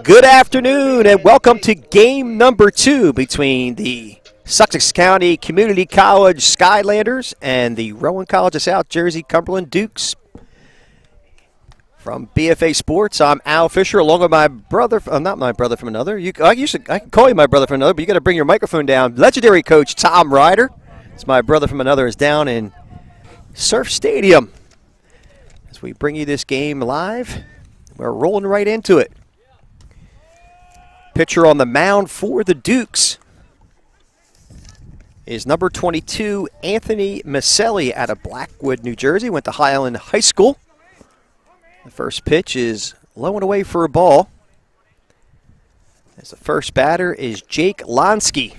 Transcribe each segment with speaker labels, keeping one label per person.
Speaker 1: Good afternoon and welcome to game number 2 between the Sussex County Community College Skylanders and the Rowan College of South Jersey Cumberland Dukes. From BFA Sports, I'm Al Fisher along with my brother, not my brother from another. I can call you my brother from another, but you got to bring your microphone down. Legendary coach Tom Ryder. It's my brother from another is down in Surf Stadium. As we bring you this game live, we're rolling right into it. Pitcher on the mound for the Dukes is number 22, Anthony Maselli out of Blackwood, New Jersey. Went to Highland High School. The first pitch is low and away for a ball. As the first batter is Jake Lonsky.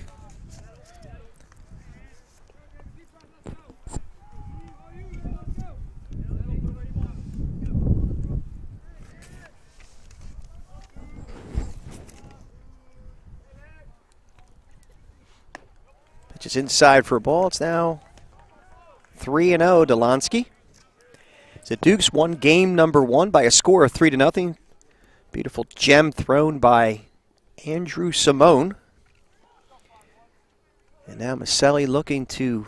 Speaker 1: Pitch is inside for a ball. It's now 3-0 to Lonsky. The Dukes won game number 1 by a score of 3-0. Beautiful gem thrown by Andrew Simone. And now Maselli looking to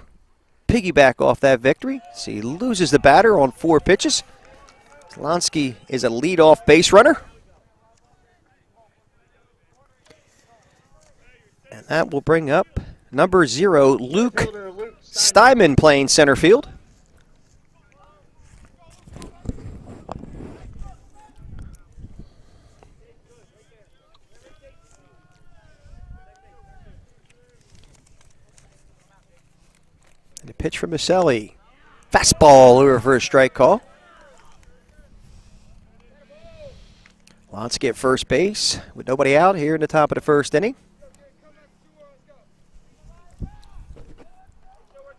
Speaker 1: piggyback off that victory. So he loses the batter on 4 pitches. Lonsky is a leadoff base runner. And that will bring up number 0, Luke Steinman playing center field. And a pitch from Maselli. Fastball over for a strike call. Lonsky at first base with nobody out here in the top of the first inning.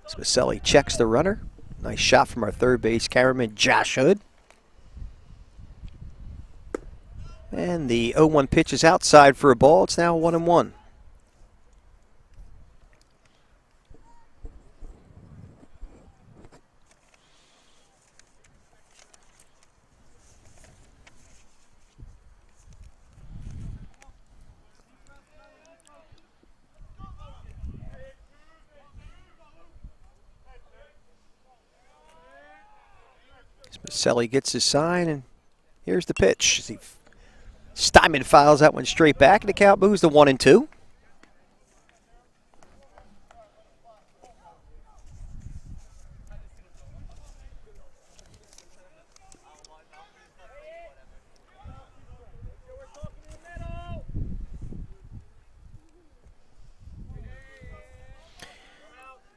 Speaker 1: So Maselli checks the runner. Nice shot from our third base cameraman, Josh Hood. And the 0-1 pitch is outside for a ball. It's now 1-1. Maselli gets his sign, and here's the pitch. Steinman files that one straight back, and the count moves to 1-2.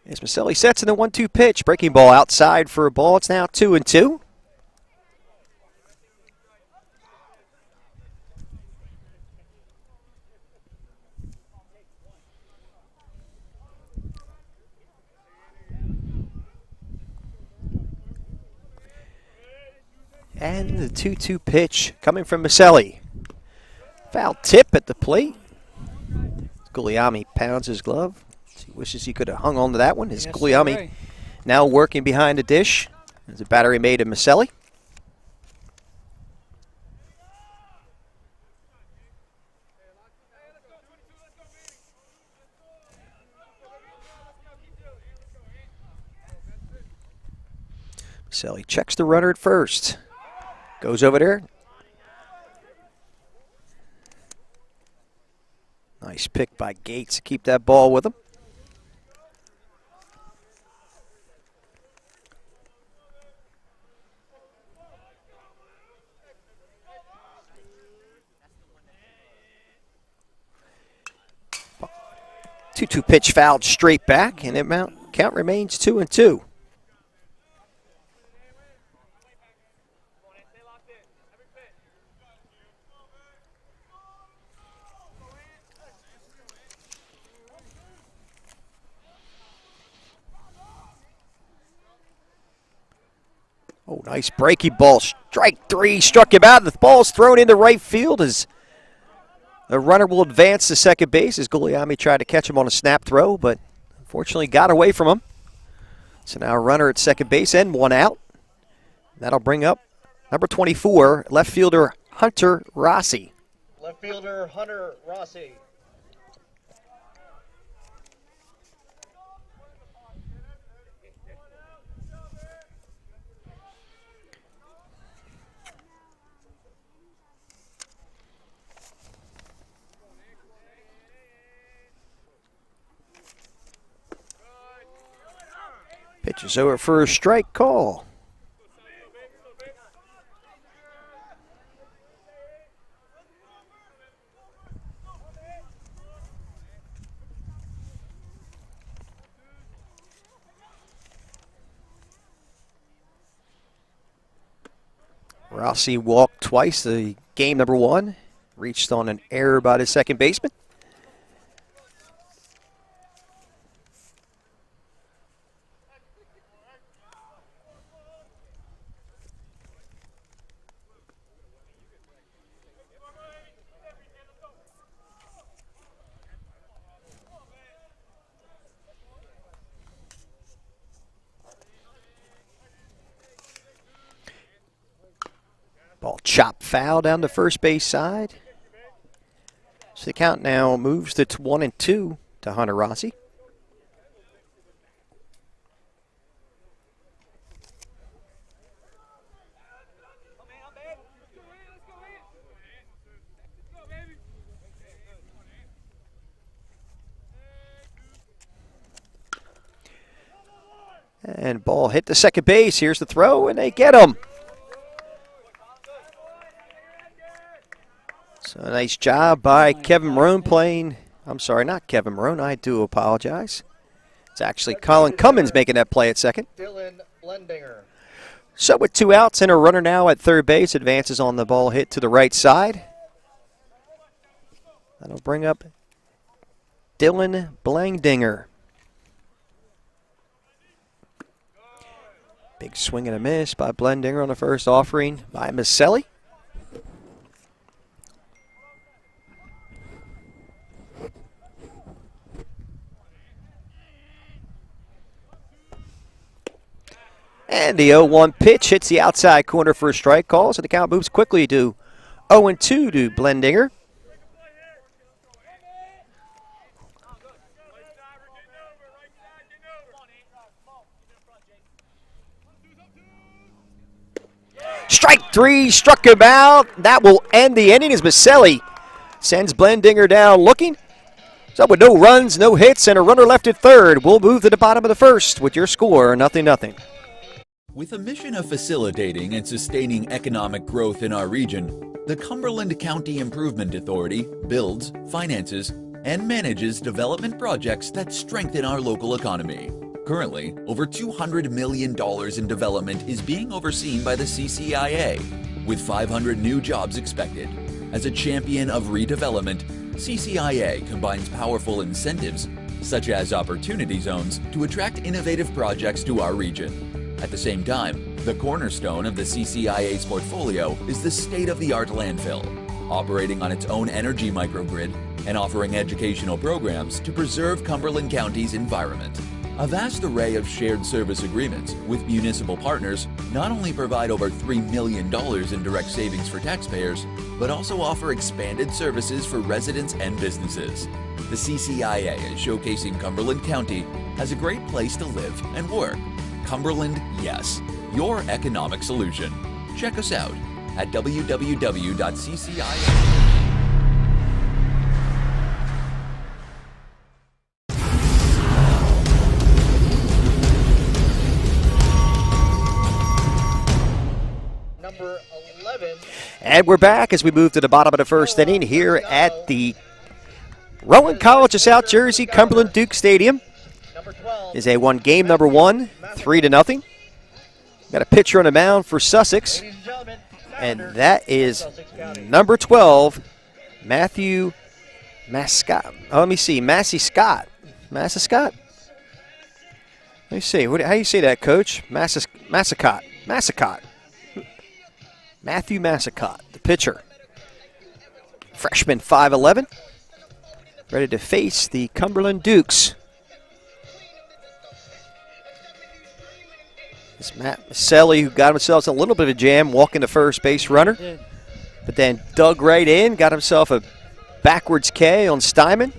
Speaker 1: As Maselli sets in the 1-2 pitch, breaking ball outside for a ball. It's now 2-2. And the 2-2 pitch coming from Maselli. Foul tip at the plate. Guglielmi pounds his glove. He wishes he could have hung on to that one. His yes, Guglielmi now working behind the dish. There's a battery made of Maselli. Maselli checks the runner at first. Goes over there. Nice pick by Gates to keep that ball with him. Two pitch fouled straight back, and the count remains 2-2. Oh, nice breaky ball. Strike 3, struck him out. The ball's thrown into right field as the runner will advance to second base as Guglielmi tried to catch him on a snap throw, but unfortunately got away from him. So now a runner at second base and 1 out. That'll bring up number 24, left fielder Hunter Rossi.
Speaker 2: Left fielder Hunter Rossi.
Speaker 1: Pitch is over for a strike call. Rossi walked twice the game number one. Reached on an error by the second baseman. Ball chopped foul down the first base side. So the count now moves to 1-2 to Hunter Rossi. And ball hit the second base. Here's the throw, and they get him. So a nice job by Kevin Marone playing. I'm sorry, not Kevin Marone. I do apologize. It's actually Colin Cummins making that play at second.
Speaker 2: Dylan Blendinger.
Speaker 1: So with 2 outs and a runner now at third base, advances on the ball hit to the right side. That'll bring up Dylan Blendinger. Big swing and a miss by Blendinger on the first offering by Maselli. And the 0-1 pitch hits the outside corner for a strike call, so the count moves quickly to 0-2 to Blendinger. Strike 3, struck him out. That will end the inning as Maselli sends Blendinger down looking. So with no runs, no hits, and a runner left at third, we'll move to the bottom of the first with your score, 0-0.
Speaker 3: With a mission of facilitating and sustaining economic growth in our region, the Cumberland County Improvement Authority builds, finances, and manages development projects that strengthen our local economy. Currently, over $200 million in development is being overseen by the CCIA, with 500 new jobs expected. As a champion of redevelopment, CCIA combines powerful incentives, such as opportunity zones, to attract innovative projects to our region. At the same time, the cornerstone of the CCIA's portfolio is the state-of-the-art landfill, operating on its own energy microgrid and offering educational programs to preserve Cumberland County's environment. A vast array of shared service agreements with municipal partners not only provide over $3 million in direct savings for taxpayers, but also offer expanded services for residents and businesses. The CCIA is showcasing Cumberland County as a great place to live and work. Cumberland, yes, your economic solution. Check us out at www.ccia.
Speaker 2: Number 11.
Speaker 1: And we're back as we move to the bottom of the first inning here at the Rowan College of South Jersey Cumberland Duke Stadium. Is a game number one, 3-0. Got a pitcher on the mound for Sussex, and that is number 12, Matthew Mascott. Oh, let me see, Massey Scott. Massey Scott? Let me see, how do you say that, Coach? Massicott. Matthew Massicott, the pitcher. Freshman, 5'11", ready to face the Cumberland Dukes. It's Matt Maselli, who got himself a little bit of a jam walking the first base runner. but then dug right in, got himself a backwards K on Steinman.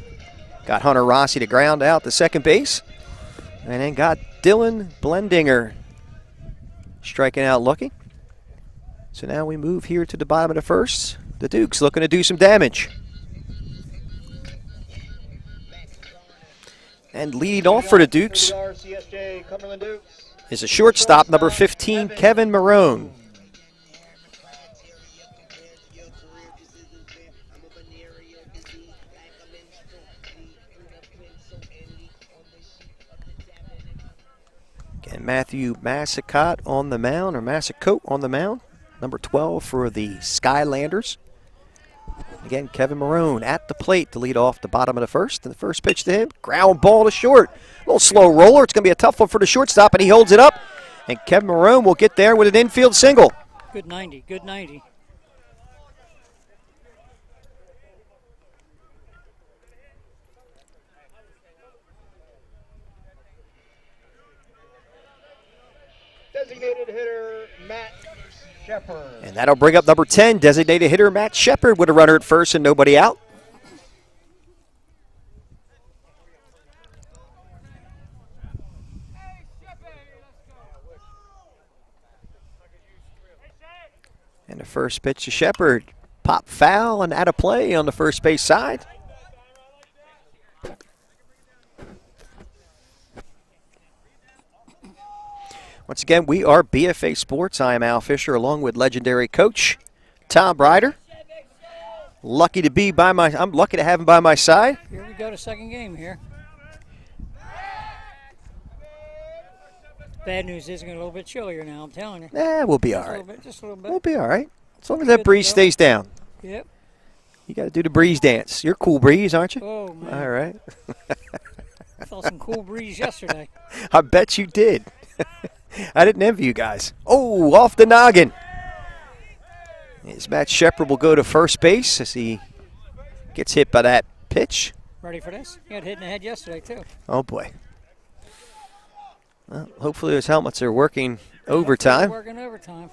Speaker 1: Got Hunter Rossi to ground out to second base. And then got Dylan Blendinger striking out looking. So now we move here to the bottom of the first. The Dukes looking to do some damage. And leading off for the Dukes
Speaker 2: Rcsj Cumberland Dukes.
Speaker 1: is a shortstop, number 15, Kevin Marone. Again, Matthew Massicotte on the mound, or Massicote on the mound, number 12 for the Skylanders. Again, Kevin Marone at the plate to lead off the bottom of the first. And the first pitch to him, ground ball to short. A little slow roller. It's going to be a tough one for the shortstop, and he holds it up. And Kevin Marone will get there with an infield single.
Speaker 4: Good 90, good 90.
Speaker 2: Designated hitter Matt Shepard.
Speaker 1: And that'll bring up number 10, designated hitter Matt Shepard with a runner at first and nobody out. And the first pitch to Shepard, pop foul and out of play on the first base side. Once again, we are BFA Sports. I am Al Fisher along with legendary coach Tom Ryder. I'm lucky to have him by my side.
Speaker 4: Here we go to second game here. Bad news is it's going to be a little bit chillier now, I'm telling you.
Speaker 1: We'll be all right.
Speaker 4: Just a little bit.
Speaker 1: We'll be all right. As long as that breeze stays down.
Speaker 4: Yep.
Speaker 1: You got to do the breeze dance. You're Cool Breeze, aren't you?
Speaker 4: Oh, man.
Speaker 1: All right.
Speaker 4: I felt some cool breeze yesterday.
Speaker 1: I bet you did. I didn't envy you guys. Oh, off the noggin. As Matt Shepard will go to first base as he gets hit by that pitch.
Speaker 4: Ready for this? He got hit in the head yesterday, too.
Speaker 1: Oh, boy. Well, hopefully those helmets are working overtime.
Speaker 4: Working overtime.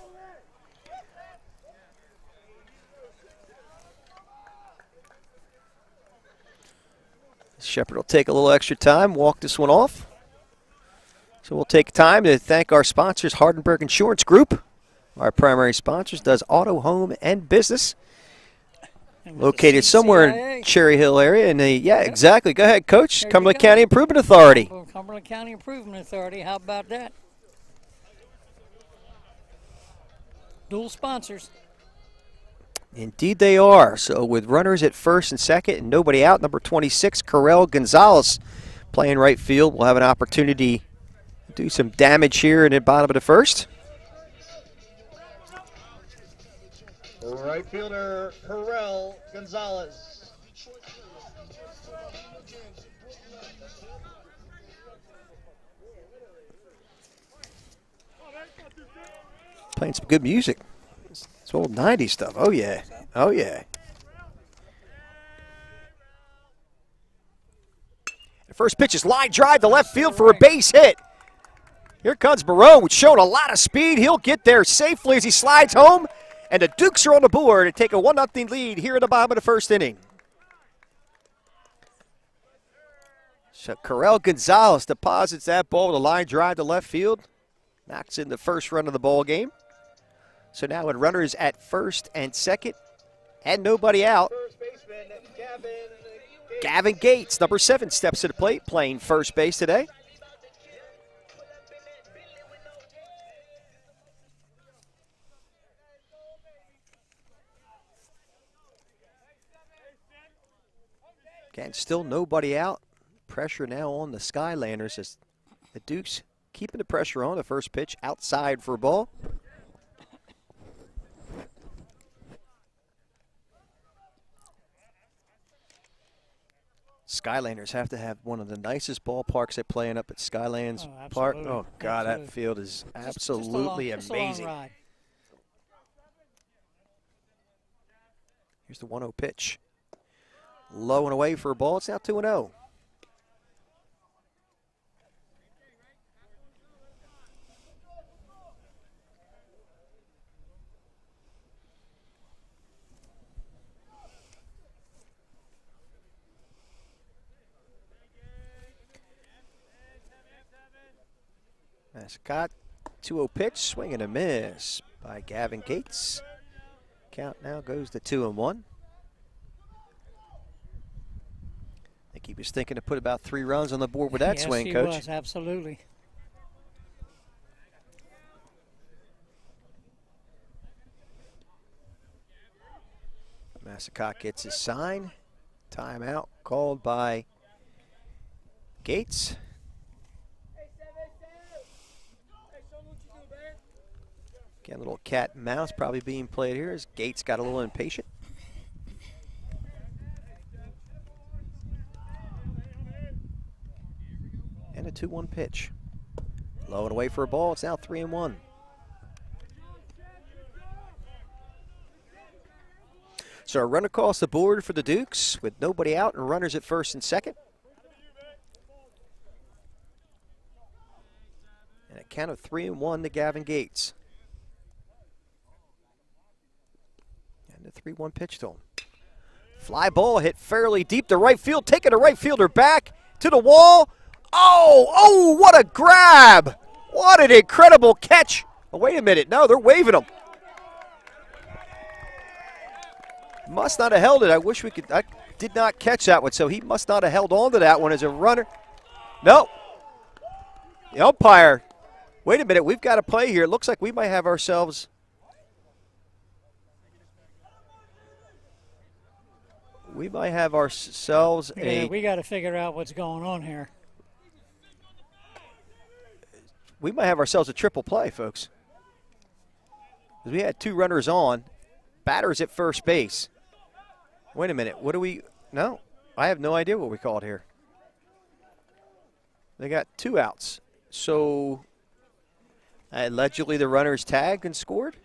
Speaker 1: Shepard will take a little extra time, walk this one off. So we'll take time to thank our sponsors, Hardenberg Insurance Group. Our primary sponsors does auto, home, and business. Located somewhere in Cherry Hill area. And exactly. Go ahead, Coach. Cumberland County Improvement Authority.
Speaker 4: Cumberland County Improvement Authority. How about that? Dual sponsors.
Speaker 1: Indeed they are. So with runners at first and second and nobody out, number 26, Carell Gonzalez playing right field. We'll have an opportunity to do some damage here in the bottom of the first.
Speaker 2: Right fielder Carell Gonzalez.
Speaker 1: Playing some good music. It's old 90s stuff. Oh, yeah. Oh, yeah. The first pitch is line drive to left field for a base hit. Here comes Marone, showing a lot of speed. He'll get there safely as he slides home. And the Dukes are on the board to take a 1-0 lead here in the bottom of the first inning. So Carell Gonzalez deposits that ball with a line drive to left field. Knocks in the first run of the ball game. So now with runners at first and second and nobody out,
Speaker 2: First baseman
Speaker 1: Gavin Gates, number 7, steps to the plate, playing first base today. Again, still nobody out. Pressure now on the Skylanders as the Dukes keeping the pressure on. The first pitch outside for a ball. Skylanders have to have one of the nicest ballparks they play in up at Skylands Park. Oh, God,
Speaker 4: absolutely.
Speaker 1: that field is absolutely amazing.
Speaker 4: Ride.
Speaker 1: Here's the 1-0 pitch. Low and away for a ball. It's now 2-0. Mascot, 2-0 pitch, swing and a miss by Gavin Gates. Count now goes to 2-1. I think he was thinking to put about 3 runs on the board with that swing, Coach.
Speaker 4: Yes, he was, absolutely.
Speaker 1: Mascot gets his sign. Timeout called by Gates. Again, a little cat and mouse probably being played here as Gates got a little impatient. And a 2-1 pitch. Low and away for a ball. It's now 3-1. So a run across the board for the Dukes with nobody out and runners at first and second. And a count of 3-1 to Gavin Gates. And a 3-1 pitch to him. Fly ball hit fairly deep to right field, taking a right fielder back to the wall. Oh, what a grab. What an incredible catch. Oh, wait a minute. No, they're waving him. Must not have held it. I wish we could. I did not catch that one, so he must not have held on to that one as a runner. No. The umpire. Wait a minute. We've got a play here. It looks like we might have ourselves. We might have ourselves
Speaker 4: Yeah, we got to figure out what's going on here.
Speaker 1: We might have ourselves a triple play, folks. We had 2 runners on. Batters at first base. Wait a minute. What do we? No, I have no idea what we called here. They got 2 outs. So allegedly the runners tagged and scored.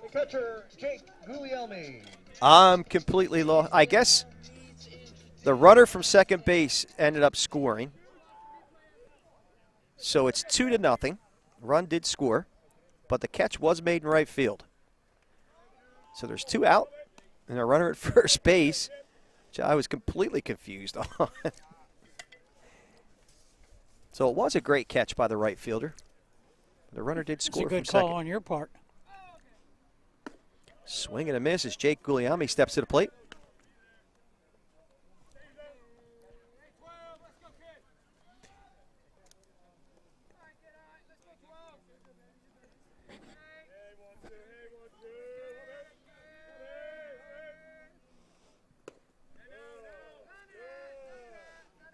Speaker 2: The catcher, Jake Guglielmi.
Speaker 1: I'm completely lost. I guess the runner from second base ended up scoring. So it's 2-0. Run did score, but the catch was made in right field. So there's 2 out and a runner at first base, which I was completely confused on. So it was a great catch by the right fielder. The runner did score from second.
Speaker 4: It's a good call on your part.
Speaker 1: Swing and a miss as Jake Guglielmi steps to the plate.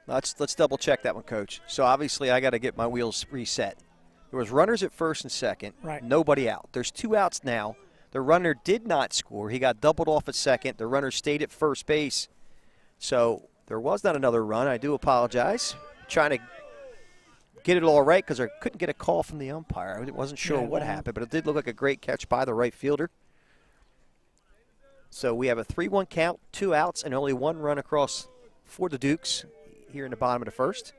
Speaker 1: Let's double check that one, Coach. So obviously I got to get my wheels reset. There was runners at first and second.
Speaker 4: Right.
Speaker 1: Nobody out. There's 2 outs now. The runner did not score. He got doubled off at second. The runner stayed at first base. So there was not another run. I do apologize. Trying to get it all right because I couldn't get a call from the umpire. I wasn't sure what happened, but it did look like a great catch by the right fielder. So we have a 3-1 count, 2 outs, and only 1 run across for the Dukes here in the bottom of the first.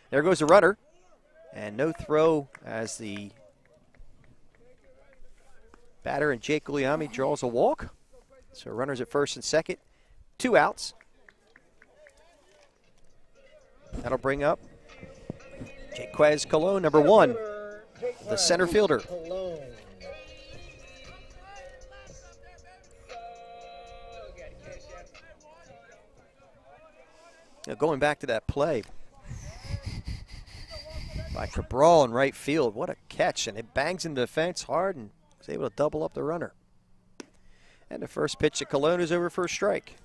Speaker 1: There goes the runner. And no throw as the batter and Jake Guglielmi draws a walk. So runners at first and second. 2 outs. That'll bring up Jaquez Colon, number 1, the center fielder. Now going back to that play by Cabral in right field. What a catch, and it bangs into the fence hard and is able to double up the runner. And the first pitch to Colon is over for a strike.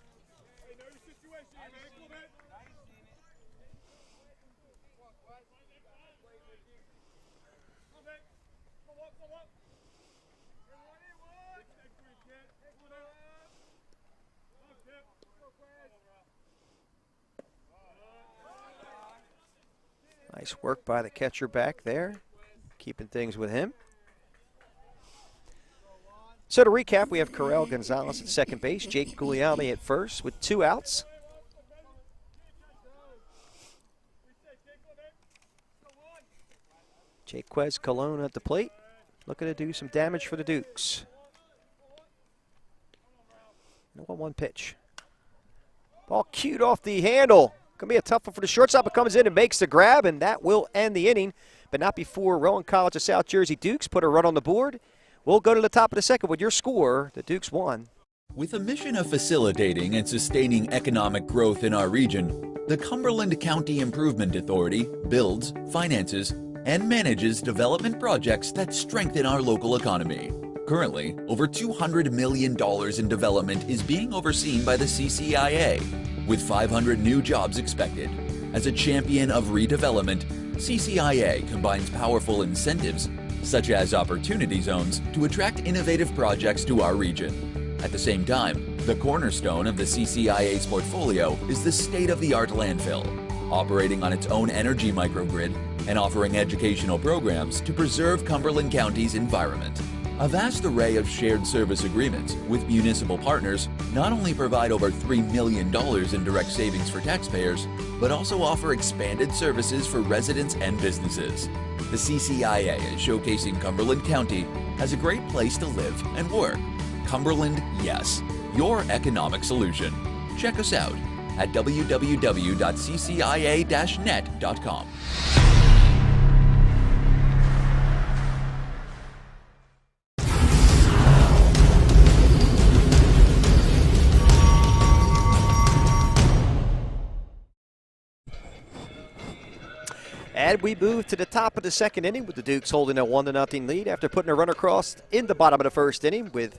Speaker 1: Nice work by the catcher back there, keeping things with him. So to recap, we have Corel Gonzalez at second base, Jake Guglielmi at first with 2 outs. Jaquez Colon at the plate, looking to do some damage for the Dukes. 1-1 pitch. Ball cued off the handle. Going to be a tough one for the shortstop. It comes in and makes the grab, and that will end the inning, but not before Rowan College of South Jersey Dukes put a run on the board. We'll go to the top of the second with your score. The Dukes won.
Speaker 3: With a mission of facilitating and sustaining economic growth in our region, the Cumberland County Improvement Authority builds, finances, and manages development projects that strengthen our local economy. Currently, over $200 million in development is being overseen by the CCIA, with 500 new jobs expected. As a champion of redevelopment, CCIA combines powerful incentives, such as opportunity zones, to attract innovative projects to our region. At the same time, the cornerstone of the CCIA's portfolio is the state-of-the-art landfill, operating on its own energy microgrid and offering educational programs to preserve Cumberland County's environment. A vast array of shared service agreements with municipal partners not only provide over $3 million in direct savings for taxpayers, but also offer expanded services for residents and businesses. The CCIA is showcasing Cumberland County as a great place to live and work. Cumberland, yes, your economic solution. Check us out at www.ccia-net.com.
Speaker 1: And we move to the top of the second inning with the Dukes holding a 1-0 lead after putting a runner across in the bottom of the first inning with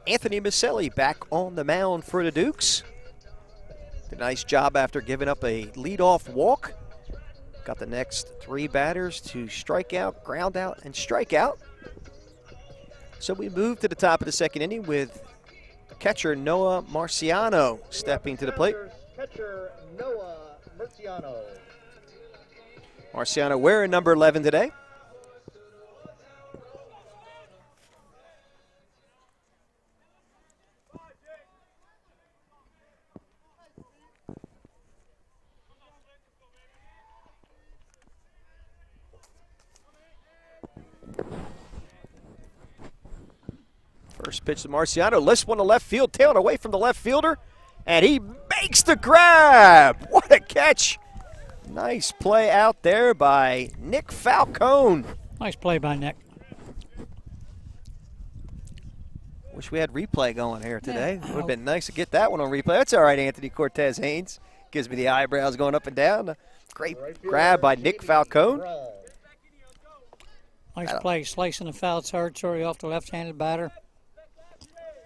Speaker 1: Anthony Maselli back on the mound for the Dukes. Did a nice job after giving up a leadoff walk. Got the next three batters to strike out, ground out, and strike out. So we move to the top of the second inning with catcher Noah Marciano stepping to the plate.
Speaker 2: Catcher Noah Marciano.
Speaker 1: Marciano wearing number 11 today. First pitch to Marciano, lifts one to left field, tailed away from the left fielder, and he makes the grab. What a catch. Nice play out there by Nick Falcone.
Speaker 4: Nice play by Nick.
Speaker 1: Wish we had replay going here today. Would have been nice to get that one on replay. That's all right, Anthony Cortez Haynes. Gives me the eyebrows going up and down. Great grab by Nick Falcone.
Speaker 4: Nice play, slicing the foul territory off the left-handed batter.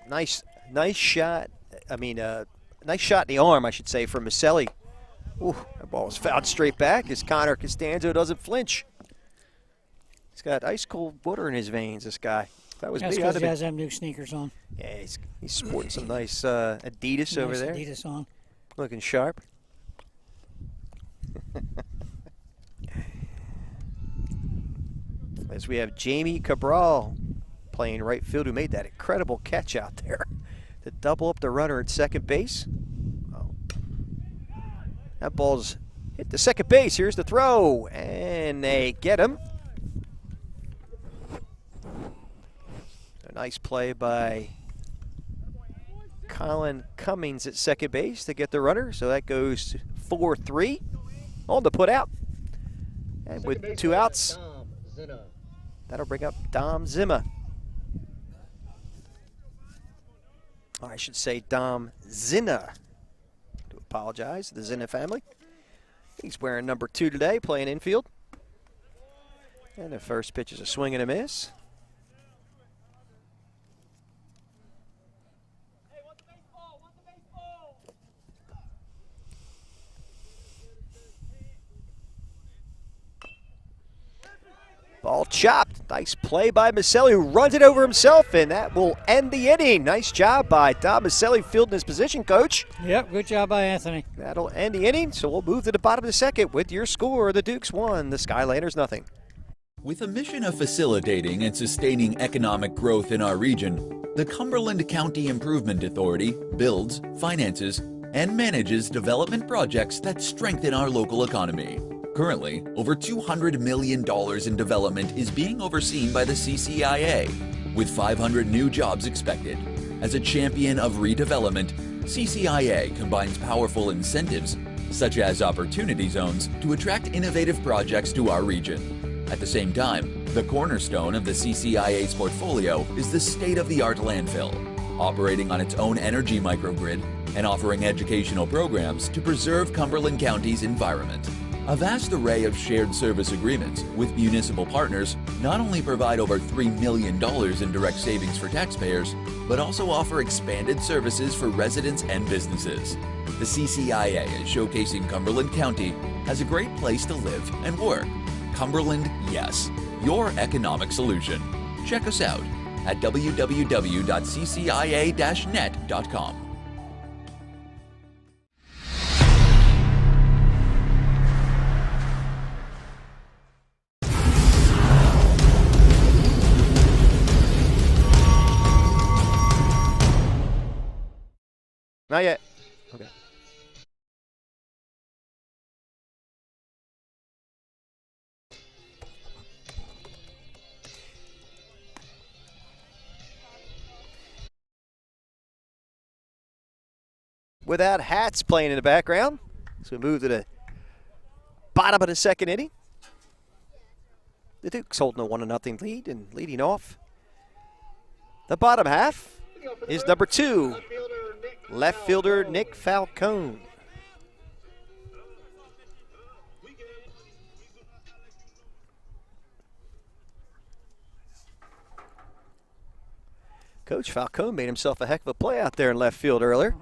Speaker 1: Nice shot. Nice shot in the arm, I should say, from Maselli. Ooh, that ball was fouled straight back as Connor Costanzo doesn't flinch. He's got ice cold water in his veins, this guy. That was
Speaker 4: That's
Speaker 1: big.
Speaker 4: because he has them new sneakers on.
Speaker 1: Yeah, he's sporting some nice Adidas over there.
Speaker 4: Adidas on.
Speaker 1: Looking sharp. As we have Jamie Cabral playing right field, who made that incredible catch out there to double up the runner at second base. Oh. That ball's hit the second base. Here's the throw, and they get him. A nice play by Colin Cummings at second base to get the runner. So that goes 4-3 on the put out. And with two outs, that'll bring up Dom Zimmer. Or I should say Dom Zinna. I do apologize to the Zinna family. He's wearing number 2 today, playing infield. And the first pitch is a swing and a miss. Ball chopped. Nice play by Maselli, who runs it over himself, and that will end the inning. Nice job by Tom Maselli fielding his position, Coach.
Speaker 4: Yep, good job by Anthony.
Speaker 1: That'll end the inning, so we'll move to the bottom of the second with your score. The Dukes 1, the Skylanders nothing.
Speaker 3: With a mission of facilitating and sustaining economic growth in our region, the Cumberland County Improvement Authority builds, finances, and manages development projects that strengthen our local economy. Currently, over $200 million in development is being overseen by the CCIA, with 500 new jobs expected. As a champion of redevelopment, CCIA combines powerful incentives, such as opportunity zones, to attract innovative projects to our region. At the same time, the cornerstone of the CCIA's portfolio is the state-of-the-art landfill, operating on its own energy microgrid and offering educational programs to preserve Cumberland County's environment. A vast array of shared service agreements with municipal partners not only provide over $3 million in direct savings for taxpayers, but also offer expanded services for residents and businesses. The CCIA is showcasing Cumberland County as a great place to live and work. Cumberland, yes, your economic solution. Check us out at www.ccia-net.com.
Speaker 1: Not yet. Okay. Without hats playing in the background, so we move to the bottom of the second inning. The Dukes holding a 1-0 lead and leading off. The bottom half is number 2, left fielder Nick Falcone. Coach Falcone made himself a heck of a play out there in left field earlier.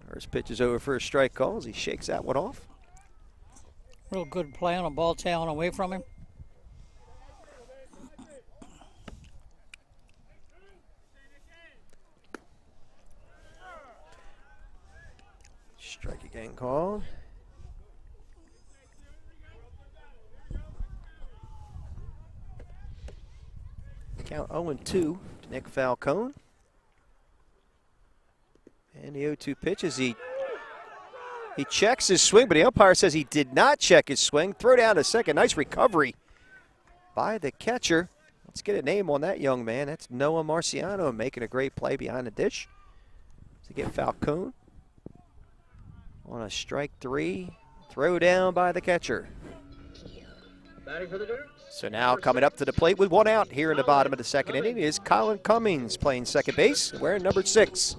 Speaker 1: First pitch is over for a strike call as he shakes that one off.
Speaker 4: Real good play on a ball tailing away from him.
Speaker 1: Strike again called. Count 0-2 to Nick Falcone. And the 0-2 pitch is he checks his swing, but the umpire says he did not check his swing. Throw down to second. Nice recovery by the catcher. Let's get a name on that young man. That's Noah Marciano making a great play behind the dish to get Falcone on a strike 3. Throw down by the catcher.
Speaker 2: Batting for the Dukes.
Speaker 1: So now coming up to the plate with one out here in the bottom of the second inning is Colin Cummings playing second base, wearing number 6.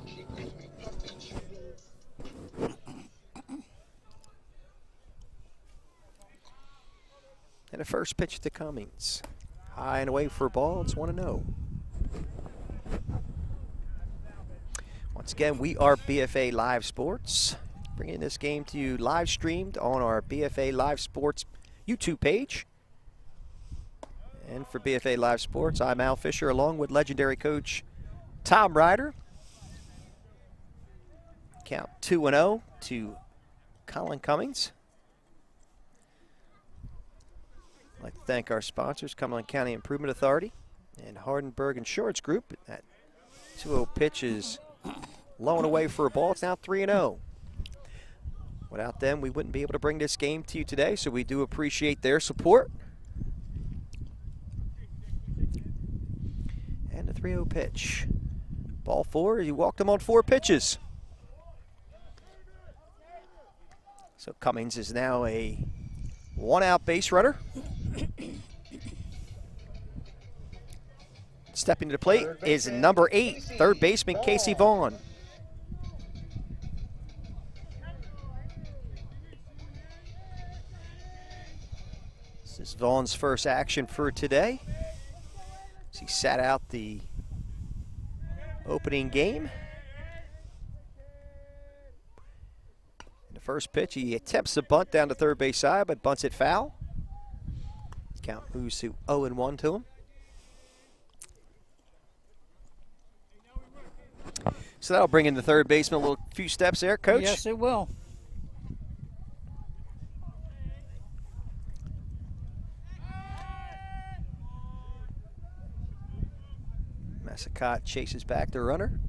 Speaker 1: And the first pitch to Cummings. High and away for a ball. It's 1-0. Once again, we are BFA Live Sports. Bringing this game to you live streamed on our BFA Live Sports YouTube page. And for BFA Live Sports, I'm Al Fisher along with legendary coach Tom Ryder. Count 2-0 to Colin Cummings. I'd like to thank our sponsors, Cumberland County Improvement Authority and Hardenberg Insurance Group. That 2-0 pitch is low and away for a ball. It's now 3-0. Without them, we wouldn't be able to bring this game to you today, so we do appreciate their support. And the 3-0 pitch. Ball 4, he walked him on 4 pitches. So Cummings is now a 1-out base runner. Stepping to the plate is number 8, third baseman Casey Vaughn. This is Vaughn's first action for today. He sat out the opening game. In the first pitch, he attempts a bunt down the third base side, but bunts it foul. Count moves to 0-1 to him. So that'll bring in the third baseman a few steps there, Coach.
Speaker 4: Yes, it will.
Speaker 1: Massacott chases back the runner.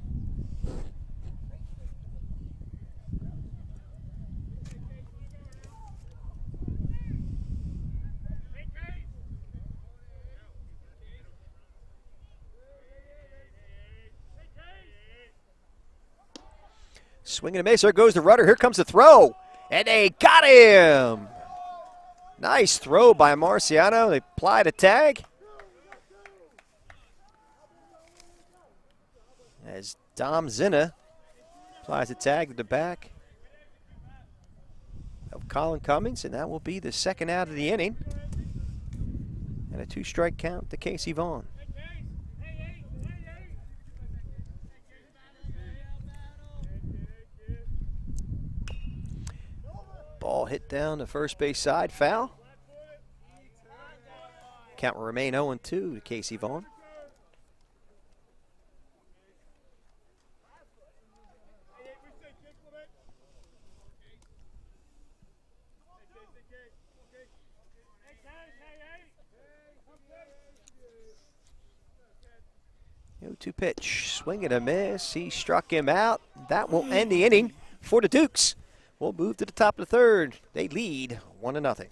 Speaker 1: Swing and a miss. There goes the runner. Here comes the throw. And they got him. Nice throw by Marciano. They applied a tag. As Dom Zinna applies a tag to the back of Colin Cummings, and that will be the second out of the inning. And a 2-strike count to Casey Vaughn. Ball hit down the first base side, foul. Count will remain 0-2 to Casey Vaughn. To pitch, swing and a miss. He struck him out. That will end the inning for the Dukes. We'll move to the top of the third. They lead 1-0.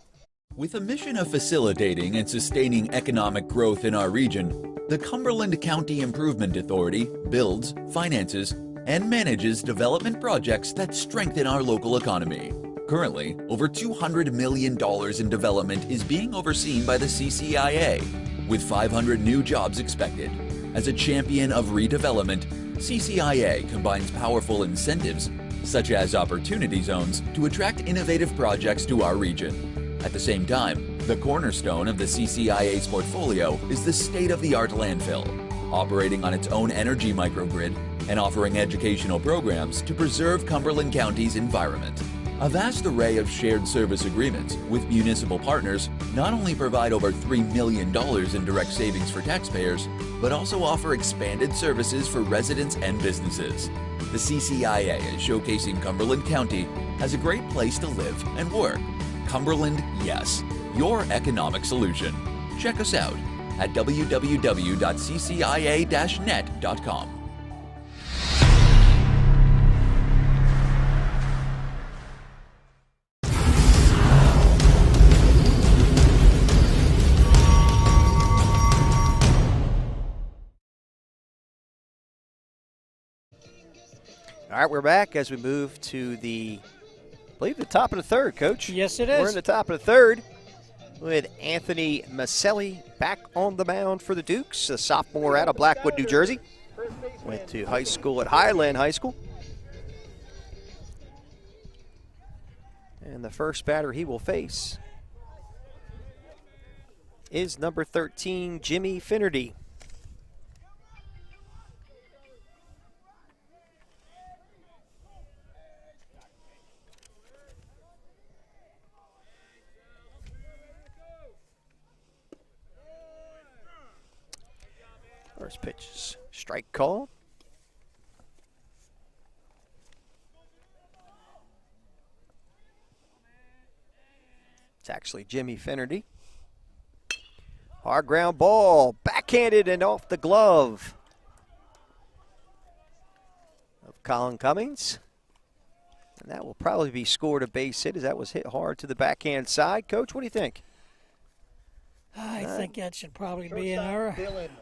Speaker 3: With a mission of facilitating and sustaining economic growth in our region, the Cumberland County Improvement Authority builds, finances, and manages development projects that strengthen our local economy. Currently, over $200 million in development is being overseen by the CCIA, with 500 new jobs expected. As a champion of redevelopment, CCIA combines powerful incentives, such as opportunity zones, to attract innovative projects to our region. At the same time, the cornerstone of the CCIA's portfolio is the state-of-the-art landfill, operating on its own energy microgrid and offering educational programs to preserve Cumberland County's environment. A vast array of shared service agreements with municipal partners not only provide over $3 million in direct savings for taxpayers, but also offer expanded services for residents and businesses. The CCIA is showcasing Cumberland County as a great place to live and work. Cumberland, yes, your economic solution. Check us out at www.ccia-net.com.
Speaker 1: All right, we're back as we move to I believe the top of the third, Coach.
Speaker 4: Yes, it is.
Speaker 1: We're in the top of the third with Anthony Maselli back on the mound for the Dukes, a sophomore out of Blackwood, New Jersey. Went to high school at Highland High School. And the first batter he will face is number 13, Jimmy Finnerty. First pitch is strike call. It's actually Jimmy Finnerty. Hard ground ball, backhanded and off the glove of Colin Cummings. And that will probably be scored a base hit as that was hit hard to the backhand side. Coach, what do you think?
Speaker 4: I think that should probably be an error.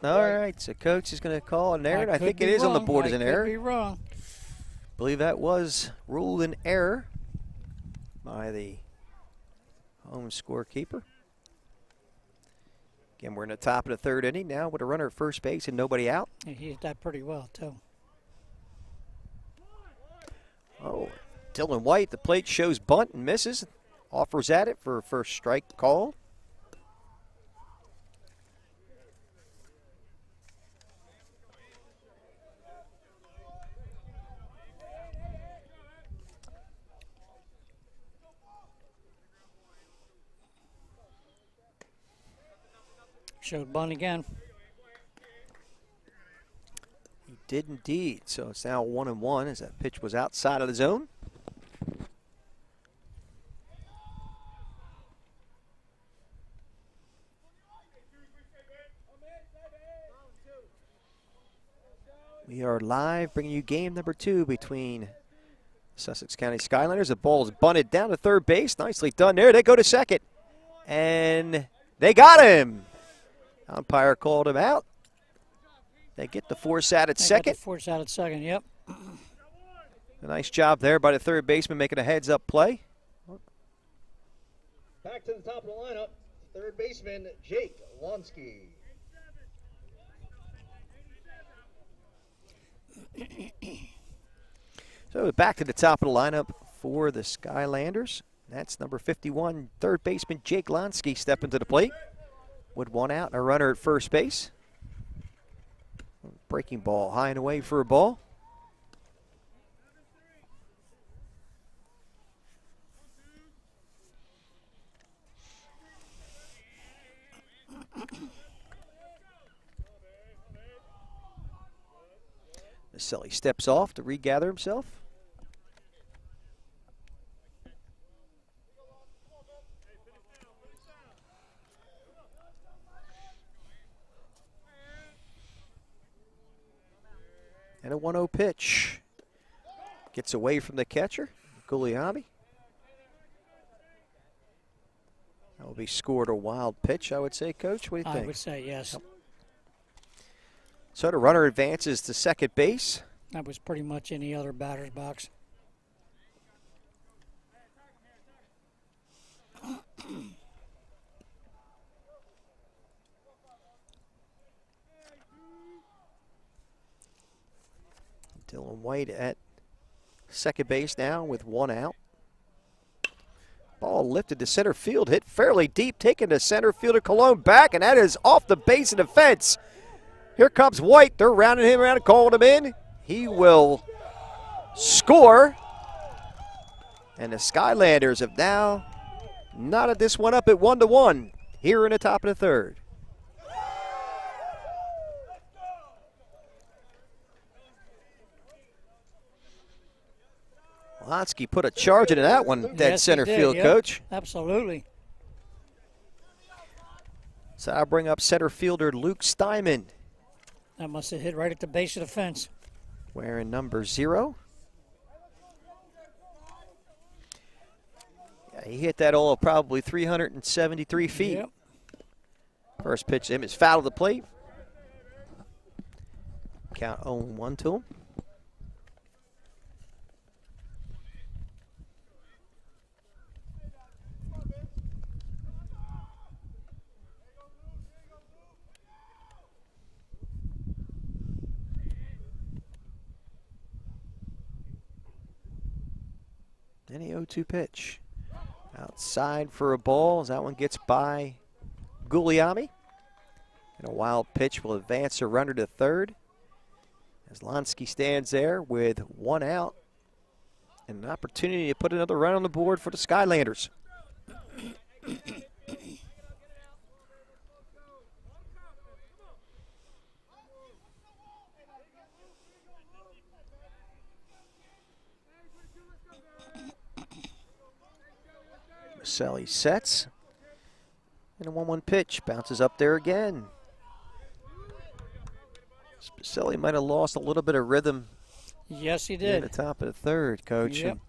Speaker 1: All right, so Coach is going to call an error. I think it is on the board as an error.
Speaker 4: I could be wrong.
Speaker 1: I believe that was ruled an error by the home scorekeeper. Again, we're in the top of the third inning now with a runner at first base and nobody out.
Speaker 4: He hit that pretty well, too.
Speaker 1: Oh, Dylan White, the plate shows bunt and misses. Offers at it for a first strike call.
Speaker 4: Showed bunt again.
Speaker 1: He did indeed. So it's now 1-1 as that pitch was outside of the zone. We are live bringing you game number 2 between Sussex County Skylanders. The ball is bunted down to third base. Nicely done there. They go to second. And they got him. Umpire called him out. They get the force out at second.
Speaker 4: Force out at second, yep.
Speaker 1: A nice job there by the third baseman making a heads-up play.
Speaker 2: Back to the top of the lineup, third baseman Jake Lonsky.
Speaker 1: So back to the top of the lineup for the Skylanders. That's number 51, third baseman Jake Lonsky stepping to the plate with one out and a runner at first base. Breaking ball high and away for a ball. Maselli steps off to regather himself. And a 1-0 pitch. Gets away from the catcher, Guglielmi. That will be scored a wild pitch, I would say, Coach. What do you think?
Speaker 4: I would say yes.
Speaker 1: So the runner advances to second base.
Speaker 4: That was pretty much any other batter's box.
Speaker 1: Dylan White at second base now with one out. Ball lifted to center field, hit fairly deep, taken to center fielder Cologne back, and that is off the base of the fence. Here comes White. They're rounding him around and calling him in. He will score. And the Skylanders have now knotted this one up at 1-1 here in the top of the third. Lonsky put a charge into that one, dead
Speaker 4: Yes,
Speaker 1: center
Speaker 4: he did,
Speaker 1: field,
Speaker 4: yep.
Speaker 1: Coach.
Speaker 4: Absolutely.
Speaker 1: So I'll bring up center fielder Luke Steinman,
Speaker 4: That must have hit right at the base of the fence.
Speaker 1: wearing number 0. Yeah, he hit that all probably 373 feet.
Speaker 4: Yep.
Speaker 1: First pitch to him is foul to the plate. Count 0-1 to him. And the 0-2 pitch. Outside for a ball as that one gets by Guglielmi. And a wild pitch will advance a runner to third. As Lonsky stands there with one out. And an opportunity to put another run on the board for the Skylanders. Maselli sets. And a 1-1 pitch. Bounces up there again. Maselli might have lost a little bit of rhythm.
Speaker 4: Yes, he
Speaker 1: In
Speaker 4: did.
Speaker 1: the top of the third, Coach.
Speaker 4: Yep.
Speaker 1: And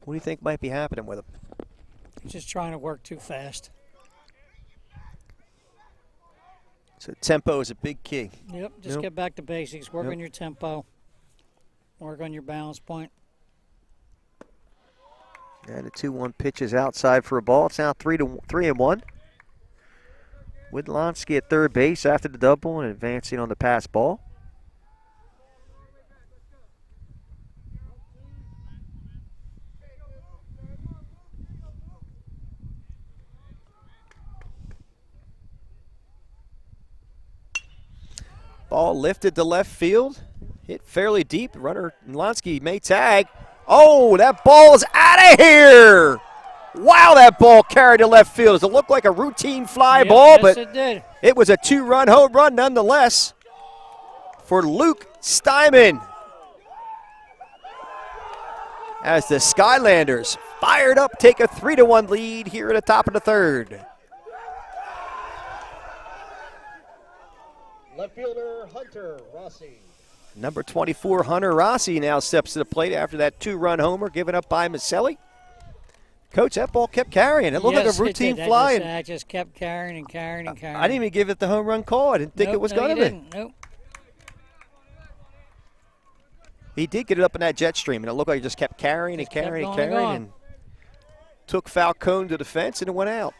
Speaker 1: what do you think might be happening with him?
Speaker 4: He's just trying to work too fast.
Speaker 1: So tempo is a big key.
Speaker 4: Yep, just
Speaker 1: Yep.
Speaker 4: get back to basics. Work
Speaker 1: Yep.
Speaker 4: on your tempo. Work on your balance point.
Speaker 1: And the 2-1 pitch is outside for a ball. It's now 3-1. With Lonsky at third base after the double and advancing on the pass ball. Ball lifted to left field. Hit fairly deep. Runner Lonsky may tag. Oh, that ball is out of here. Wow, that ball carried to left field. Does it look like a routine fly
Speaker 4: Yep,
Speaker 1: ball?
Speaker 4: yes,
Speaker 1: But
Speaker 4: it did.
Speaker 1: it was a 2-run home run nonetheless for Luke Steinman. As the Skylanders fired up, take a 3-1 lead here at the top of the third.
Speaker 2: Left fielder Hunter Rossi.
Speaker 1: Number 24, Hunter Rossi, now steps to the plate after that 2-run homer given up by Maselli. Coach, that ball kept carrying. It looked
Speaker 4: Yes,
Speaker 1: like a routine
Speaker 4: it did.
Speaker 1: fly.
Speaker 4: I just kept carrying and carrying and carrying.
Speaker 1: I didn't even give it the home run call. I didn't think
Speaker 4: Nope,
Speaker 1: it was
Speaker 4: no,
Speaker 1: going
Speaker 4: you
Speaker 1: to be.
Speaker 4: didn't. Nope.
Speaker 1: He did get it up in that jet stream, and it looked like he just kept carrying and carrying and carrying, and took Falcone to the fence, and it went out.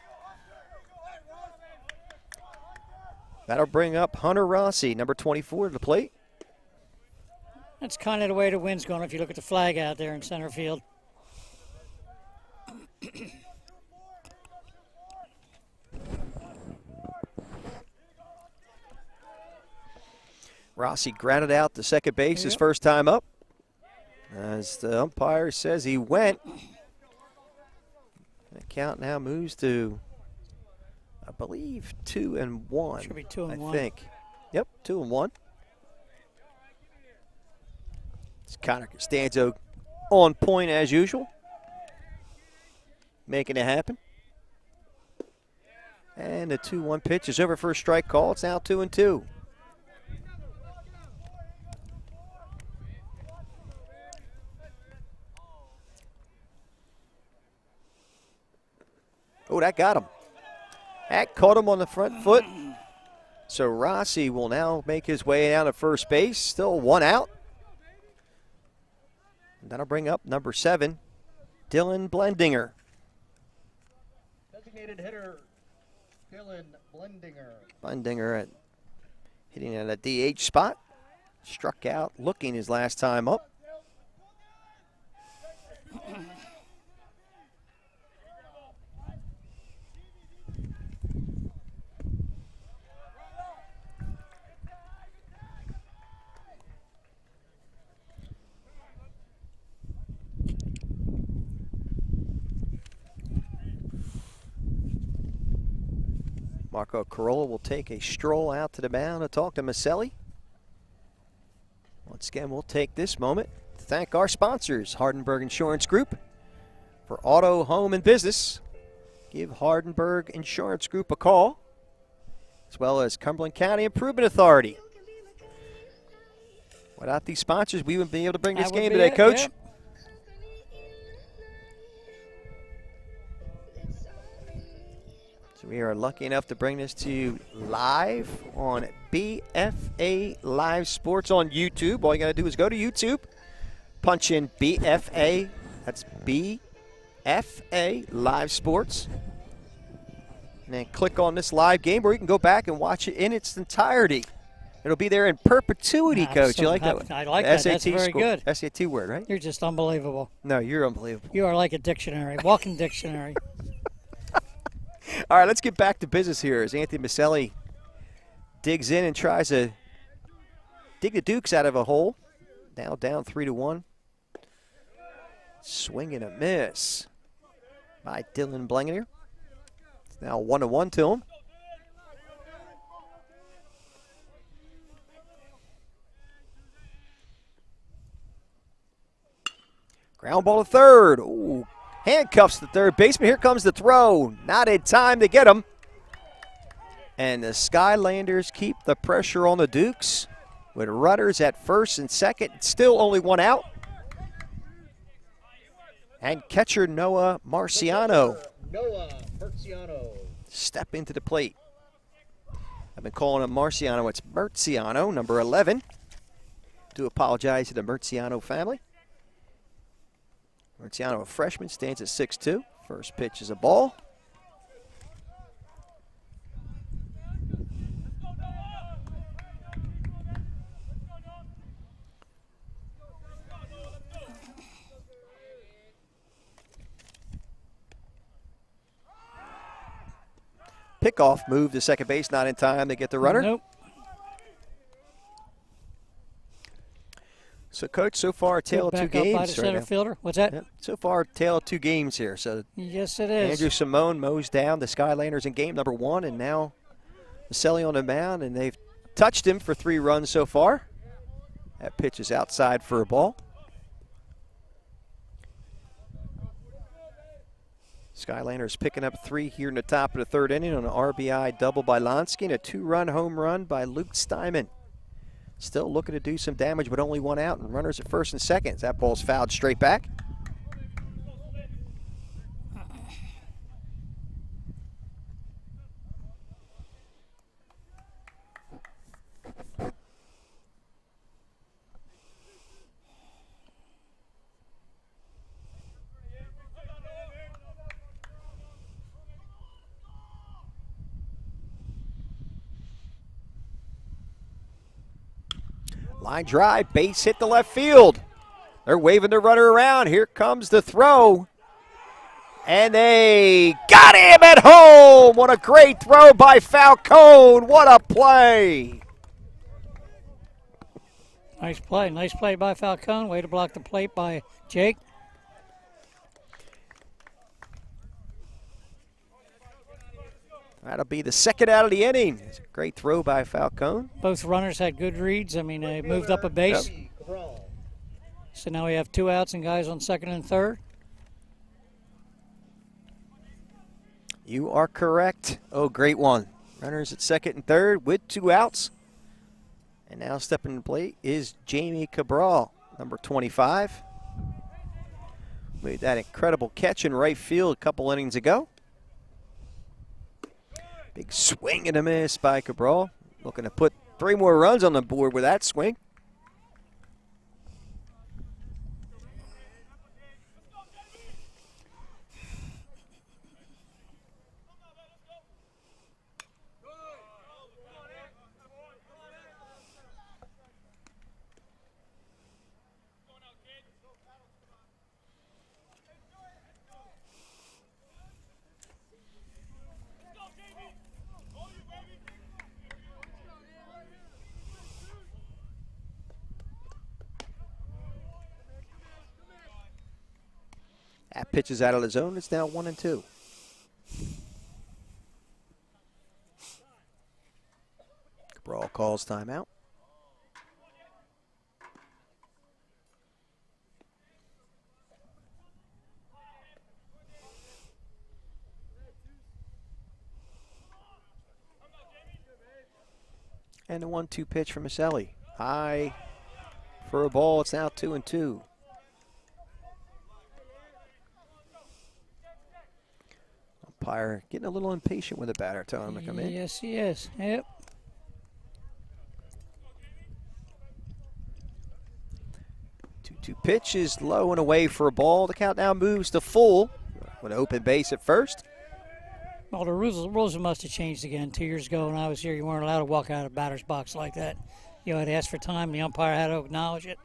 Speaker 1: That'll bring up Hunter Rossi, number 24, to the plate.
Speaker 4: That's kind of the way the wind's going if you look at the flag out there in center field.
Speaker 1: Rossi grounded out to second base his first time up. As the umpire says he went. The count now moves to, I believe, 2-1.
Speaker 4: Should be 2-1.
Speaker 1: I think. Yep, 2-1. It's Connor Costanzo on point as usual, making it happen. And the 2-1 pitch is over for a strike call. It's now 2-2. Oh, that got him. That caught him on the front foot. So Rossi will now make his way down to first base. Still one out. And that'll bring up number 7, Dylan Blendinger.
Speaker 2: Designated hitter, Dylan Blendinger.
Speaker 1: Blendinger hitting at a DH spot. Struck out looking his last time up. Marco Carolla will take a stroll out to the mound to talk to Maselli. Once again, we'll take this moment to thank our sponsors, Hardenberg Insurance Group, for auto, home, and business. Give Hardenberg Insurance Group a call, as well as Cumberland County Improvement Authority. Without these sponsors, we wouldn't be able to bring this game today, Coach.
Speaker 4: Yep.
Speaker 1: So we are lucky enough to bring this to you live on BFA Live Sports on YouTube. All you got to do is go to YouTube, punch in BFA, that's BFA Live Sports, and then click on this live game where you can go back and watch it in its entirety. It'll be there in perpetuity, Coach. You like that?
Speaker 4: I like that. That's very good.
Speaker 1: SAT word, right?
Speaker 4: You're just unbelievable.
Speaker 1: No, you're unbelievable.
Speaker 4: You are like a dictionary, walking dictionary.
Speaker 1: All right, let's get back to business here as Anthony Maselli digs in and tries to dig the Dukes out of a hole. Now down 3-1. Swing and a miss by Dylan Blendinger. It's now 1-1 to him. Ground ball to third. Ooh. Handcuffs the third baseman. Here comes the throw. Not in time to get him. And the Skylanders keep the pressure on the Dukes with runners at first and second. Still only one out. And catcher Noah Marciano.
Speaker 2: Noah Marciano.
Speaker 1: Step into the plate. I've been calling him Marciano. It's Merciano, number 11. Do apologize to the Merciano family. Marciano, a freshman, stands at 6'2". First pitch is a ball. Pickoff move to second base, not in time to get the runner.
Speaker 4: Nope.
Speaker 1: So, Coach, so far a tale of two
Speaker 4: Back up
Speaker 1: games
Speaker 4: by the center
Speaker 1: right now.
Speaker 4: fielder. What's that?
Speaker 1: Yep. So far, a tale of 2 games here. So
Speaker 4: Yes, it is.
Speaker 1: Andrew Simone mows down the Skylanders in game number 1, and now Maselli on the mound, and they've touched him for 3 runs so far. That pitch is outside for a ball. Skylanders picking up 3 here in the top of the 3rd inning on an RBI double by Lonsky and a 2-run home run by Luke Steinman. Still looking to do some damage, but only 1 out, and runners at first and second. That ball's fouled straight back. Line drive, base hit to left field. They're waving the runner around. Here comes the throw. And they got him at home. What a great throw by Falcone. What a play.
Speaker 4: Nice play by Falcone. Way to block the plate by Jake.
Speaker 1: That'll be the second out of the inning. It's a great throw by Falcone.
Speaker 4: Both runners had good reads. I mean, they moved up a base.
Speaker 1: Yep.
Speaker 4: So now we have 2 outs and guys on second and third.
Speaker 1: You are correct. Oh, great one. Runners at second and third with 2 outs. And now stepping to the plate is Jamie Cabral, number 25. Made that incredible catch in right field a couple innings ago. Big swing and a miss by Cabral. Looking to put 3 more runs on the board with that swing. That pitch is out of the zone. It's now 1-2. Cabral calls timeout. And the 1-2 pitch from Maselli. High for a ball. It's now 2-2. Umpire getting a little impatient with the batter, telling him to come in.
Speaker 4: Yes, he is. Yep.
Speaker 1: 2-2 pitch is low and away for a ball. The count now moves to full with an open base at first.
Speaker 4: Well, the rules must have changed again. 2 years ago when I was here, you weren't allowed to walk out of the batter's box like that. You had to ask for time. The umpire had to acknowledge it.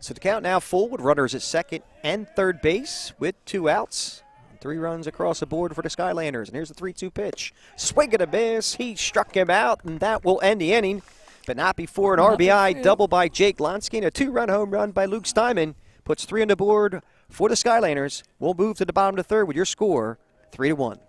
Speaker 1: So the count now full with runners at second and third base with 2 outs. 3 runs across the board for the Skylanders. And here's the 3-2 pitch. Swing and a miss. He struck him out, and that will end the inning. But not before an RBI double by Jake Lonsky and a 2-run home run by Luke Steinman. Puts 3 on the board for the Skylanders. We'll move to the bottom of the third with your score, 3-1.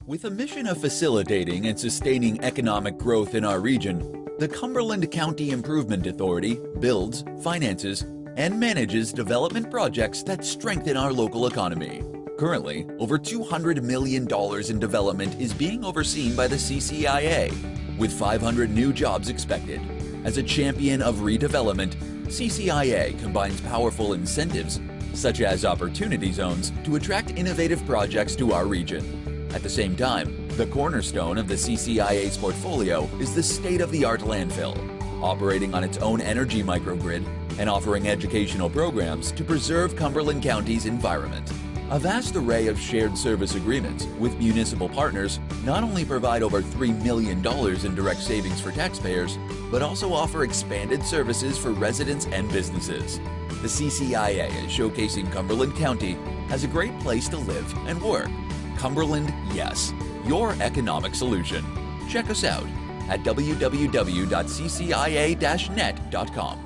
Speaker 3: With a mission of facilitating and sustaining economic growth in our region, the Cumberland County Improvement Authority builds, finances, and manages development projects that strengthen our local economy. Currently, over $200 million in development is being overseen by the CCIA, with 500 new jobs expected. As a champion of redevelopment, CCIA combines powerful incentives, such as opportunity zones, to attract innovative projects to our region. At the same time, the cornerstone of the CCIA's portfolio is the state-of-the-art landfill, operating on its own energy microgrid and offering educational programs to preserve Cumberland County's environment. A vast array of shared service agreements with municipal partners not only provide over $3 million in direct savings for taxpayers, but also offer expanded services for residents and businesses. The CCIA is showcasing Cumberland County as a great place to live and work. Cumberland, yes, your economic solution. Check us out at www.ccia-net.com.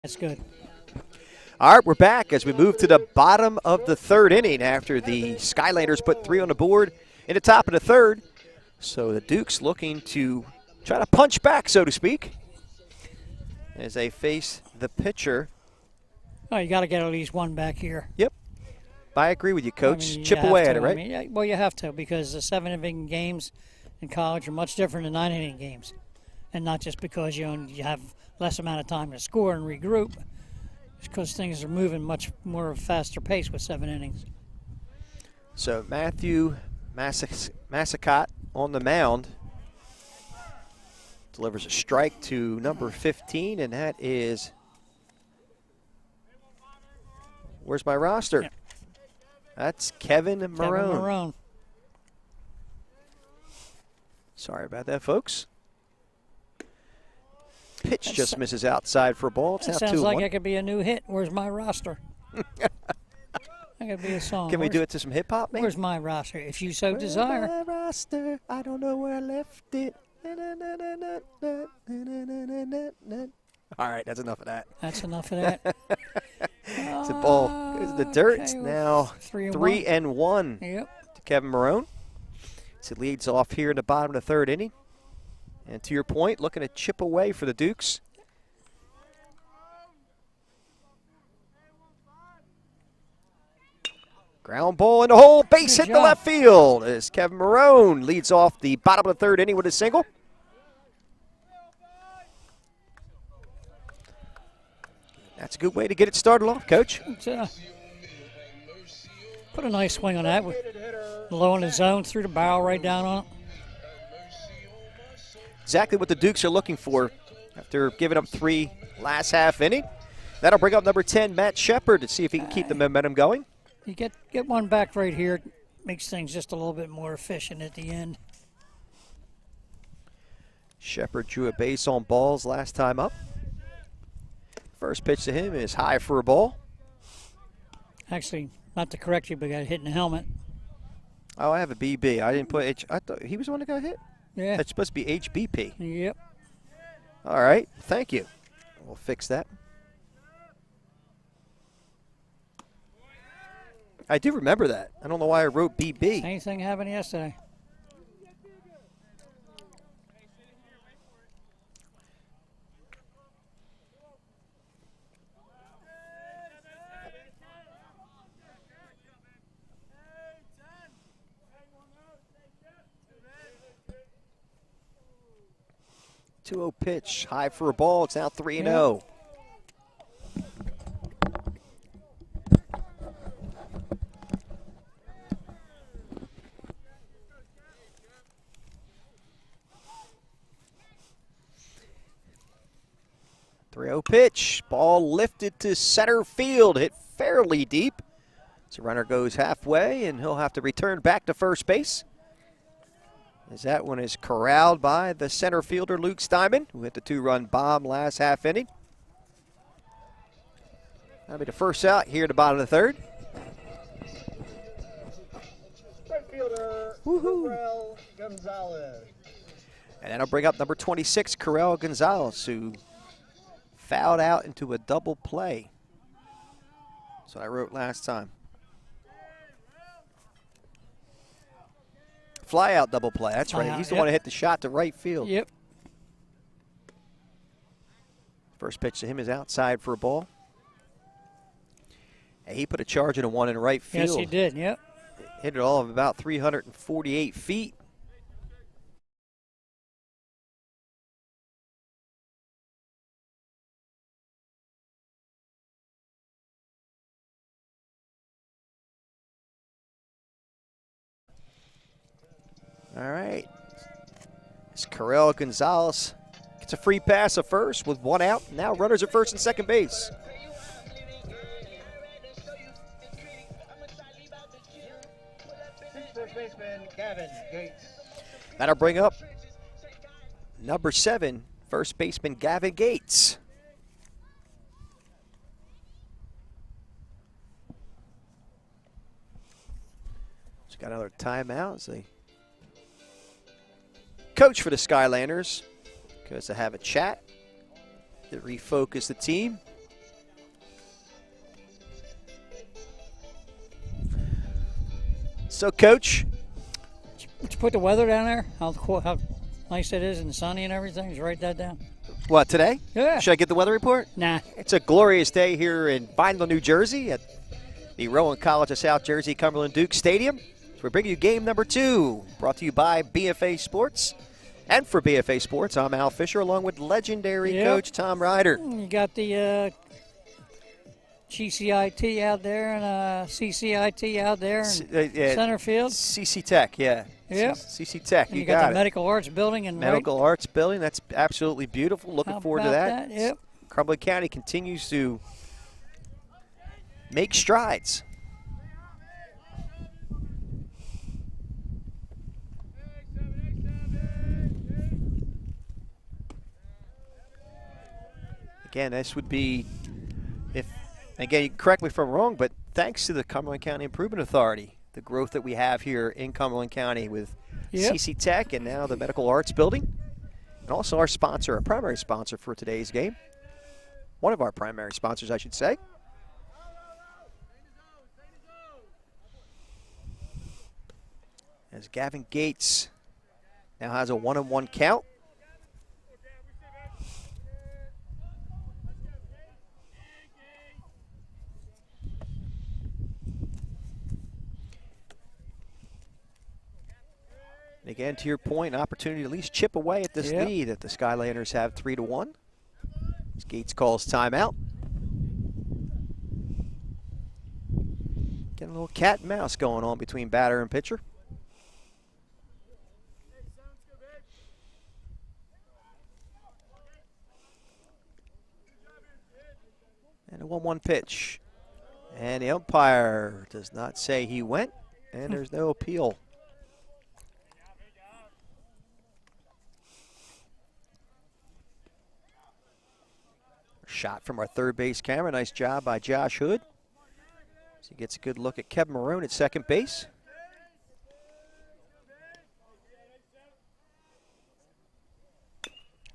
Speaker 4: That's good.
Speaker 1: All right, we're back as we move to the bottom of the third inning after the Skylanders put 3 on the board in the top of the third. So the Dukes looking to try to punch back, so to speak, as they face the pitcher.
Speaker 4: Oh, you got to get at least 1 back here.
Speaker 1: Yep. I agree with you, Coach.
Speaker 4: I mean,
Speaker 1: Chip away at it, right?
Speaker 4: I mean, well, you have to, because the 7-inning games in college are much different than 9-inning games. And not just because you have less amount of time to score and regroup. because things are moving much more faster pace with 7 innings.
Speaker 1: So Matthew Massacott on the mound delivers a strike to number 15, and that is, where's my roster?
Speaker 4: Yeah.
Speaker 1: That's Kevin Marone.
Speaker 4: Kevin Marone.
Speaker 1: Sorry about that, folks. Pitch just misses outside for a ball. It's
Speaker 4: That
Speaker 1: now
Speaker 4: sounds
Speaker 1: 2-1.
Speaker 4: like it could be a new hit. Where's my roster? That could be a song.
Speaker 1: Can we do it to some hip hop, man?
Speaker 4: Where's my roster? If you so desire.
Speaker 1: My roster, I don't know where I left it. All right, that's enough of that.
Speaker 4: That's enough of that.
Speaker 1: It's a ball. Goes to the dirt. It's
Speaker 4: Okay,
Speaker 1: now 3-1
Speaker 4: Yep.
Speaker 1: to Kevin Marone. So it leads off here in the bottom of the 3rd inning. And to your point, looking to chip away for the Dukes. Ground ball in the hole, base
Speaker 4: Good
Speaker 1: hit to
Speaker 4: job.
Speaker 1: left field as Kevin Marone leads off the bottom of the 3rd inning with a single. That's a good way to get it started off, Coach.
Speaker 4: Put a nice swing on that. Low in the zone, threw the barrel right down on it.
Speaker 1: Exactly what the Dukes are looking for after giving up 3 last half inning. That'll bring up number 10, Matt Shepard, to see if he can keep the momentum going.
Speaker 4: You get one back right here, makes things just a little bit more efficient at the end.
Speaker 1: Shepard drew a base on balls last time up. First pitch to him is high for a ball.
Speaker 4: Actually, not to correct you, but got hit in the helmet.
Speaker 1: Oh, I have a BB. I didn't put H. I thought he was the one that got hit.
Speaker 4: Yeah.
Speaker 1: That's supposed to be HBP.
Speaker 4: Yep.
Speaker 1: All right, thank you. We'll fix that. I do remember that. I don't know why I wrote BB.
Speaker 4: Same thing happened yesterday.
Speaker 1: Two-0 pitch, high for a ball. It's now 3-0. Pitch, ball lifted to center field, hit fairly deep. So runner goes halfway, and he'll have to return back to first base. As that one is corralled by the center fielder, Luke Steinman, who hit the 2-run bomb last half inning. That'll be the first out here at the bottom of the 3rd.
Speaker 2: Right fielder,
Speaker 1: Woohoo.
Speaker 2: Gonzalez.
Speaker 1: And that'll bring up number 26, Correll Gonzalez, who fouled out into a double play. That's what I wrote last time. Fly out double play. That's right. He's the one that hit the shot to right field.
Speaker 4: Yep.
Speaker 1: First pitch to him is outside for a ball. And he put a charge into one in right field.
Speaker 4: Yes, he did. Yep.
Speaker 1: Hit it all of about 348 feet. All right. It's Correll Gonzalez gets a free pass at first with one out. Now runners at first and second base.
Speaker 2: First baseman, Gavin Gates.
Speaker 1: That'll bring up number 7, first baseman Gavin Gates. Just got another timeout as they coach for the Skylanders goes to have a chat to refocus the team. So, Coach,
Speaker 4: Would you put the weather down there? How nice it is and sunny and everything? Just write that down.
Speaker 1: what, today?
Speaker 4: Yeah.
Speaker 1: Should I get the weather report?
Speaker 4: Nah.
Speaker 1: It's a glorious day here in Vineland, New Jersey at the Rowan College of South Jersey Cumberland Duke Stadium. So we're bringing you game number 2, brought to you by BFA Sports. And for BFA Sports, I'm Al Fisher, along with legendary coach Tom Ryder.
Speaker 4: You got the GCIT out there and CCIT out there in center field.
Speaker 1: CC Tech, yeah.
Speaker 4: Yep.
Speaker 1: CC Tech,
Speaker 4: And
Speaker 1: you
Speaker 4: got
Speaker 1: got
Speaker 4: the
Speaker 1: it.
Speaker 4: Medical Arts Building and
Speaker 1: Medical Arts Building, that's absolutely beautiful. Looking
Speaker 4: How
Speaker 1: forward to
Speaker 4: about
Speaker 1: that.
Speaker 4: Yep.
Speaker 1: Cumberland County continues to make strides. Again, this would be, again, you can correct me if I'm wrong, but thanks to the Cumberland County Improvement Authority, the growth that we have here in Cumberland County with CC Tech and now the Medical Arts Building, and also our sponsor, our primary sponsor for today's game. One of our primary sponsors, I should say. As Gavin Gates now has a 1-1 count. And again, to your point, an opportunity to at least chip away at this lead that the Skylanders have 3-1. As Gates calls timeout. Getting a little cat and mouse going on between batter and pitcher. And a 1-1 pitch. And the umpire does not say he went, and there's no appeal. Shot from our third base camera. Nice job by Josh Hood. So he gets a good look at Kevin Maroon at second base.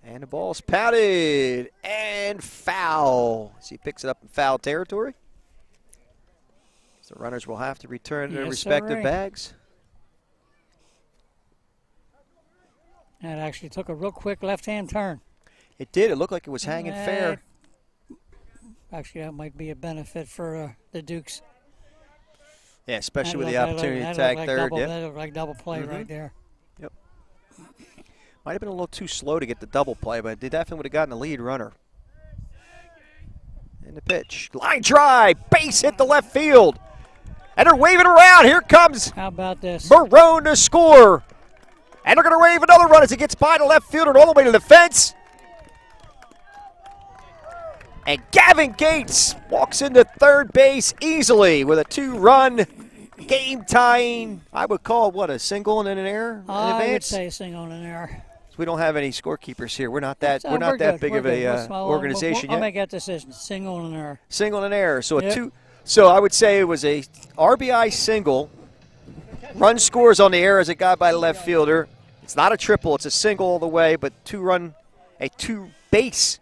Speaker 1: And the ball's pounded and foul. So he picks it up in foul territory. So the runners will have to return to their respective bags.
Speaker 4: And it actually took a real quick left-hand turn.
Speaker 1: It did. It looked like it was hanging fair.
Speaker 4: Actually, that might be a benefit for the Dukes.
Speaker 1: Yeah, especially with the opportunity to tag third.
Speaker 4: That looked like double play right there.
Speaker 1: Yep. Might have been a little too slow to get the double play, but they definitely would have gotten the lead runner. And the pitch. Line drive. Base hit the left field. And they're waving around. Here comes
Speaker 4: How about this?
Speaker 1: Barone to score. And they're going to wave another run as it gets by the left fielder and all the way to the fence. And Gavin Gates walks into third base easily with a 2-run game-tying, I would call, what, a single and an error?
Speaker 4: I would say a single and an error.
Speaker 1: So we don't have any scorekeepers here. We're not that big of a organization yet.
Speaker 4: I'll make that decision. Single and an error.
Speaker 1: Single and an error. So So I would say it was a RBI single. Run scores on the error as it got by the left fielder. It's not a triple. It's a single all the way, but a two-base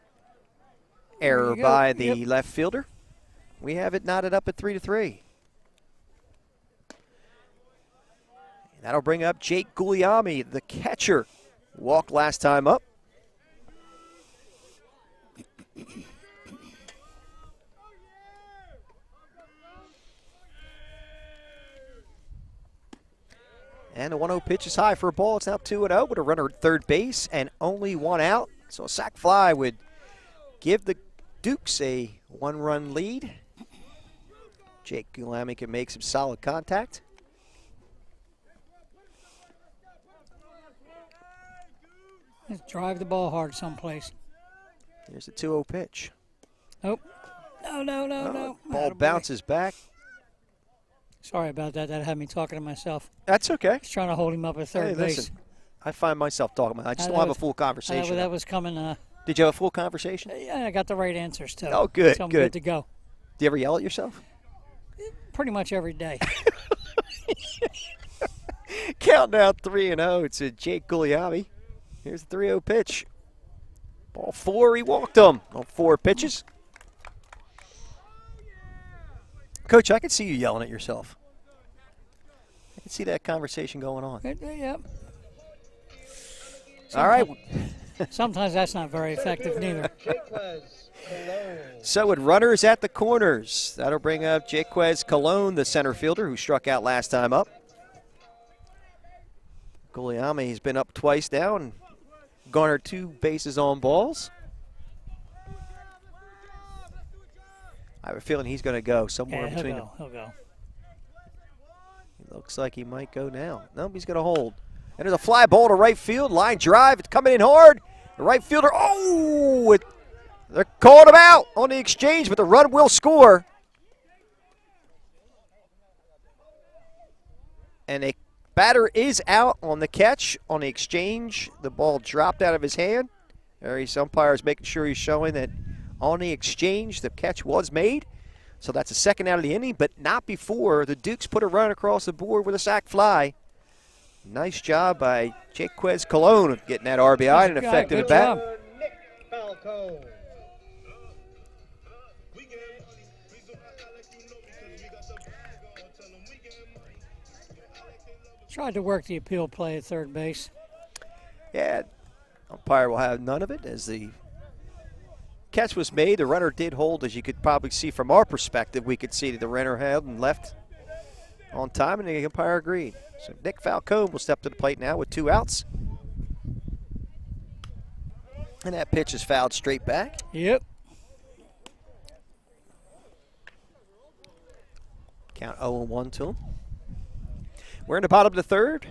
Speaker 1: error by the left fielder. We have it knotted up at 3-3. That'll bring up Jake Guglielmi, the catcher. Walked last time up. And the 1-0 pitch is high for a ball. It's now 2-0 with a runner at third base and only one out. So a sac fly would give the Dukes a 1-run lead. Jake Guglielmi can make some solid contact.
Speaker 4: Let's drive the ball hard someplace.
Speaker 1: Here's the 2-0 pitch.
Speaker 4: Oh. No.
Speaker 1: Ball bounces back.
Speaker 4: Sorry about that. That had me talking to myself.
Speaker 1: That's okay.
Speaker 4: I was trying to hold him up at third base.
Speaker 1: Listen, I find myself talking. I just don't have a full conversation.
Speaker 4: That was coming.
Speaker 1: Did you have a full conversation?
Speaker 4: Yeah, I got the right answers, too.
Speaker 1: Oh, good,
Speaker 4: so I'm good to go.
Speaker 1: Do you ever yell at yourself?
Speaker 4: Pretty much every day.
Speaker 1: Count down 3-0 to Jake Guglielmi. Here's the 3-0 pitch. Ball 4, he walked him on 4 pitches. Coach, I can see you yelling at yourself. I can see that conversation going on.
Speaker 4: Yep.
Speaker 1: All right.
Speaker 4: Sometimes that's not very effective neither.
Speaker 1: So with runners at the corners, that'll bring up Jaquez Colon, the center fielder, who struck out last time up. Guglielmi's been up twice now and garnered 2 bases on balls. I have a feeling he's going to go somewhere
Speaker 4: Yeah,
Speaker 1: between them.
Speaker 4: he'll go.
Speaker 1: It looks like he might go now. Nope, he's going to hold. And there's a fly ball to right field. Line drive. It's coming in hard. The right fielder, they're calling him out on the exchange, but the run will score. And a batter is out on the catch. On the exchange, the ball dropped out of his hand. His umpire is making sure he's showing that on the exchange, the catch was made. So that's a second out of the inning, but not before the Dukes put a run across the board with a sac fly. Nice job by Jaquez Colon getting that RBI and an effective at bat.
Speaker 2: Nick Falcone.
Speaker 4: Tried to work the appeal play at third base.
Speaker 1: Yeah, umpire will have none of it as the catch was made. The runner did hold, as you could probably see from our perspective. We could see that the runner held and left on time, and the umpire agreed. So Nick Falcone will step to the plate now with 2 outs. And that pitch is fouled straight back.
Speaker 4: Yep.
Speaker 1: Count 0-1 to him. We're in the bottom of the third.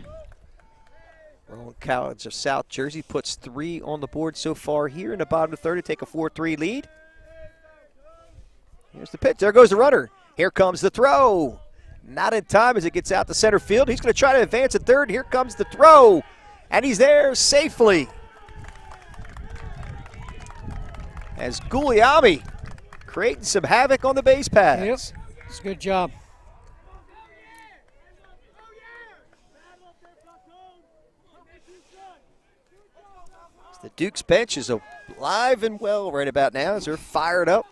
Speaker 1: Rowan College of South Jersey puts 3 on the board so far here in the bottom of the third to take a 4-3 lead. Here's the pitch. There goes the runner. Here comes the throw. Not in time as it gets out to center field. He's going to try to advance at third. Here comes the throw. And he's there safely. As Guglielmi creating some havoc on the base paths.
Speaker 4: Yep. It's a good job.
Speaker 1: The Dukes bench is alive and well right about now as they're fired up.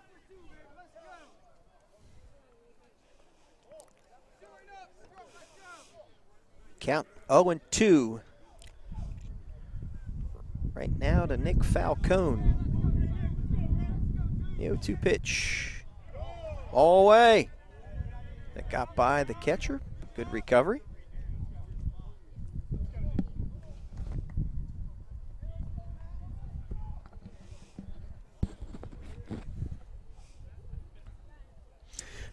Speaker 1: Count 0-2. Right now to Nick Falcone. The 0-2 pitch. All the way. That got by the catcher. Good recovery.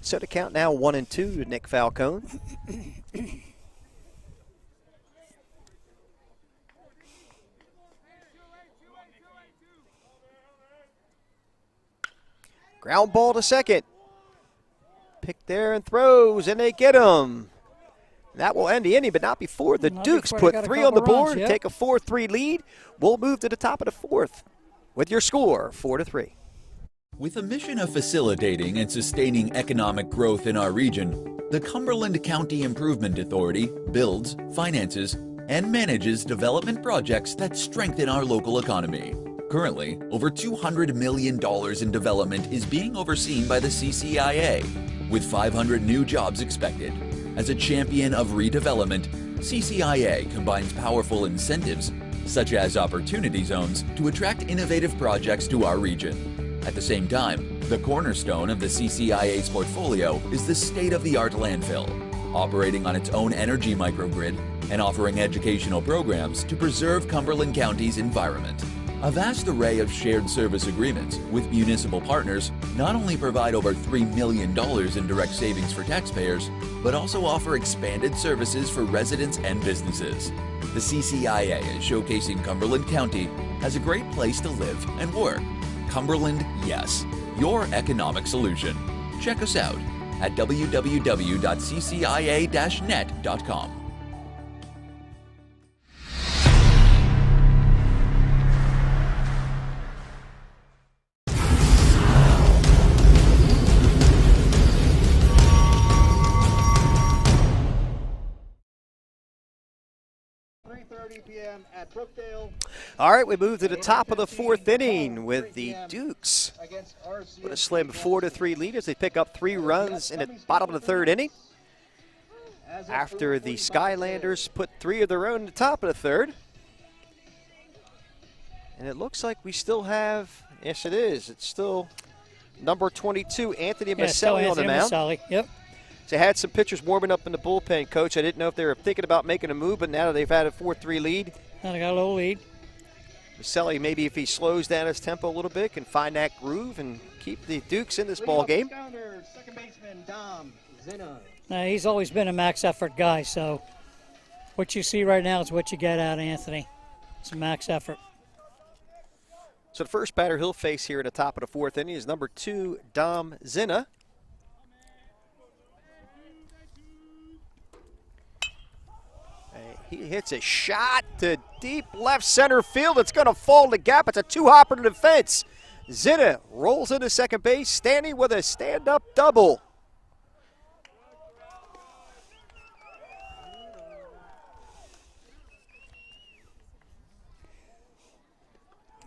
Speaker 1: So to count now 1-2 to Nick Falcone. Ground ball to second. Picked there and throws, and they get him. That will end the inning, but not before. The Dukes put 3 on the board, take a 4-3 lead. We'll move to the top of the fourth with your score, 4-3.
Speaker 3: With a mission of facilitating and sustaining economic growth in our region, the Cumberland County Improvement Authority builds, finances, and manages development projects that strengthen our local economy. Currently, over $200 million in development is being overseen by the CCIA, with 500 new jobs expected. As a champion of redevelopment, CCIA combines powerful incentives, such as opportunity zones, to attract innovative projects to our region. At the same time, the cornerstone of the CCIA's portfolio is the state-of-the-art landfill, operating on its own energy microgrid and offering educational programs to preserve Cumberland County's environment. A vast array of shared service agreements with municipal partners not only provide over $3 million in direct savings for taxpayers, but also offer expanded services for residents and businesses. The CCIA is showcasing Cumberland County as a great place to live and work. Cumberland, yes, your economic solution. Check us out at www.ccia-net.com.
Speaker 2: p.m. at Brookdale.
Speaker 1: All right, we move to the top of the fourth inning with the Dukes with a slim 4-3 lead as they pick up 3 runs in the bottom of the third inning. After the Skylanders put 3 of their own in the top of the third. And it looks like we still have, yes it is, it's still number 22, Anthony Maselli on the mound.
Speaker 4: Yep.
Speaker 1: They had some pitchers warming up in the bullpen, Coach. I didn't know if they were thinking about making a move, but now that they've had a 4-3 lead.
Speaker 4: Now they got a little lead.
Speaker 1: Maselli, maybe if he slows down his tempo a little bit, can find that groove and keep the Dukes in this ball game.
Speaker 2: Skylanders, second baseman Dom Zinna.
Speaker 4: Now, he's always been a max effort guy, so what you see right now is what you get out of Anthony. It's a max effort.
Speaker 1: So the first batter he'll face here in the top of the fourth inning is number 2, Dom Zinna. He hits a shot to deep left center field. It's going to fall in the gap. It's a two-hopper to the fence. Zinna rolls into second base, standing with a stand-up double.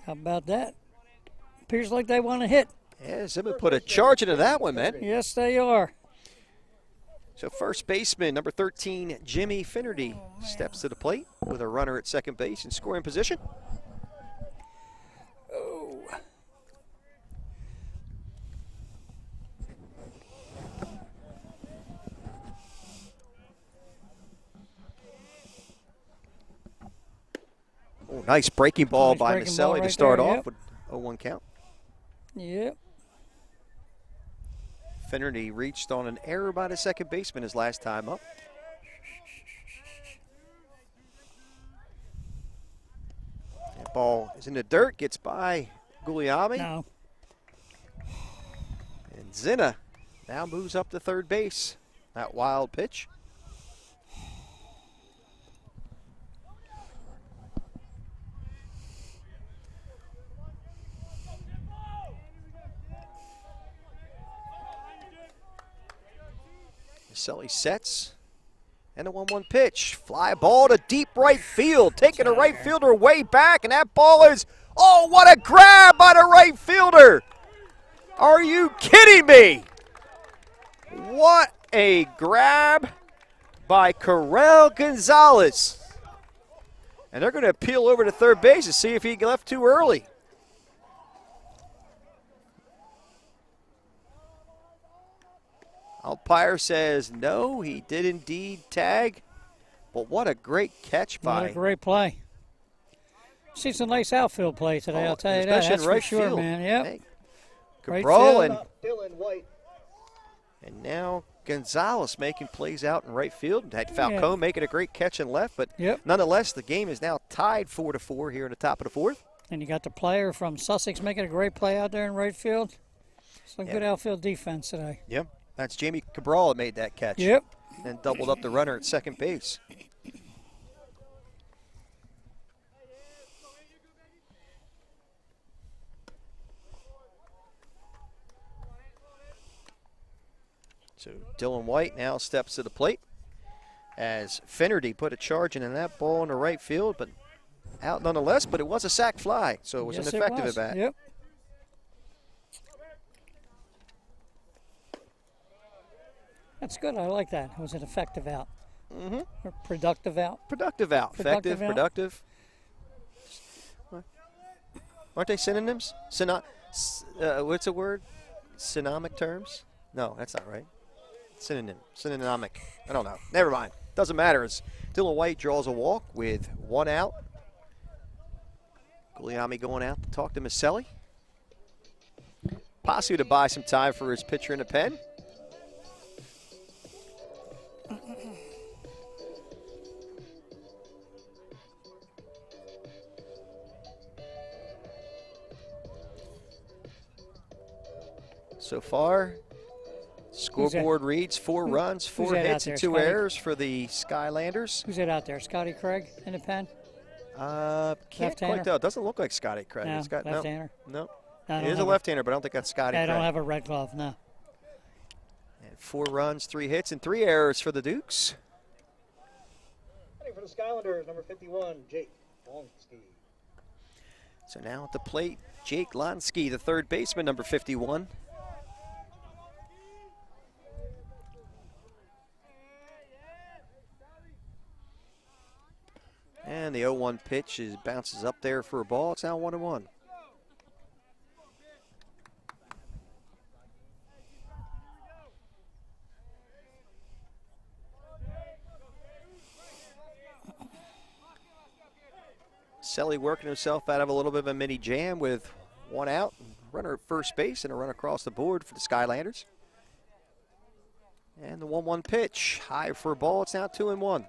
Speaker 4: How about that? Appears like they want to hit.
Speaker 1: Yeah, Zimmer put a charge into that one, man.
Speaker 4: Yes, they are.
Speaker 1: So first baseman, number 13, Jimmy Finnerty, steps to the plate with a runner at second base in scoring position.
Speaker 4: Oh.
Speaker 1: Oh, nice breaking ball
Speaker 4: Nice
Speaker 1: by
Speaker 4: breaking
Speaker 1: Maselli
Speaker 4: ball
Speaker 1: to
Speaker 4: right
Speaker 1: start
Speaker 4: there,
Speaker 1: off
Speaker 4: yep.
Speaker 1: with 0-1 count.
Speaker 4: Yep.
Speaker 1: Finnerty reached on an error by the second baseman his last time up. That ball is in the dirt, gets by Guglielmi.
Speaker 4: No.
Speaker 1: And Zinna now moves up to third base. That wild pitch. Maselli sets. And a 1-1 pitch. Fly ball to deep right field. Taking the right fielder way back. And that ball is, oh, what a grab by the right fielder. Are you kidding me? What a grab by Corel Gonzalez. And they're going to appeal over to third base to see if he left too early. Umpire says no, he did indeed tag. But what a great catch by.
Speaker 4: What a great play. See some nice outfield play today, I'll tell you that.
Speaker 1: Especially
Speaker 4: That's
Speaker 1: in right
Speaker 4: for sure,
Speaker 1: field.
Speaker 4: man. Yep.
Speaker 1: Hey,
Speaker 4: Right
Speaker 1: Cabral
Speaker 4: field.
Speaker 1: and
Speaker 2: Dylan White.
Speaker 1: now Gonzalez making plays out in right field. Had Falcone making a great catch in left, but
Speaker 4: Yep.
Speaker 1: nonetheless, the game is now tied 4-4 here in the top of the fourth.
Speaker 4: And you got the player from Sussex making a great play out there in right field. Some good outfield defense today.
Speaker 1: Yep. That's Jamie Cabral that made that catch.
Speaker 4: Yep.
Speaker 1: And doubled up the runner at second base. So Dylan White now steps to the plate as Finnerty put a charge in that ball in the right field, but out nonetheless, but it was a sac fly, so it was
Speaker 4: Yes,
Speaker 1: an effective
Speaker 4: was.
Speaker 1: at bat.
Speaker 4: Yep. That's good. I like that. It was an effective out.
Speaker 1: Mm-hmm.
Speaker 4: Or productive out.
Speaker 1: Productive out.
Speaker 4: Productive
Speaker 1: Effective,
Speaker 4: out.
Speaker 1: productive. Aren't they synonyms? What's the word? Synonymic terms? No, that's not right. Synonym. Synonymic. I don't know. Never mind. Doesn't matter. As Dylan White draws a walk with one out. Guglielmi going out to talk to Maselli. Possibly to buy some time for his pitcher in the pen. So far, scoreboard reads 4 runs, 4
Speaker 4: that out
Speaker 1: hits,
Speaker 4: there,
Speaker 1: and 2
Speaker 4: Scotty?
Speaker 1: errors for the Skylanders.
Speaker 4: Who's it out there? Scotty Craig in the pen?
Speaker 1: Can't
Speaker 4: Left-hander?
Speaker 1: quite tell. It doesn't look like Scotty Craig.
Speaker 4: No,
Speaker 1: It's got
Speaker 4: left-hander.
Speaker 1: No.
Speaker 4: I
Speaker 1: It
Speaker 4: don't
Speaker 1: is a
Speaker 4: have
Speaker 1: left-hander, but I don't think that's Scotty
Speaker 4: I
Speaker 1: Craig.
Speaker 4: don't have a red glove, no.
Speaker 1: And 4 runs, 3 hits, and 3 errors for the Dukes.
Speaker 2: Hitting for the Skylanders, number 51, Jake Lonsky.
Speaker 1: So now at the plate, Jake Lonsky, the third baseman, number 51. And the 0-1 pitch bounces up there for a ball. It's now 1-1. Maselli working himself out of a little bit of a mini jam with one out, runner at first base, and a run across the board for the Skylanders. And the 1-1 pitch, high for a ball. It's now 2-1.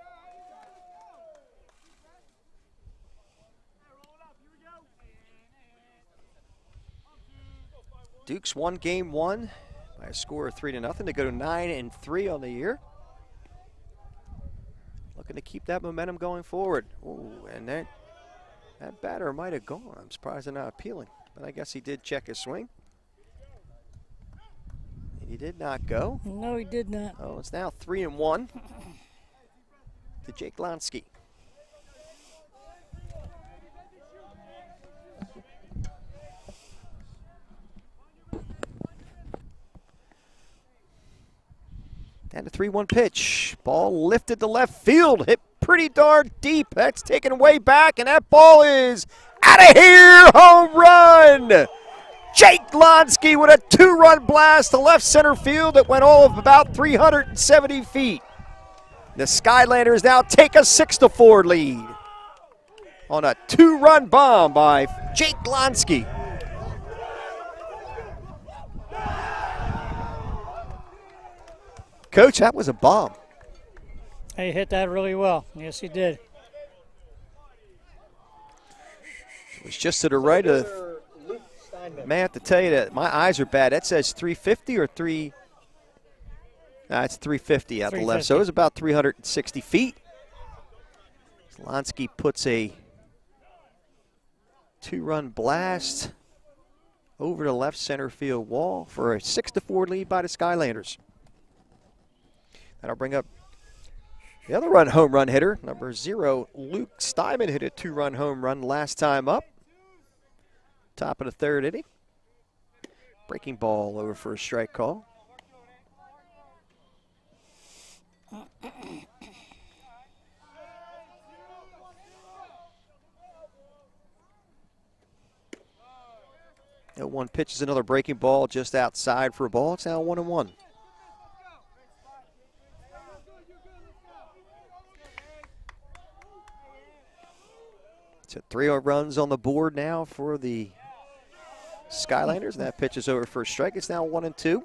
Speaker 1: Dukes won game one by a score of 3-0 to go to 9-3 on the year. Looking to keep that momentum going forward. Ooh, and that batter might have gone. I'm surprised they're not appealing, but I guess he did check his swing. He did not go.
Speaker 4: No, he did not.
Speaker 1: Oh, it's now 3-1 to Jake Lonsky. And a 3-1 pitch. Ball lifted to left field. Hit pretty darn deep. That's taken way back, and that ball is out of here. Home run. Jake Lonsky with a 2-run blast to left center field that went all of about 370 feet. The Skylanders now take a 6-4 lead on a 2-run bomb by Jake Lonsky. Coach, that was a bomb.
Speaker 4: He hit that really well. Yes, he did.
Speaker 1: It was just to the right of. May have to tell you that my eyes are bad. That says 350 or 3. Nah, it's 350 out the left. So it was about 360 feet. Lonsky puts a 2-run blast over the left center field wall for a 6-4 lead by the Skylanders. That'll bring up the other home run hitter, number 0, Luke Steinman, hit a 2-run home run last time up. Top of the third inning. Breaking ball over for a strike call. No one pitches another breaking ball just outside for a ball. It's now 1-1. So 3 runs on the board now for the Skylanders. And that pitch is over for a strike. It's now 1-2.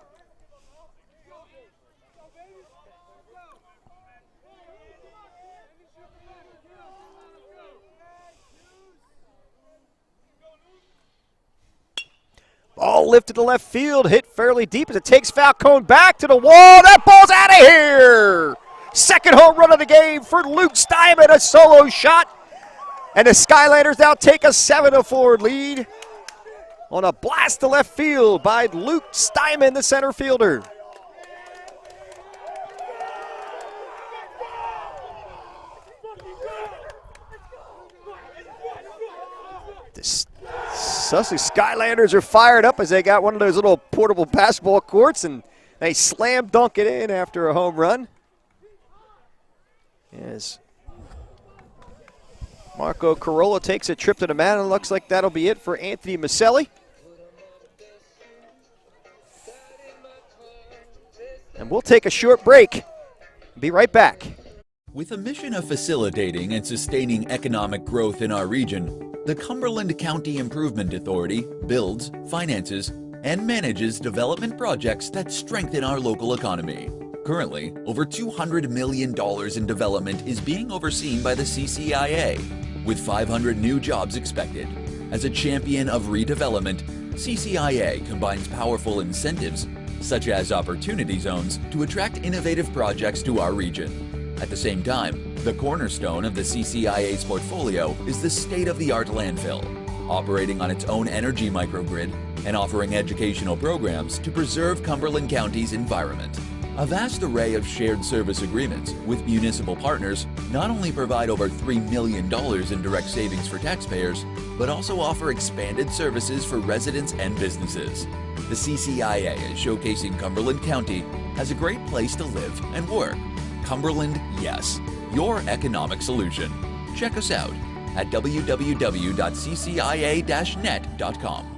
Speaker 1: Ball lifted to left field, hit fairly deep as it takes Falcone back to the wall. That ball's out of here. Second home run of the game for Luke Steinman, a solo shot. And the Skylanders now take a 7-4 lead on a blast to left field by Luke Steinman, the center fielder. The Sussex Skylanders are fired up as they got one of those little portable basketball courts, and they slam dunk it in after a home run. Yes. Marco Carolla takes a trip to the mound, and looks like that'll be it for Anthony Maselli. And we'll take a short break. Be right back.
Speaker 3: With a mission of facilitating and sustaining economic growth in our region, the Cumberland County Improvement Authority builds, finances, and manages development projects that strengthen our local economy. Currently, over $200 million in development is being overseen by the CCIA, with 500 new jobs expected. As a champion of redevelopment, CCIA combines powerful incentives, such as opportunity zones, to attract innovative projects to our region. At the same time, the cornerstone of the CCIA's portfolio is the state-of-the-art landfill, operating on its own energy microgrid and offering educational programs to preserve Cumberland County's environment. A vast array of shared service agreements with municipal partners not only provide over $3 million in direct savings for taxpayers, but also offer expanded services for residents and businesses. The CCIA is showcasing Cumberland County as a great place to live and work. Cumberland, yes, your economic solution. Check us out at www.ccia-net.com.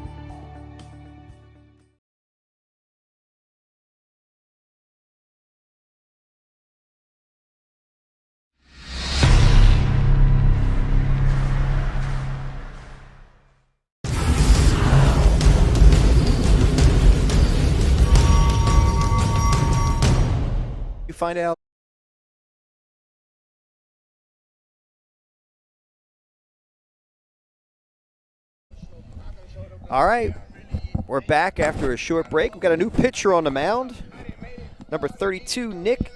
Speaker 1: find out. All right, we're back after a short break. We've got a new pitcher on the mound, number 32, Nick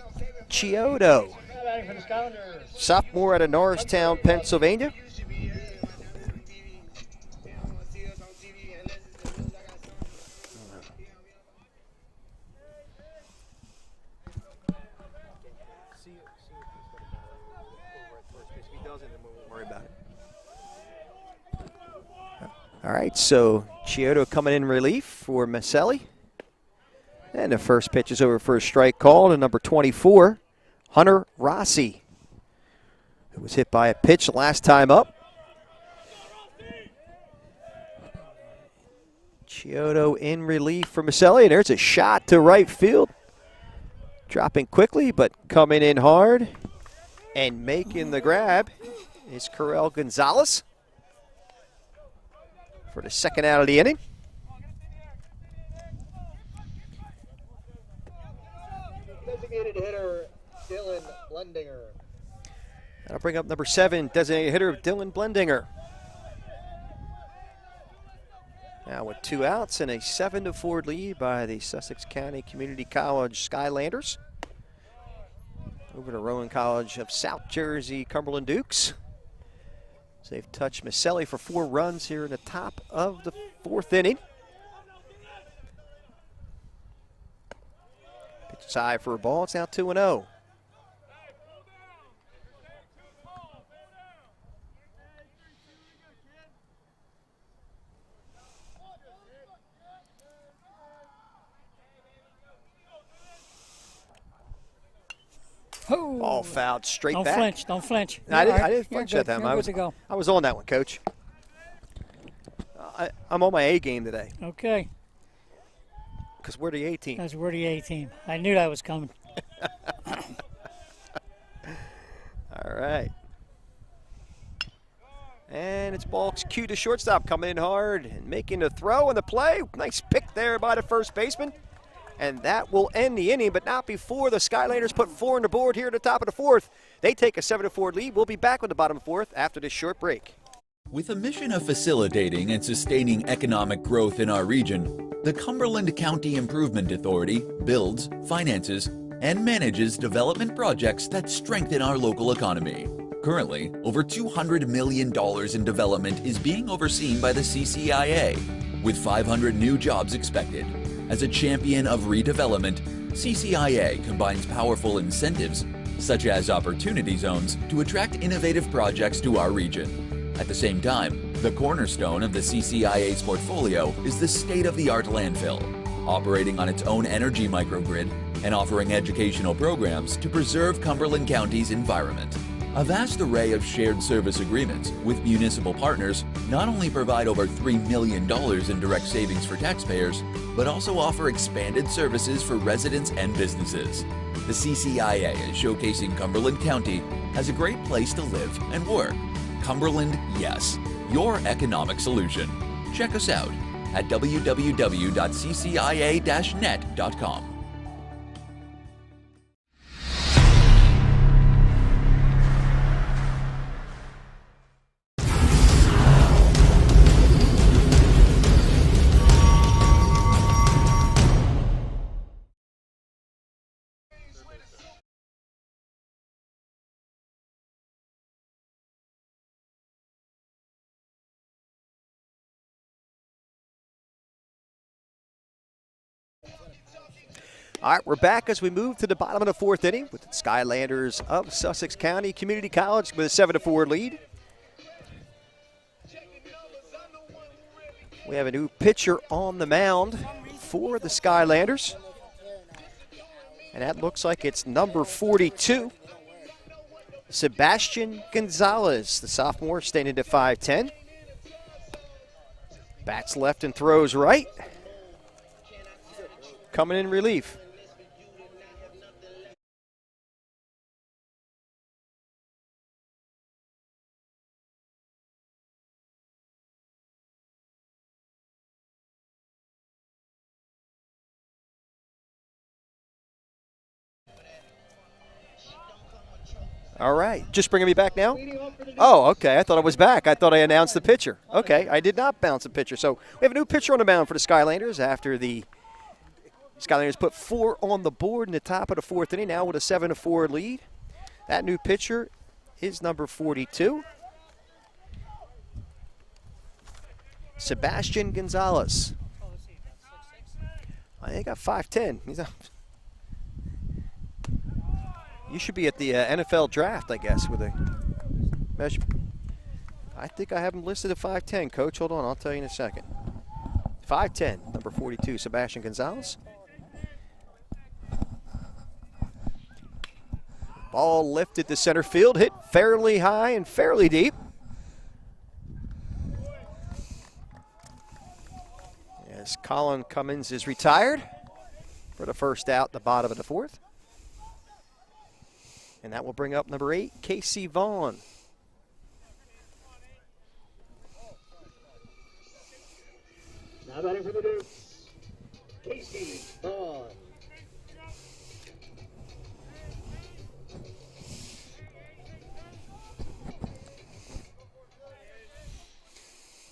Speaker 1: Chiodo, sophomore out of Norristown, Pennsylvania. All right, so Chiodo coming in relief for Maselli. And the first pitch is over for a strike call to number 24, Hunter Rossi, who was hit by a pitch last time up. Chiodo in relief for Maselli, and there's a shot to right field. Dropping quickly, but coming in hard and making the grab is Corel Gonzalez for the second out of the inning.
Speaker 2: Designated hitter, Dylan Blendinger.
Speaker 1: That'll bring up number 7, designated hitter Dylan Blendinger. Now with 2 outs and a 7-4 lead by the Sussex County Community College Skylanders over to Rowan College of South Jersey Cumberland Dukes. So they've touched Maselli for 4 runs here in the top of the 4th inning. Pitch is high for a ball. It's now 2-0. Ball fouled straight
Speaker 4: Don't
Speaker 1: back.
Speaker 4: flinch. Don't flinch.
Speaker 1: No, I
Speaker 4: You're
Speaker 1: didn't
Speaker 4: You're
Speaker 1: flinch
Speaker 4: good.
Speaker 1: that time.
Speaker 4: You're good to go.
Speaker 1: I was on that one, Coach. I'm on my A game today
Speaker 4: Okay.
Speaker 1: because we're the A team.
Speaker 4: That's we're the A team. I knew that was coming.
Speaker 1: All right. And it's ball cue to shortstop, coming in hard and making the throw and the play. Nice pick there by the first baseman. And that will end the inning, but not before the Skylanders put 4 on the board here at the top of the 4th. They take a 7-4 lead. We'll be back with the bottom 4th after this short break.
Speaker 3: With a mission of facilitating and sustaining economic growth in our region, the Cumberland County Improvement Authority builds, finances, and manages development projects that strengthen our local economy. Currently, over $200 million in development is being overseen by the CCIA, with 500 new jobs expected. As a champion of redevelopment, CCIA combines powerful incentives, such as opportunity zones, to attract innovative projects to our region. At the same time, the cornerstone of the CCIA's portfolio is the state-of-the-art landfill, operating on its own energy microgrid and offering educational programs to preserve Cumberland County's environment. A vast array of shared service agreements with municipal partners not only provide over $3 million in direct savings for taxpayers, but also offer expanded services for residents and businesses. The CCIA is showcasing Cumberland County as a great place to live and work. Cumberland, yes, your economic solution. Check us out at www.ccia-net.com.
Speaker 1: All right, we're back as we move to the bottom of the 4th inning with the Skylanders of Sussex County Community College with a 7-4 lead. We have a new pitcher on the mound for the Skylanders. And that looks like it's number 42, Sebastian Gonzalez, the sophomore, standing at 5'10". Bats left and throws right. Coming in relief. All right. Just bringing me back now?
Speaker 2: Leading off for the
Speaker 1: Oh, okay. I thought I was back. I thought I announced the pitcher. Okay. I did not bounce the pitcher. So we have a new pitcher on the mound for the Skylanders after the Skylanders put 4 on the board in the top of the 4th inning, now with a 7-4 lead. That new pitcher is number 42, Sebastian Gonzalez. I think got 5'10". You should be at the NFL draft, I guess, with a measure. I think I have him listed at 5'10", Coach. Hold on, I'll tell you in a second. 5'10", number 42, Sebastian Gonzalez. Ball lifted to center field, hit fairly high and fairly deep. As Colin Cummins is retired for the first out, the bottom of the 4th. And that will bring up number 8, Casey Vaughn.
Speaker 2: Now batting for the Dukes, Casey Vaughn.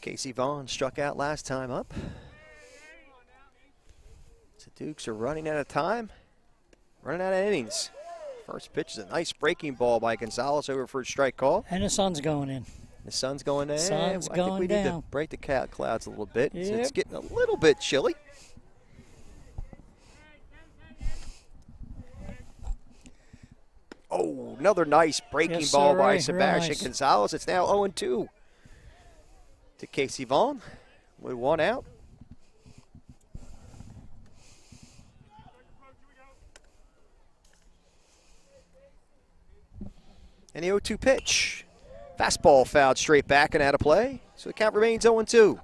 Speaker 1: Casey Vaughn struck out last time up. The Dukes are running out of time, running out of innings. First pitch is a nice breaking ball by Gonzalez over for a strike call.
Speaker 4: And the sun's going in.
Speaker 1: The sun's going in.
Speaker 4: Sun's
Speaker 1: I think
Speaker 4: going
Speaker 1: we need to
Speaker 4: down.
Speaker 1: break the clouds a little bit.
Speaker 4: Yep.
Speaker 1: It's getting a little bit chilly. Oh, another nice breaking
Speaker 4: Yes,
Speaker 1: ball
Speaker 4: sir,
Speaker 1: by
Speaker 4: real
Speaker 1: Sebastian
Speaker 4: nice.
Speaker 1: Gonzalez. It's now 0-2 to Casey Vaughn with 1 out. And the 0-2 pitch. Fastball fouled straight back and out of play. So the count remains 0-2.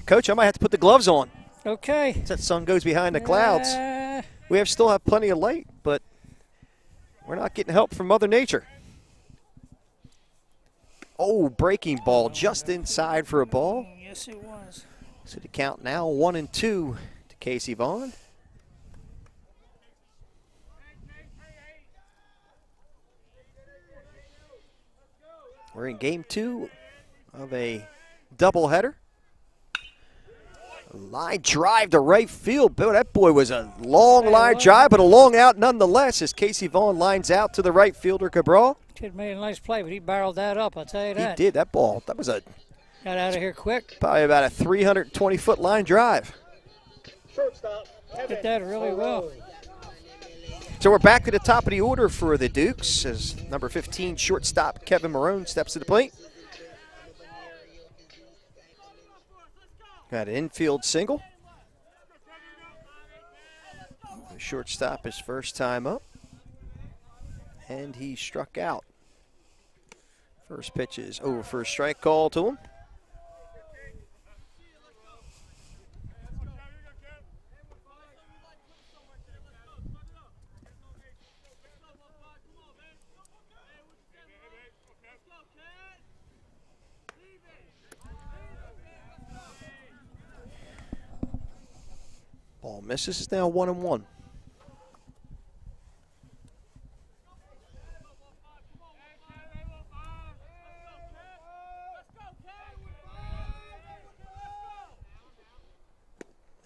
Speaker 1: Coach, I might have to put the gloves on.
Speaker 4: Okay.
Speaker 1: As that sun goes behind the clouds. We still have plenty of light, but we're not getting help from Mother Nature. Oh, breaking ball just inside for a ball.
Speaker 4: Yes, it was.
Speaker 1: So the count now 1-2 to Casey Vaughn. We're in game 2 of a doubleheader. Line drive to right field. Bill, that boy was a long line drive, but a long out nonetheless as Casey Vaughn lines out to the right fielder, Cabral.
Speaker 4: Kid made a nice play, but he barreled that up, I'll tell you
Speaker 1: He
Speaker 4: that.
Speaker 1: did. That ball, that was a
Speaker 4: Got out of here quick.
Speaker 1: probably about a 320-foot line drive.
Speaker 2: Shortstop,
Speaker 4: Did that really well.
Speaker 1: So we're back to the top of the order for the Dukes as number 15 shortstop Kevin Marone steps to the plate. Got an infield single. The shortstop his first time up. And he struck out. First pitch is over for a strike call to him. Ball misses. It's now 1-1.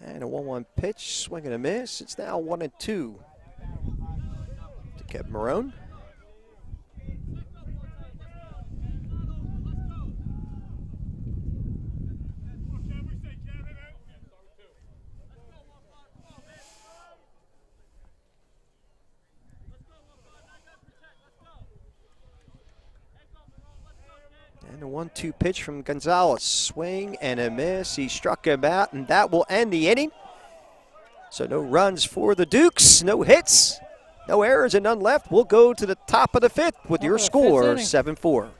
Speaker 1: And a 1-1 pitch, swing and a miss. It's now 1-2 to Kevin Marone. And a 1-2 pitch from Gonzalez. Swing and a miss. He struck him out, and that will end the inning. So no runs for the Dukes, no hits, no errors, and none left. We'll go to the top of the 5th with your score, 7-4.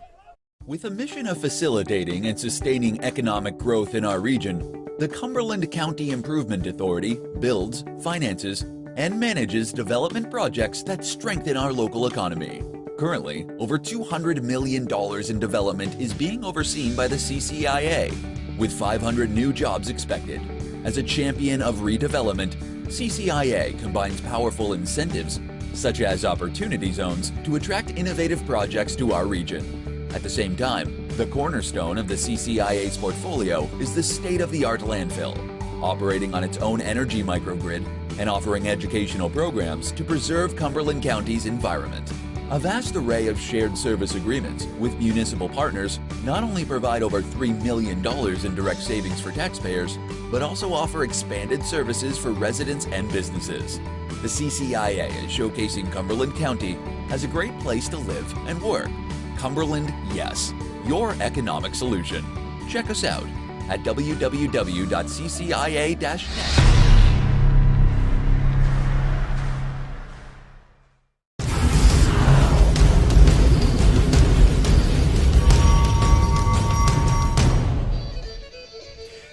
Speaker 3: With a mission of facilitating and sustaining economic growth in our region, the Cumberland County Improvement Authority builds, finances, and manages development projects that strengthen our local economy. Currently, over $200 million in development is being overseen by the CCIA, with 500 new jobs expected. As a champion of redevelopment, CCIA combines powerful incentives, such as opportunity zones, to attract innovative projects to our region. At the same time, the cornerstone of the CCIA's portfolio is the state-of-the-art landfill, operating on its own energy microgrid and offering educational programs to preserve Cumberland County's environment. A vast array of shared service agreements with municipal partners not only provide over $3 million in direct savings for taxpayers, but also offer expanded services for residents and businesses. The CCIA is showcasing Cumberland County as a great place to live and work. Cumberland, yes, your economic solution. Check us out at www.ccia-net.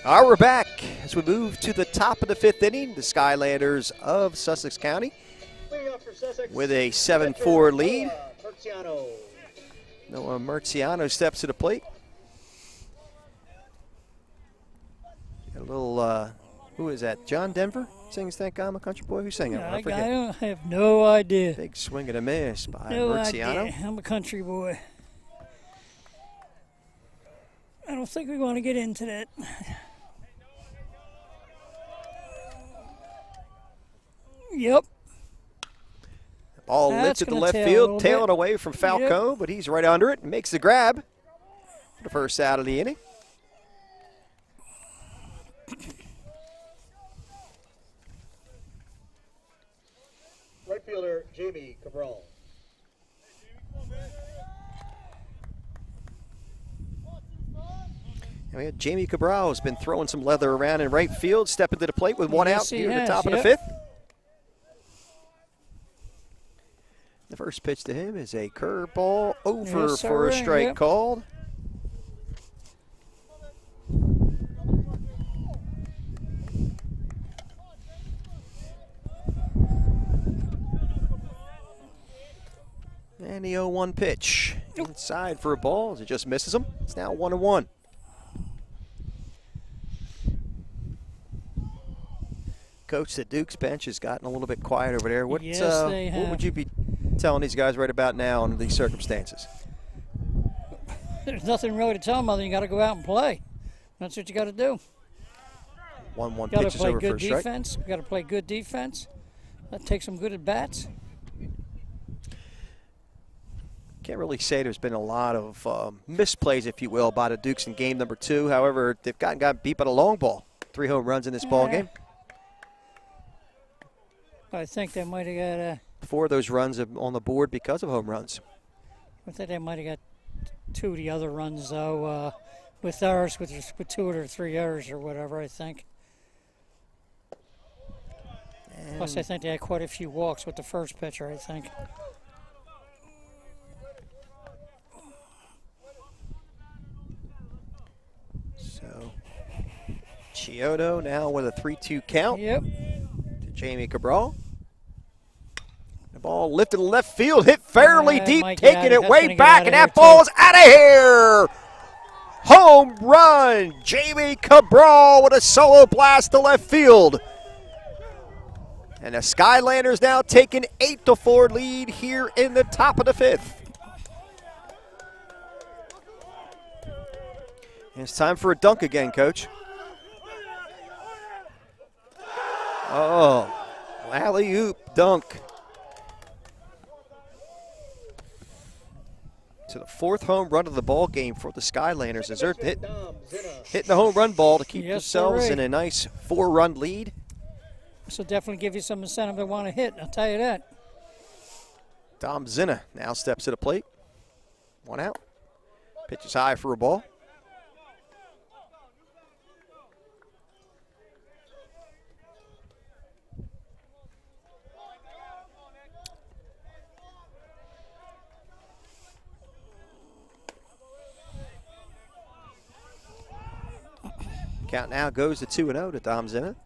Speaker 1: All right, we're back as we move to the top of the 5th inning. The Skylanders of Sussex County
Speaker 2: Leading off for Sussex,
Speaker 1: with a 7-4 lead.
Speaker 2: Marciano.
Speaker 1: Noah Marciano steps to the plate. Got a little, who is that? John Denver sings "Thank God I'm a Country Boy." Who sang it? I forget.
Speaker 4: I have no idea.
Speaker 1: Big swing and a miss by
Speaker 4: No
Speaker 1: Marciano.
Speaker 4: idea. I'm a country boy. I don't think we want to get into that. Yep.
Speaker 1: Ball
Speaker 4: That's
Speaker 1: lifted to
Speaker 4: gonna
Speaker 1: left
Speaker 4: tail a
Speaker 1: field,
Speaker 4: little
Speaker 1: tailing
Speaker 4: bit.
Speaker 1: away from Falco, but he's right under it and makes the grab for the first out of the inning.
Speaker 2: Right fielder, Jamie Cabral.
Speaker 1: And we had Jamie Cabral has been throwing some leather around in right field, stepping to the plate with one
Speaker 4: Yes,
Speaker 1: out
Speaker 4: he
Speaker 1: here at
Speaker 4: has,
Speaker 1: the top of the
Speaker 4: yep.
Speaker 1: 5th. The first pitch to him is a curveball over
Speaker 4: Yes,
Speaker 1: for a
Speaker 4: sir,
Speaker 1: strike
Speaker 4: yep.
Speaker 1: called. And the 0-1 pitch inside for a ball as it just misses him. It's now 1-1. Coach, the Duke's bench has gotten a little bit quiet over there. What's,
Speaker 4: Yes, they
Speaker 1: what would
Speaker 4: have.
Speaker 1: you be telling these guys right about now under these circumstances?
Speaker 4: There's nothing really to tell them other than you got to go out and play. That's what you got to do.
Speaker 1: 1-1
Speaker 4: Got to
Speaker 1: pitch is
Speaker 4: play
Speaker 1: over for
Speaker 4: good
Speaker 1: a strike.
Speaker 4: defense. Got to play good defense. Take some good at bats.
Speaker 1: Can't really say there's been a lot of misplays, if you will, by the Dukes in game number 2. However, they've got beat by the long ball. 3 home runs in this ball game.
Speaker 4: I think they might have got
Speaker 1: 4 of those runs on the board because of home runs.
Speaker 4: I think they might have got 2 of the other runs though. With ours, with 2 or 3 errors or whatever, I think. Plus, I think they had quite a few walks with the first pitcher, I think.
Speaker 1: So, Chiodo now with a 3-2 count
Speaker 4: Yep.
Speaker 1: to Jamie Cabral. The ball lifted to left field, hit fairly
Speaker 4: It
Speaker 1: deep,
Speaker 4: might get out
Speaker 1: taking
Speaker 4: of-
Speaker 1: it
Speaker 4: that's
Speaker 1: way
Speaker 4: gonna get
Speaker 1: back,
Speaker 4: out
Speaker 1: and
Speaker 4: of
Speaker 1: that
Speaker 4: here,
Speaker 1: ball
Speaker 4: too.
Speaker 1: is out of here. Home run! Jamie Cabral with a solo blast to left field. And the Skylanders now take an 8-4 lead here in the top of the 5th. And it's time for a dunk again, Coach. Oh, alley-oop dunk. To the 4th home run of the ball game for the Skylanders as they're hitting the home run ball to keep
Speaker 4: Yes,
Speaker 1: themselves
Speaker 4: sirree.
Speaker 1: in a nice 4-run lead.
Speaker 4: So definitely give you some incentive to want to hit. I'll tell you that.
Speaker 1: Dom Zinna now steps to the plate. 1 out. Pitch is high for a ball. Count now goes to 2-0 to Dom Zinna.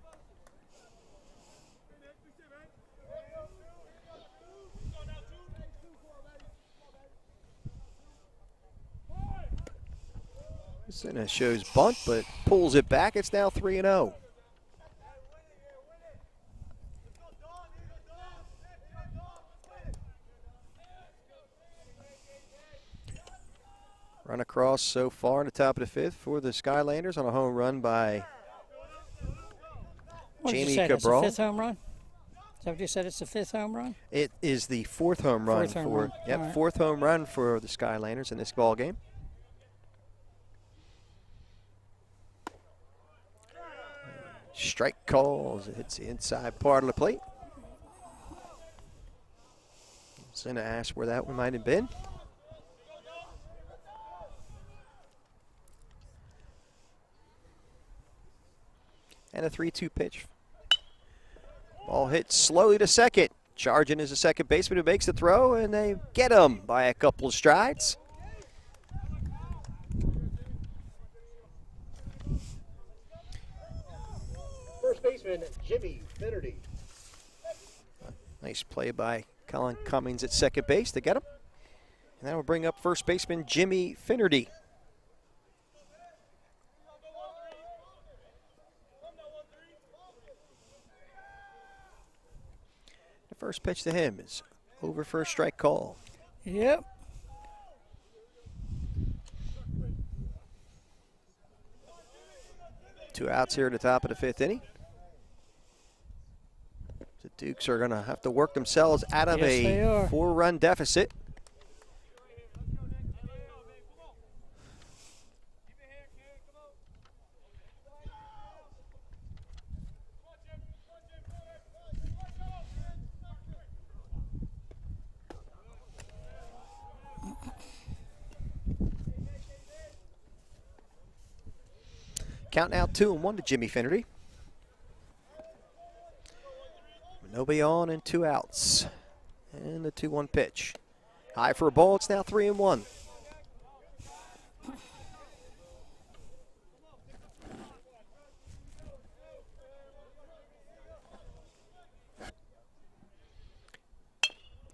Speaker 1: Zinna shows bunt, but pulls it back. It's now 3-0. Run across so far in the top of the fifth for the Skylanders on a home run by
Speaker 4: What did you
Speaker 1: Jamie
Speaker 4: say, that's
Speaker 1: Cabral.
Speaker 4: the 5th home run? Is that what you said? It's the 5th home run?
Speaker 1: It is the 4th home run
Speaker 4: Fourth home
Speaker 1: for
Speaker 4: run.
Speaker 1: yep,
Speaker 4: All right.
Speaker 1: 4th home run for the Skylanders in this ball game. Strike call as it hits the inside part of the plate. I was going to ask where that one might have been. And a 3-2 pitch. Ball hits slowly to second. Charging is the second baseman who makes the throw, and they get him by a couple of strides.
Speaker 2: First baseman, Jimmy Finnerty.
Speaker 1: Nice play by Colin Cummings at second base to get him. And that will bring up first baseman Jimmy Finnerty. The first pitch to him is over for a strike call.
Speaker 4: Yep.
Speaker 1: Two outs here at the top of the fifth inning. The Dukes are going to have to work themselves out of
Speaker 4: Yes, they
Speaker 1: a
Speaker 4: are.
Speaker 1: 4-run deficit. Count now 2-1 to Jimmy Finnerty. Nobody on and 2 outs. And the 2-1 pitch. High for a ball, it's now 3-1.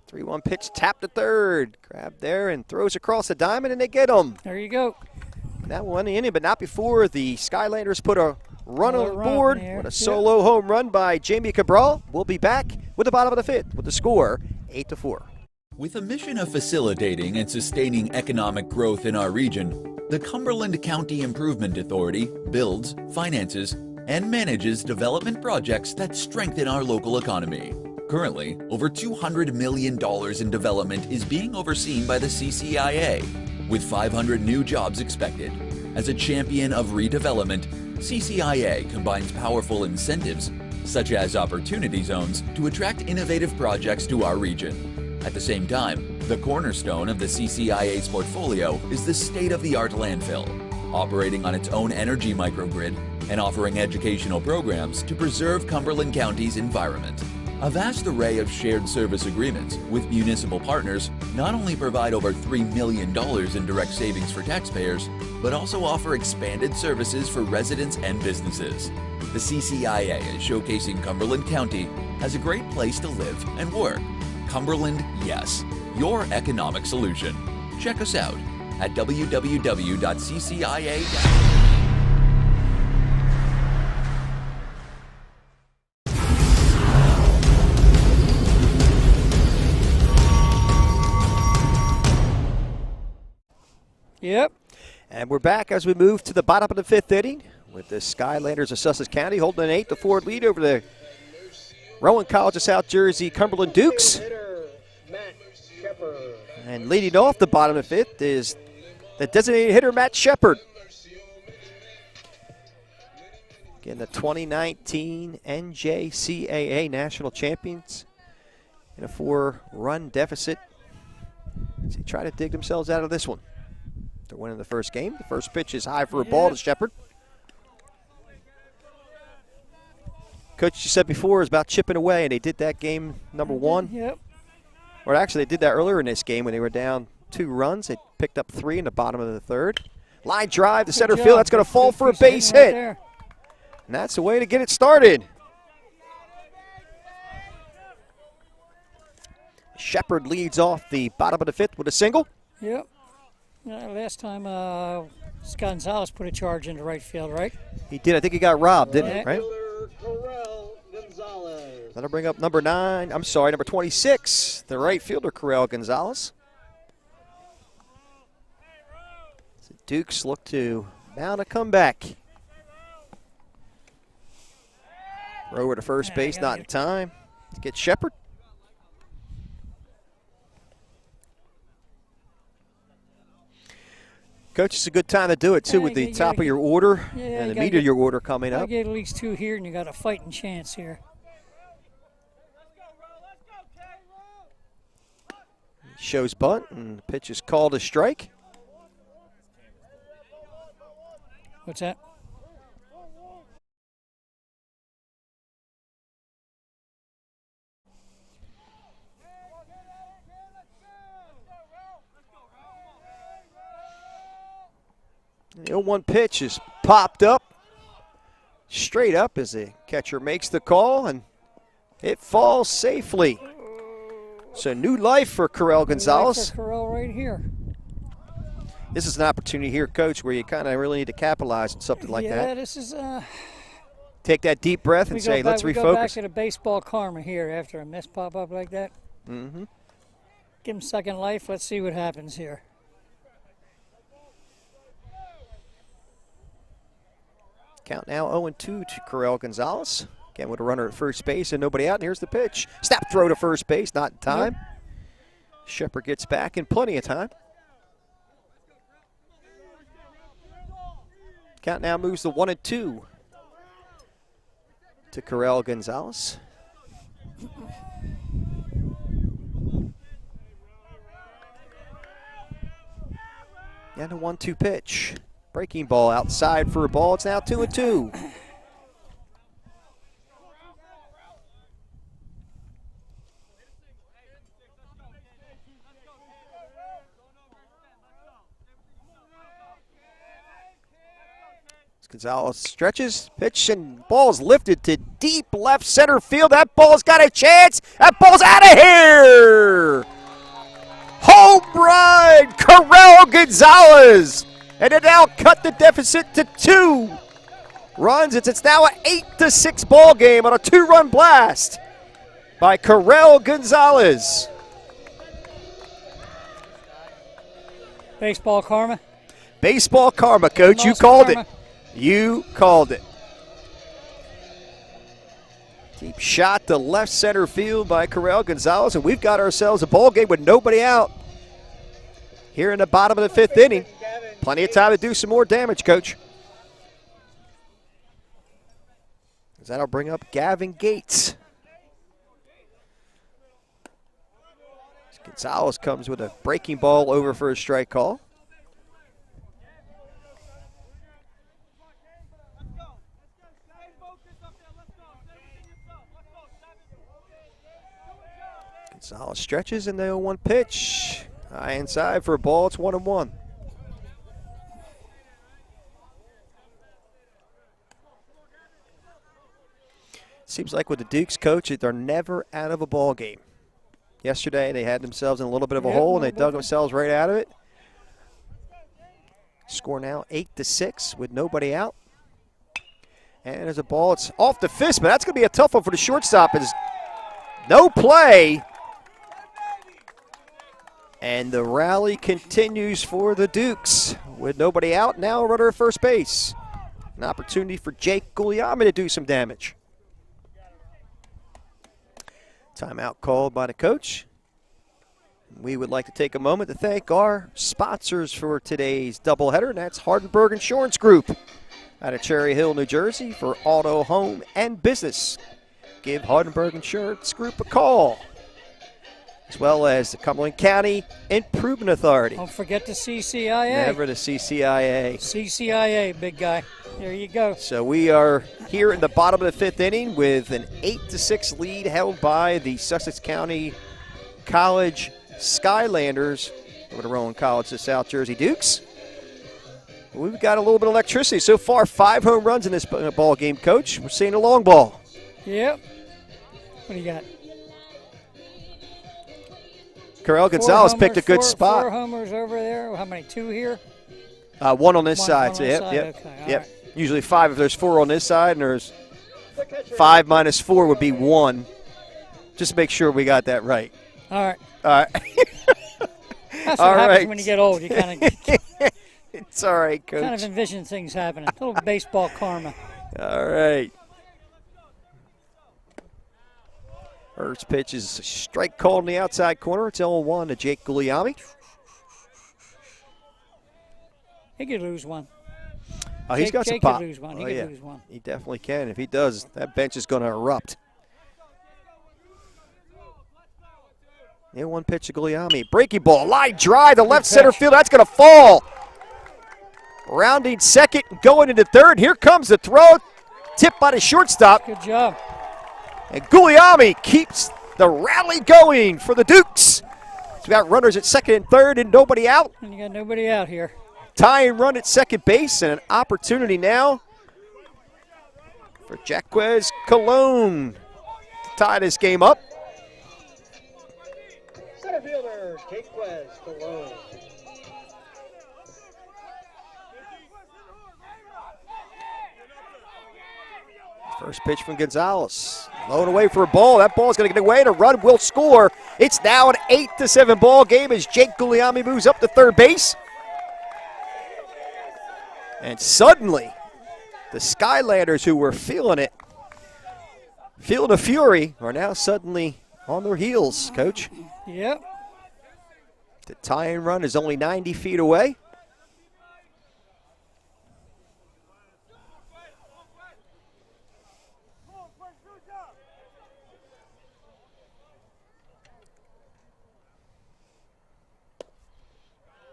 Speaker 1: Three-one pitch, tapped to third. Grabbed there and throws across the diamond, and they get him.
Speaker 4: There you go.
Speaker 1: That one in the inning, but not before the Skylanders put a run
Speaker 4: Another
Speaker 1: on
Speaker 4: run
Speaker 1: board
Speaker 4: in there.
Speaker 1: with a solo home run by Jamie Cabral. We'll be back with the bottom of the fifth with the score 8-4.
Speaker 3: With a mission of facilitating and sustaining economic growth in our region, the Cumberland County Improvement Authority builds, finances, and manages development projects that strengthen our local economy. Currently, over $200 million in development is being overseen by the CCIA, with 500 new jobs expected. As a champion of redevelopment, CCIA combines powerful incentives, such as opportunity zones, to attract innovative projects to our region. At the same time, the cornerstone of the CCIA's portfolio is the state-of-the-art landfill, operating on its own energy microgrid and offering educational programs to preserve Cumberland County's environment. A vast array of shared service agreements with municipal partners not only provide over $3 million in direct savings for taxpayers, but also offer expanded services for residents and businesses. The CCIA is showcasing Cumberland County as a great place to live and work. Cumberland, yes, your economic solution. Check us out at www.ccia.com.
Speaker 4: Yep.
Speaker 1: And we're back as we move to the bottom of the fifth inning with the Skylanders of Sussex County holding an 8-4 lead over the Rowan College of South Jersey Cumberland Dukes.
Speaker 2: Hitter, Matt Shepard.
Speaker 1: And leading off the bottom of the fifth is the designated hitter, Matt Shepard. Again, the 2019 NJCAA National Champions in a 4-run deficit. As they try to dig themselves out of this one. They're winning the first game. The first pitch is high for a ball to Shepard. Coach, you said before, is about chipping away, and they did that game number 1.
Speaker 4: Yep.
Speaker 1: Or actually, they did that earlier in this game when they were down 2 runs. They picked up 3 in the bottom of the third. Line drive to center
Speaker 4: Good
Speaker 1: field.
Speaker 4: job.
Speaker 1: That's going to fall
Speaker 4: Good
Speaker 1: for a
Speaker 4: piece of
Speaker 1: base
Speaker 4: hitting right
Speaker 1: hit.
Speaker 4: there.
Speaker 1: And that's the way to get it started. Shepard leads off the bottom of the fifth with a single.
Speaker 4: Yep. Last time Gonzalez put a charge into right field, right?
Speaker 1: He did. I think he got robbed, didn't he?
Speaker 4: Yeah.
Speaker 1: Right?
Speaker 2: Fielder, Correll Gonzalez.
Speaker 1: That'll bring up number 26, the right fielder, Correll Gonzalez. Dukes look to mount a comeback. Throw to first base, not in time to get Shepard. Coach, it's a good time to do it, too, with the top of your order and the meat of your order coming up.
Speaker 4: I get at least 2 here, and you got a fighting chance here.
Speaker 1: Shows bunt, and the pitch is called a strike.
Speaker 4: What's that?
Speaker 1: The 0-1 pitch is popped up, straight up as the catcher makes the call, and it falls safely. So new life for Corel Gonzalez.
Speaker 4: Corel right here.
Speaker 1: This is an opportunity here, Coach, where you kind of really need to capitalize on something like that.
Speaker 4: Yeah, this is.
Speaker 1: Take that deep breath and say, let's refocus.
Speaker 4: We go back to the baseball karma here after a miss pop up like that.
Speaker 1: Mm-hmm.
Speaker 4: Give him second life. Let's see what happens here.
Speaker 1: Count now 0-2 to Corel Gonzalez. Again, with a runner at first base and nobody out. And here's the pitch. Snap throw to first base, not in time. Yep. Shepard gets back in plenty of time. Count now moves to 1-2 to Corel Gonzalez. And a 1-2 pitch. Breaking ball outside for a ball. It's now 2-2. Gonzalez stretches, pitch, and ball's lifted to deep left center field. That ball's got a chance. That ball's out of here. Home run, Corel Gonzalez. And it now cut the deficit to 2 runs. It's now an 8-6 ball game on a 2-run blast by Corel Gonzalez.
Speaker 4: Baseball karma.
Speaker 1: Baseball karma, Coach. You called it. You called it. Deep shot to left center field by Corel Gonzalez, and we've got ourselves a ball game with nobody out here in the bottom of the 5th inning. Plenty of time to do some more damage, Coach. That'll bring up Gavin Gates. Gonzalez comes with a breaking ball over for a strike call. Gonzalez stretches in the 0-1 pitch. High inside for a ball. It's 1-1. Seems like with the Dukes, Coach, they're never out of a ball game. Yesterday, they had themselves in a little bit of a hole, and they dug themselves right out of it. Score now 8-6 with nobody out. And there's a ball. It's off the fist, but that's going to be a tough one for the shortstop. It's no play. And the rally continues for the Dukes with nobody out. Now a runner at first base. An opportunity for Jake Guglielmi to do some damage. Timeout called by the coach. We would like to take a moment to thank our sponsors for today's doubleheader, and that's Hardenberg Insurance Group out of Cherry Hill, New Jersey for auto, home, and business. Give Hardenberg Insurance Group a call, as well as the Cumberland County Improvement Authority.
Speaker 4: Don't forget the CCIA.
Speaker 1: Never the CCIA.
Speaker 4: CCIA, big guy. There you go.
Speaker 1: So we are here in the bottom of the 5th inning with an 8-6 lead held by the Sussex County College Skylanders over to Rowan College, the South Jersey Dukes. We've got a little bit of electricity. So far, 5 home runs in this ball game, Coach. We're seeing a long ball.
Speaker 4: Yep. What do you got?
Speaker 1: Corel Gonzalez picked a good spot.
Speaker 4: 4 homers over there. How many? 2 here?
Speaker 1: 1 on this side. So yep.
Speaker 4: Okay,
Speaker 1: yep.
Speaker 4: Right.
Speaker 1: Usually 5 if there's 4 on this side, and there's 5 minus 4 would be 1. Just make sure we got that right.
Speaker 4: All right.
Speaker 1: All right.
Speaker 4: That's what happens when you get old. You kind of
Speaker 1: It's all right, Coach.
Speaker 4: Kind of envision things happening. A little baseball karma.
Speaker 1: All right. First pitch is a strike called in the outside corner. It's 0-1 to Jake Guglielmi.
Speaker 4: He could lose one.
Speaker 1: Oh, he's got some
Speaker 4: Jake
Speaker 1: pop.
Speaker 4: could lose one. He
Speaker 1: Oh,
Speaker 4: could
Speaker 1: yeah.
Speaker 4: lose one.
Speaker 1: He definitely can. If he does, that bench is going to erupt. Yeah, one pitch to Guglielmi. Breaking ball, line drive, the left center field. That's going to fall. Rounding second, going into third. Here comes the throw. Tipped by the shortstop.
Speaker 4: Good job.
Speaker 1: And Guglielmi keeps the rally going for the Dukes. So we got runners at second and third and nobody out.
Speaker 4: And you got nobody out here.
Speaker 1: Tying run at second base and an opportunity now for Jaquez Colon to tie this game up.
Speaker 2: Center fielder, Jaquez Colon.
Speaker 1: First pitch from Gonzalez. Low and away for a ball. That ball is going to get away and a run will score. It's now an 8-7 ball game as Jake Guglielmi moves up to third base. And suddenly, the Skylanders, who were feeling it, feeling the fury, are now suddenly on their heels, Coach.
Speaker 4: Yep.
Speaker 1: The tie-in run is only 90 feet away.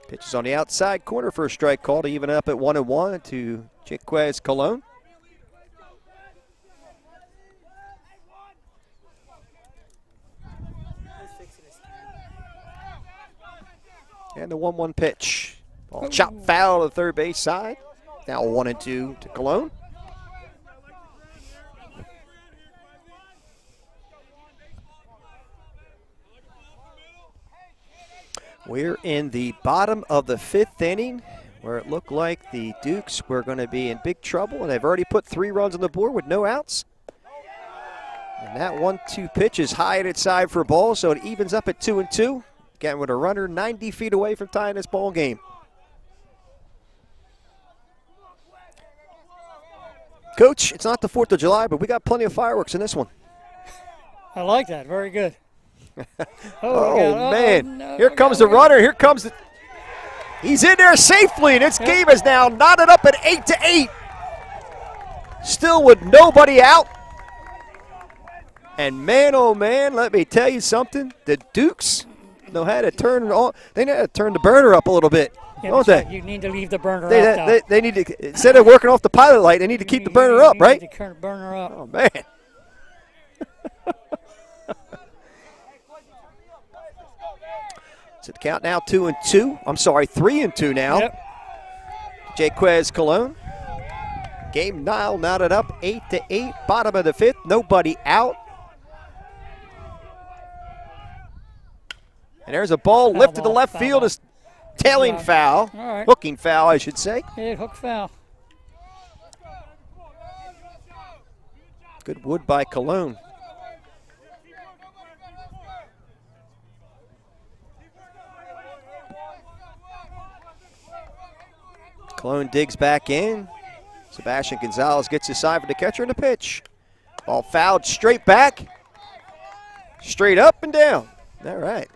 Speaker 1: Pitch is on the outside corner for a strike call to even up at 1-1 to Jaquez Colon. And the 1-1 pitch. Ball chopped foul to the third base side. Now 1-2 to Colon. We're in the bottom of the fifth inning where it looked like the Dukes were going to be in big trouble, and they've already put 3 runs on the board with no outs. And that 1-2 pitch is high at its side for a ball, so it evens up at 2-2. Again, with a runner 90 feet away from tying this ball game. Coach, it's not the 4th of July, but we got plenty of fireworks in this one.
Speaker 4: I like that. Very good.
Speaker 1: Oh, man.
Speaker 4: No,
Speaker 1: Here comes the runner. Here comes the... He's in there safely, and this game is now knotted up at 8-8. Still with nobody out. And man, oh man, let me tell you something. The Dukes know how to turn it on. They know how to turn the burner up a little bit, don't they?
Speaker 4: You need to leave the burner up.
Speaker 1: They need to, instead of working off the pilot light, they need to keep the burner up, right?
Speaker 4: You need to turn the burner up.
Speaker 1: Oh, man. So the count now 2-2. I'm sorry, 3-2 now.
Speaker 4: Yep.
Speaker 1: Jaquez Colon. Game now knotted up 8-8. Bottom of the fifth. Nobody out. And there's a ball lifted to left field. Is tailing foul.
Speaker 4: All right.
Speaker 1: Hooking foul, I should say.
Speaker 4: Yeah, hook foul.
Speaker 1: Good wood by Colon. Colon digs back in. Sebastian Gonzalez gets his side for the catcher and the pitch. Ball fouled straight back. Straight up and down. All right.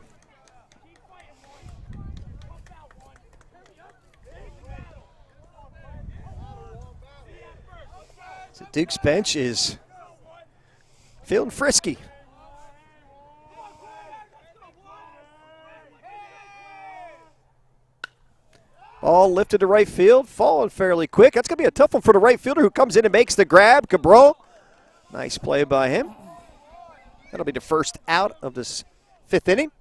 Speaker 1: So Duke's bench is feeling frisky. Ball lifted to right field, falling fairly quick. That's going to be a tough one for the right fielder who comes in and makes the grab. Cabral, nice play by him. That'll be the first out of this fifth inning.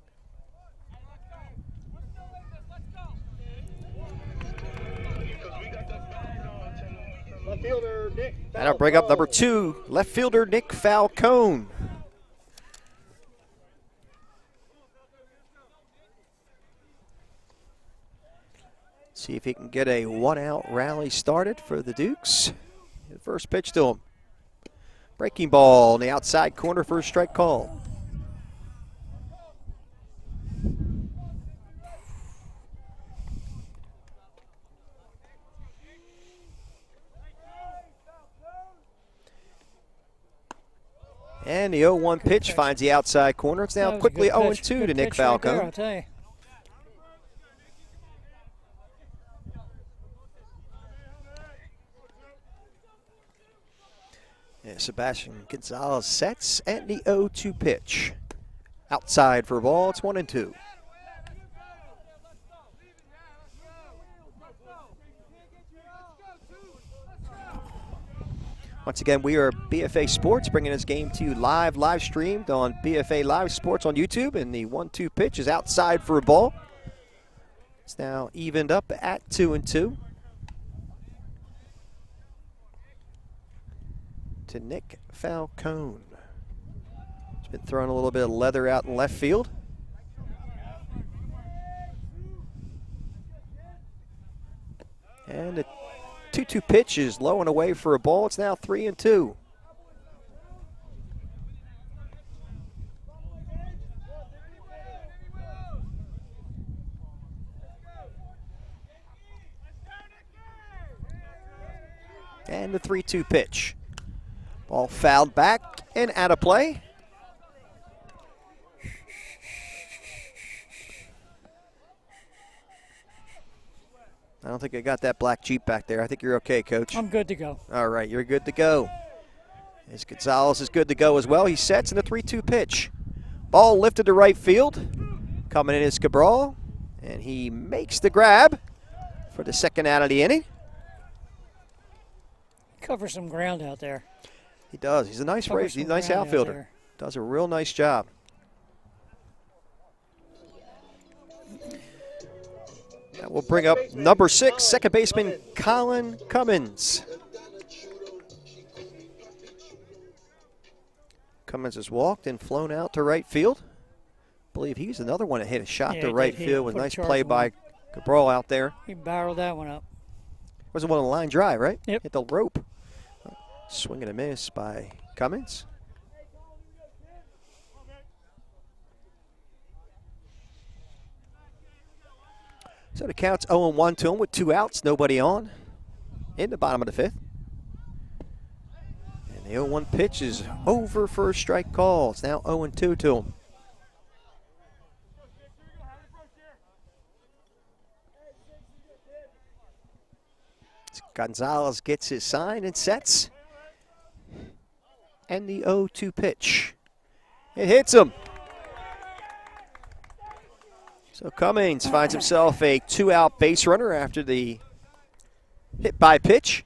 Speaker 2: Left fielder, Nick.
Speaker 1: That'll bring up number 2, left fielder Nick Falcone. See if he can get a one-out rally started for the Dukes. The first pitch to him. Breaking ball in the outside corner for a strike call. And the 0-1 pitch finds the outside corner. It's now quickly 0-2 to Nick Falcone.
Speaker 4: I'll tell you.
Speaker 1: Yeah, Sebastian Gonzalez sets and the 0-2 pitch. Outside for a ball. It's 1-2. Once again, we are BFA Sports, bringing this game to you live streamed on BFA Live Sports on YouTube, and the 1-2 pitch is outside for a ball. It's now evened up at 2-2. To Nick Falcone. He's been throwing a little bit of leather out in left field. And the 2-2 pitch is low and away for a ball. It's now 3-2. And the 3-2 pitch. Ball fouled back and out of play. I don't think I got that black Jeep back there. I think you're okay, Coach.
Speaker 4: I'm good to go.
Speaker 1: All right, you're good to go. As Gonzalez is good to go as well. He sets in the 3-2 pitch. Ball lifted to right field. Coming in is Cabral, and he makes the grab for the second out of the inning.
Speaker 4: Cover some ground out there.
Speaker 1: He does. He's a nice race. He's a nice outfielder. Does a real nice job. That will bring up number 6, second baseman Colin Cummins. Cummins has walked and flown out to right field. I believe he's another one that hit a shot to right field with a nice play by Cabral out there.
Speaker 4: He barreled that one up.
Speaker 1: Was the one on the line drive, right?
Speaker 4: Yep.
Speaker 1: Hit the rope. Swing and a miss by Cummins. So the count's 0-1 to him with 2 outs, nobody on in the bottom of the 5th. And the 0-1 pitch is over for a strike call. It's now 0-2 to him. Gonzalez gets his sign and sets. And the 0-2 pitch. It hits him. So Cummins finds himself a 2-out base runner after the hit by pitch.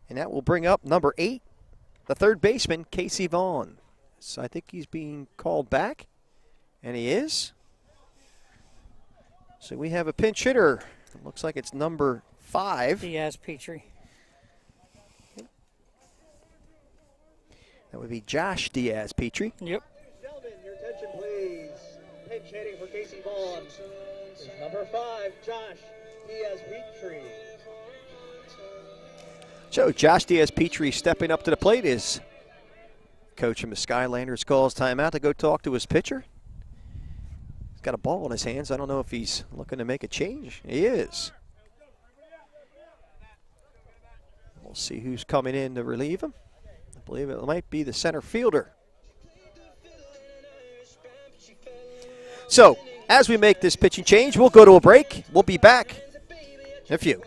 Speaker 1: And that will bring up number 8, the third baseman, Casey Vaughn. So I think he's being called back, and he is. So we have a pinch hitter. It looks like it's number 5.
Speaker 4: Diaz-Petrie.
Speaker 1: That would be Josh Diaz-Petrie.
Speaker 4: Yep.
Speaker 2: Gentlemen, your attention please. Pinch hitting for Casey Vaughn is number 5, Josh Diaz-Petrie.
Speaker 1: So Josh Diaz-Petrie stepping up to the plate as coach from the Skylanders calls timeout to go talk to his pitcher. He's got a ball in his hands. I don't know if he's looking to make a change. He is. We'll see who's coming in to relieve him. I believe it might be the center fielder. So, as we make this pitching change, we'll go to a break. We'll be back in a few.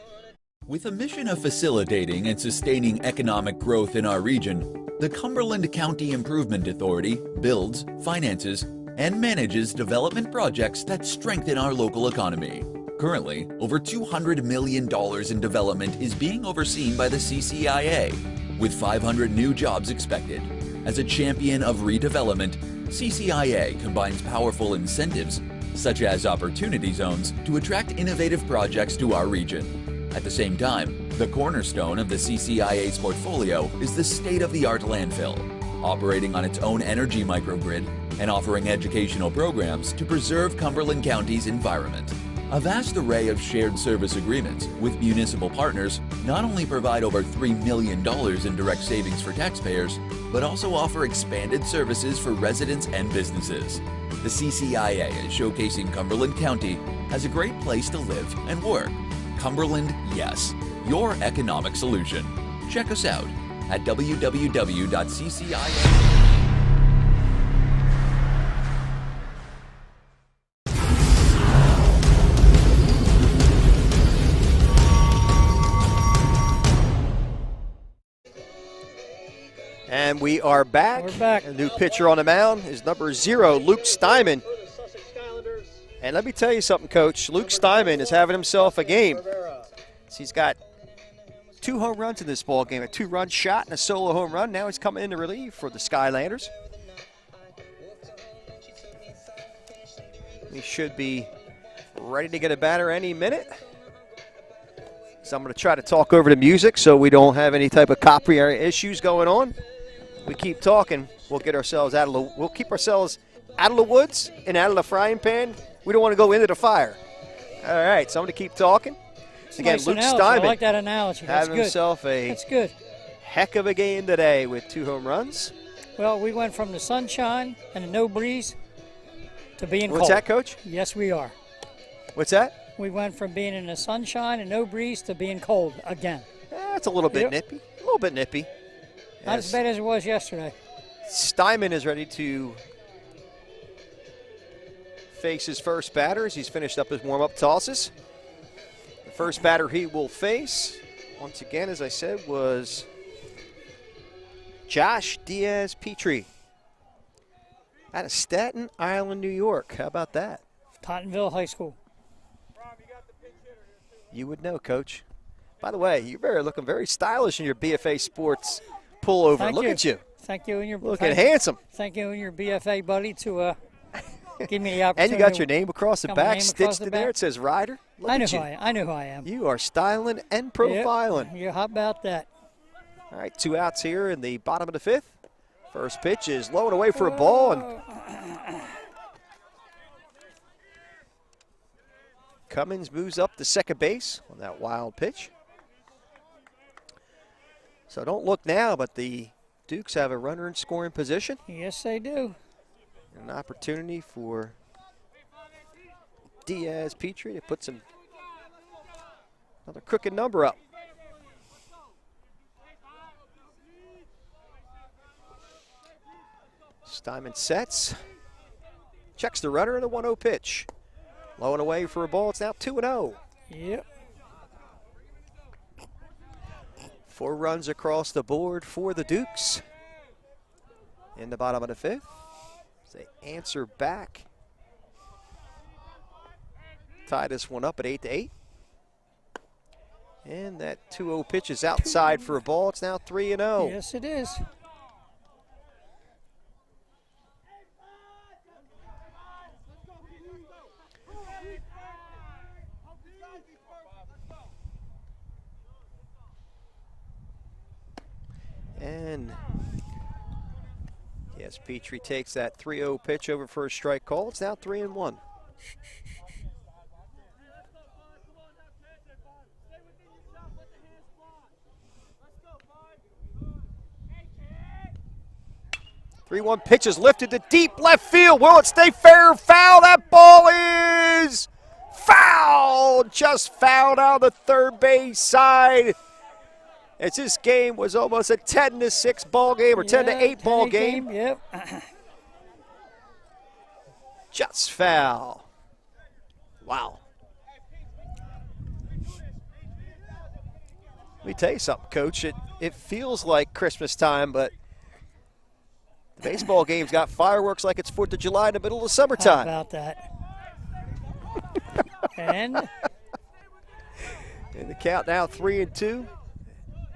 Speaker 3: With a mission of facilitating and sustaining economic growth in our region, the Cumberland County Improvement Authority builds, finances, and manages development projects that strengthen our local economy. Currently, over $200 million in development is being overseen by the CCIA, with 500 new jobs expected. As a champion of redevelopment, CCIA combines powerful incentives, such as opportunity zones, to attract innovative projects to our region. At the same time, the cornerstone of the CCIA's portfolio is the state-of-the-art landfill, operating on its own energy microgrid and offering educational programs to preserve Cumberland County's environment. A vast array of shared service agreements with municipal partners not only provide over $3 million in direct savings for taxpayers, but also offer expanded services for residents and businesses. The CCIA is showcasing Cumberland County as a great place to live and work. Cumberland, yes, your economic solution. Check us out at www.ccia.com.
Speaker 1: And we are back.
Speaker 4: We're back.
Speaker 1: A new pitcher on the mound is number 0, Luke Steinman.
Speaker 2: For the Sussex Skylanders,
Speaker 1: And let me tell you something, Coach. Luke Steinman is having himself a game.
Speaker 2: Rivera.
Speaker 1: He's got 2 home runs in this ball game, a 2-run shot and a solo home run. Now he's coming in to relieve for the Skylanders. He should be ready to get a batter any minute. So I'm going to try to talk over the music so we don't have any type of copyright issues going on. We keep talking, we'll get ourselves we'll keep ourselves out of the woods and out of the frying pan. We don't want to go into the fire. All right, so I'm going to keep talking. Again,
Speaker 4: Nice
Speaker 1: Luke
Speaker 4: analogy.
Speaker 1: Steinman
Speaker 4: I like that analogy. That's
Speaker 1: having
Speaker 4: good.
Speaker 1: himself a
Speaker 4: That's good.
Speaker 1: heck of a game today with 2 home runs.
Speaker 4: Well, we went from the sunshine and the no breeze to being
Speaker 1: What's
Speaker 4: cold.
Speaker 1: that, Coach?
Speaker 4: Yes, we are.
Speaker 1: What's that?
Speaker 4: We went from being in the sunshine and no breeze to being cold again.
Speaker 1: It's a little bit
Speaker 4: Yep.
Speaker 1: nippy. A little bit nippy.
Speaker 4: Not as bad as it was yesterday.
Speaker 1: Steinman is ready to face his first batter as he's finished up his warm-up tosses. The first batter he will face, once again, as I said, was Josh Diaz-Petrie out of Staten Island, New York. How about that?
Speaker 4: Tottenville High School.
Speaker 1: You would know, Coach. By the way, you're looking very stylish in your BFA Sports pullover.
Speaker 4: Thank
Speaker 1: Look
Speaker 4: you.
Speaker 1: at you.
Speaker 4: Thank you and your
Speaker 1: Looking handsome.
Speaker 4: Thank you and your BFA buddy to give me the
Speaker 1: And
Speaker 4: opportunity.
Speaker 1: you got your name across the
Speaker 4: Got my
Speaker 1: back,
Speaker 4: name across
Speaker 1: stitched
Speaker 4: the
Speaker 1: in there.
Speaker 4: back.
Speaker 1: It says Ryder. Look
Speaker 4: I know
Speaker 1: at
Speaker 4: who
Speaker 1: you.
Speaker 4: I know who I am.
Speaker 1: You are styling and
Speaker 4: Yep.
Speaker 1: profiling.
Speaker 4: Yeah, how about that?
Speaker 1: All right, 2 outs here in the bottom of the 5th. First pitch is low and away for a ball, and Cummins moves up to second base on that wild pitch. So don't look now, but the Dukes have a runner in scoring position.
Speaker 4: Yes, they do.
Speaker 1: An opportunity for Diaz-Petrie to put another crooked number up. Steinman sets, checks the runner, and a 1-0 pitch. Low and away for a ball. It's now 2-0.
Speaker 4: Yep.
Speaker 1: 4 runs across the board for the Dukes. In the bottom of the 5th, they answer back. Tie this one up at 8-8. And that 2-0 pitch is outside for a ball. It's now 3-0.
Speaker 4: Yes, it is.
Speaker 1: And yes, Petrie takes that 3-0 pitch over for a strike call. It's now 3-1. Three-one pitch is lifted to deep left field. Will it stay fair or foul? That ball is foul. Just fouled out the third base side. As this game was almost a 10-6 ball game or 10-8 ball game.
Speaker 4: Yep.
Speaker 1: Just foul. Wow. Let me tell you something, Coach. It feels like Christmas time, but the baseball game's got fireworks like it's 4th of July in the middle of the
Speaker 4: How
Speaker 1: summertime.
Speaker 4: about that? And
Speaker 1: And the count now 3-2.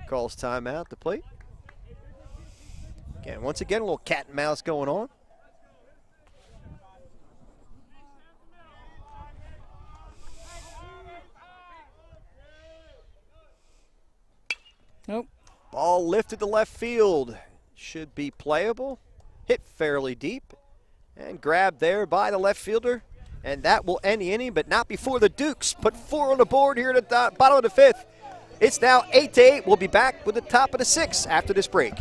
Speaker 1: Calls timeout at the plate. Again, once again, a little cat and mouse going on.
Speaker 4: nope.
Speaker 1: Ball lifted to left field. Should be playable. Hit fairly deep. And grabbed there by the left fielder. And that will end the inning, but not before the Dukes put 4 on the board here at the bottom of the 5th. It's now 8-8. We'll be back with the top of the 6th after this break.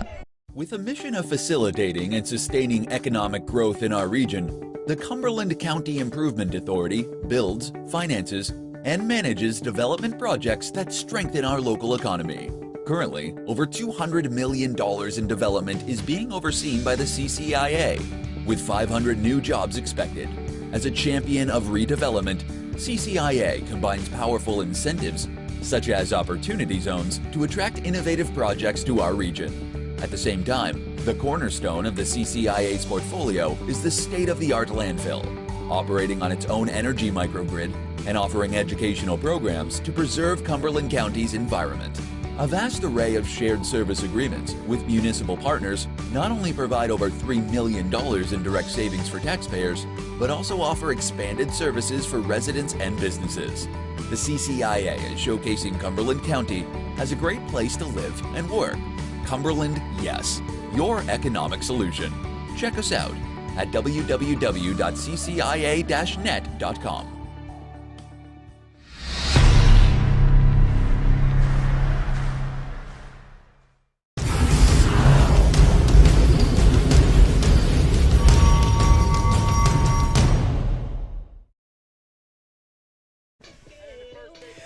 Speaker 3: With a mission of facilitating and sustaining economic growth in our region, the Cumberland County Improvement Authority builds, finances, and manages development projects that strengthen our local economy. Currently, over $200 million in development is being overseen by the CCIA, with 500 new jobs expected. As a champion of redevelopment, CCIA combines powerful incentives, such as opportunity zones, to attract innovative projects to our region. At the same time, the cornerstone of the CCIA's portfolio is the state-of-the-art landfill, operating on its own energy microgrid and offering educational programs to preserve Cumberland County's environment. A vast array of shared service agreements with municipal partners not only provide over $3 million in direct savings for taxpayers, but also offer expanded services for residents and businesses. The CCIA is showcasing Cumberland County as a great place to live and work. Cumberland, yes, your economic solution. Check us out at www.ccia-net.com.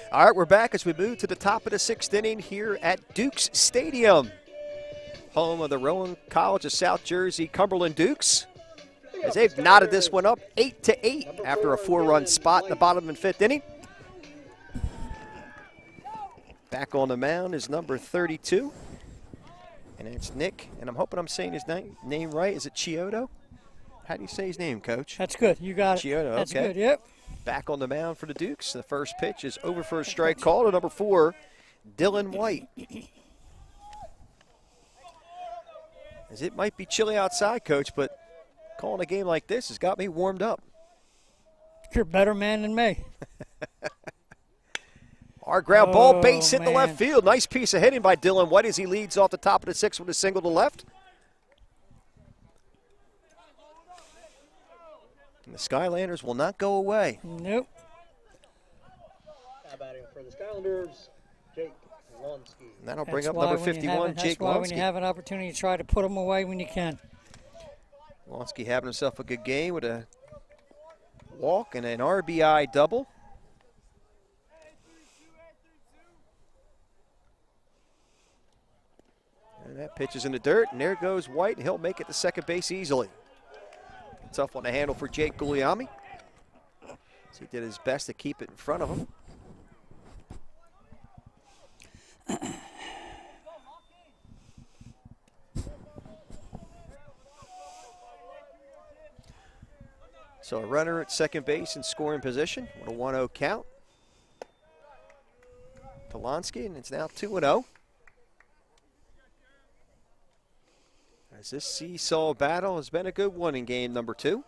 Speaker 1: All right, we're back as we move to the top of the 6th inning here at Dukes Stadium, home of the Rowan College of South Jersey Cumberland Dukes, as they've knotted this one up 8-8 after a 4-run spot in the bottom of the 5th inning. Back on the mound is number 32, and it's Nick, and I'm hoping I'm saying his name right. Is it Chiodo? How do you say his name, Coach?
Speaker 4: That's good. You got it.
Speaker 1: Chiodo,
Speaker 4: That's
Speaker 1: okay.
Speaker 4: good, yep.
Speaker 1: Back on the mound for the Dukes. The first pitch is over for a strike call to number 4, Dylan White. As it might be chilly outside, Coach, but calling a game like this has got me warmed up.
Speaker 4: You're a better man than me.
Speaker 1: Our ground ball, base hit the
Speaker 4: man.
Speaker 1: left field. Nice piece of hitting by Dylan White as he leads off the top of the 6th with a single to left. And the Skylanders will not go away.
Speaker 4: Nope.
Speaker 2: Now batting for the Skylanders, Jake Lonsky.
Speaker 1: And that'll bring up number 51, Jake
Speaker 4: That's why when
Speaker 1: Lonsky.
Speaker 4: you have an opportunity to try to put them away when you can.
Speaker 1: Lonsky having himself a good game with a walk and an RBI double. And that pitch is in the dirt, and there goes White, and he'll make it to second base easily. Tough one to handle for Jake Guglielmi. So he did his best to keep it in front of him. So a runner at second base in scoring position with a 1-0 count. Polonsky, and it's now 2-0. As this seesaw battle has been a good one in game number 2.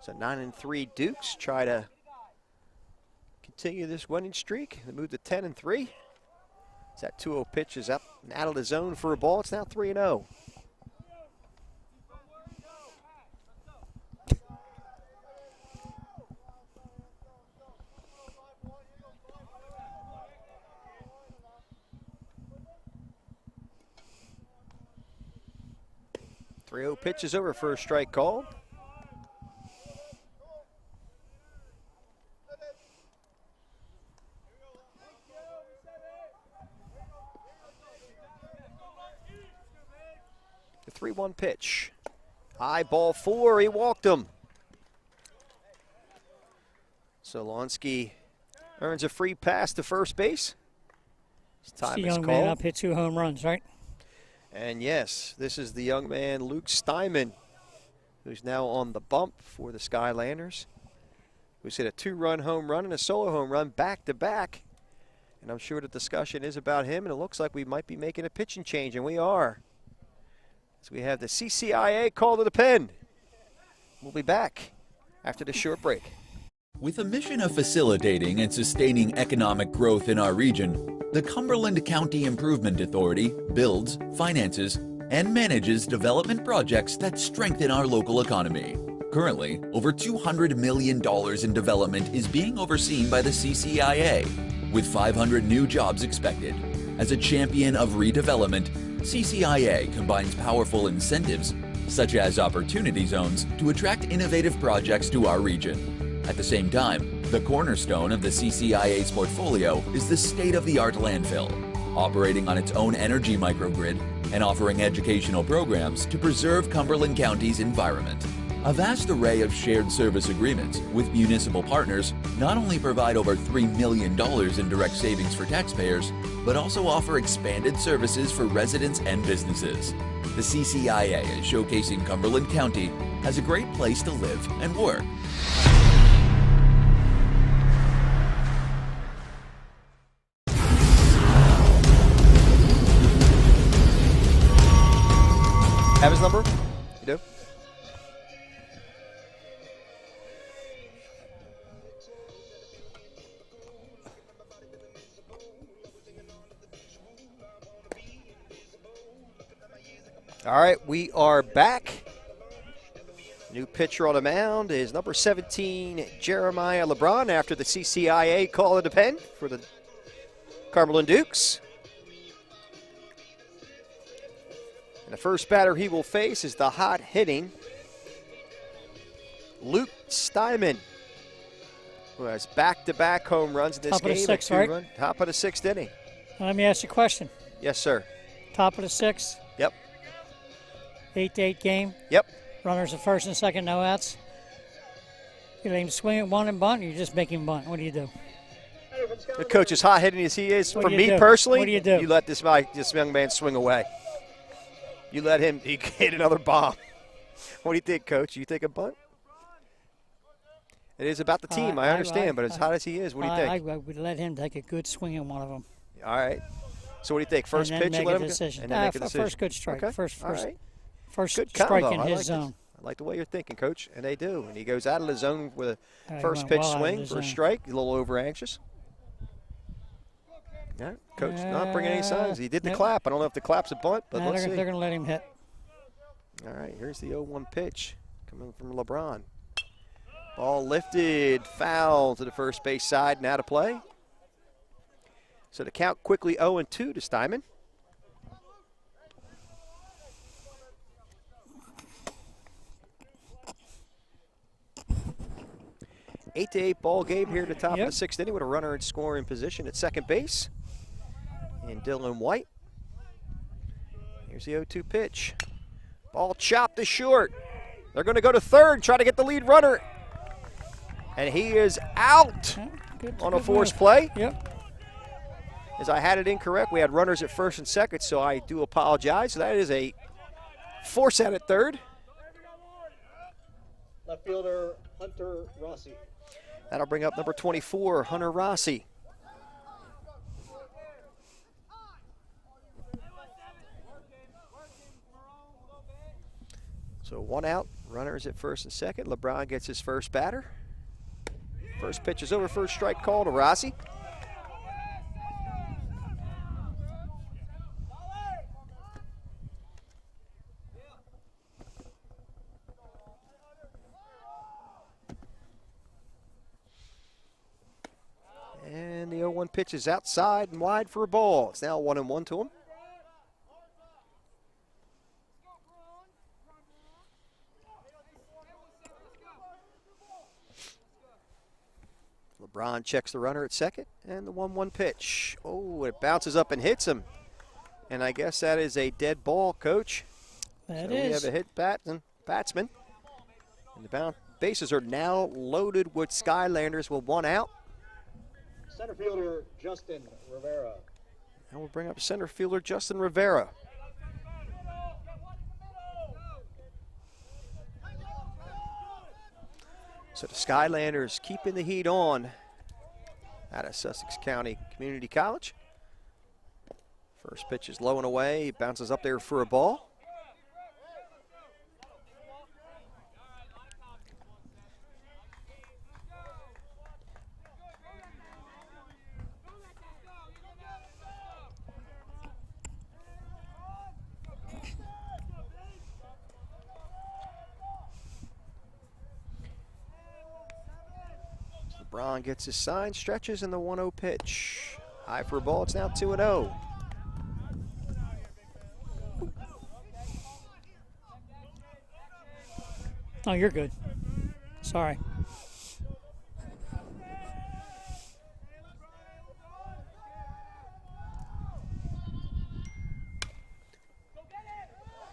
Speaker 1: So 9-3 Dukes try to continue this winning streak. They move to 10-3. As that 2-0 pitch is up and out of the zone for a ball. It's now 3-0. Pitch is over for a strike call. The 3-1 pitch. High ball 4, he walked him. So Lonsky earns a free pass to first base. His time
Speaker 4: It's the
Speaker 1: is
Speaker 4: young
Speaker 1: called.
Speaker 4: man up, hit 2 home runs, right?
Speaker 1: And yes, this is the young man, Luke Steinman, who's now on the bump for the Skylanders, who's hit a 2-run home run and a solo home run back-to-back. And I'm sure the discussion is about him, and it looks like we might be making a pitching change, and we are. So we have the CCIA call to the pen. We'll be back after this short break.
Speaker 3: With a mission of facilitating and sustaining economic growth in our region, the Cumberland County Improvement Authority builds, finances, and manages development projects that strengthen our local economy. Currently, over $200 million in development is being overseen by the CCIA, with 500 new jobs expected. As a champion of redevelopment, CCIA combines powerful incentives, such as opportunity zones, to attract innovative projects to our region. At the same time, the cornerstone of the CCIA's portfolio is the state-of-the-art landfill, operating on its own energy microgrid and offering educational programs to preserve Cumberland County's environment. A vast array of shared service agreements with municipal partners not only provide over $3 million in direct savings for taxpayers, but also offer expanded services for residents and businesses. The CCIA is showcasing Cumberland County as a great place to live and work.
Speaker 1: Have his number? You do? All right, we are back. New pitcher on the mound is number 17, Jeremiah LeBron, after the CCIA call of the pen for the Cumberland Dukes. And the first batter he will face is the hot-hitting Luke Steinman, who has back-to-back home runs in this
Speaker 4: Top
Speaker 1: game.
Speaker 4: of the sixth, right?
Speaker 1: Top of the sixth inning.
Speaker 4: Let me ask you a question.
Speaker 1: Yes, sir.
Speaker 4: Top of the sixth,
Speaker 1: Yep.
Speaker 4: 8-8 game.
Speaker 1: Yep.
Speaker 4: Runners at first and second, no outs. You let him swing at one and bunt, or you just make him bunt? What do you do?
Speaker 1: The coach, as hot-hitting as he is,
Speaker 4: What
Speaker 1: for
Speaker 4: do you
Speaker 1: me
Speaker 4: do?
Speaker 1: personally,
Speaker 4: What do you do?
Speaker 1: you let this young man swing away. You let him hit another bomb. What do you think, Coach? You think a bunt? It is about the team, I understand, but as hot as he is, what do you think?
Speaker 4: I would let him take a good swing at one of them.
Speaker 1: All right. So what do you think? First
Speaker 4: and then
Speaker 1: pitch,
Speaker 4: make
Speaker 1: you let
Speaker 4: a
Speaker 1: him go?
Speaker 4: decision.
Speaker 1: And then make a decision.
Speaker 4: First good strike.
Speaker 1: Okay.
Speaker 4: First
Speaker 1: All right.
Speaker 4: First
Speaker 1: Good
Speaker 4: strike
Speaker 1: combo.
Speaker 4: in
Speaker 1: I
Speaker 4: his
Speaker 1: like
Speaker 4: zone.
Speaker 1: I like the way you're thinking, Coach, and they do. And he goes out of the zone with a
Speaker 4: He
Speaker 1: first
Speaker 4: went
Speaker 1: pitch
Speaker 4: well out of
Speaker 1: swing
Speaker 4: the
Speaker 1: for a
Speaker 4: zone.
Speaker 1: strike. He's a little over anxious. Yeah, Coach not bringing any signs. He did the
Speaker 4: Nope.
Speaker 1: clap. I don't know if the clap's a bunt, but
Speaker 4: No,
Speaker 1: let's
Speaker 4: they're
Speaker 1: see.
Speaker 4: going to let him hit.
Speaker 1: All right, here's the 0-1 pitch coming from LeBron. Ball lifted, foul to the first base side, and out of play. So the count quickly 0-2 to Steinman. Eight to 8 ball game here at the top of the sixth inning with a runner in scoring position at second base. And Dylan White. Here's the 0-2 pitch. Ball chopped to short. They're going to go to third, try to get the lead runner. And he is out on a forced play.
Speaker 4: Yep.
Speaker 1: As I had it incorrect, we had runners at first and second, so I do apologize. So that is a force out at third.
Speaker 2: Left fielder Hunter Rossi.
Speaker 1: That'll bring up number 24, Hunter Rossi. So one out, runners at first and second. LeBron gets his first batter. First pitch is over, first strike call to Rossi. And the 0-1 pitch is outside and wide for a ball. It's now 1-1 to him. LeBron checks the runner at second, and the 1-1 pitch. Oh, it bounces up and hits him. And I guess that is a dead ball, Coach.
Speaker 4: That
Speaker 1: so
Speaker 4: is.
Speaker 1: we have a hit batsman. And the bases are now loaded with Skylanders with one out.
Speaker 2: Center fielder Justin Rivera.
Speaker 1: And we'll bring up center fielder Justin Rivera. So the Skylanders keeping the heat on out of Sussex County Community College. First pitch is low and away. He bounces up there for a ball. LeBron gets his sign, stretches, and the 1-0 pitch. High for a ball. It's now 2-0.
Speaker 4: Oh, you're good. Sorry.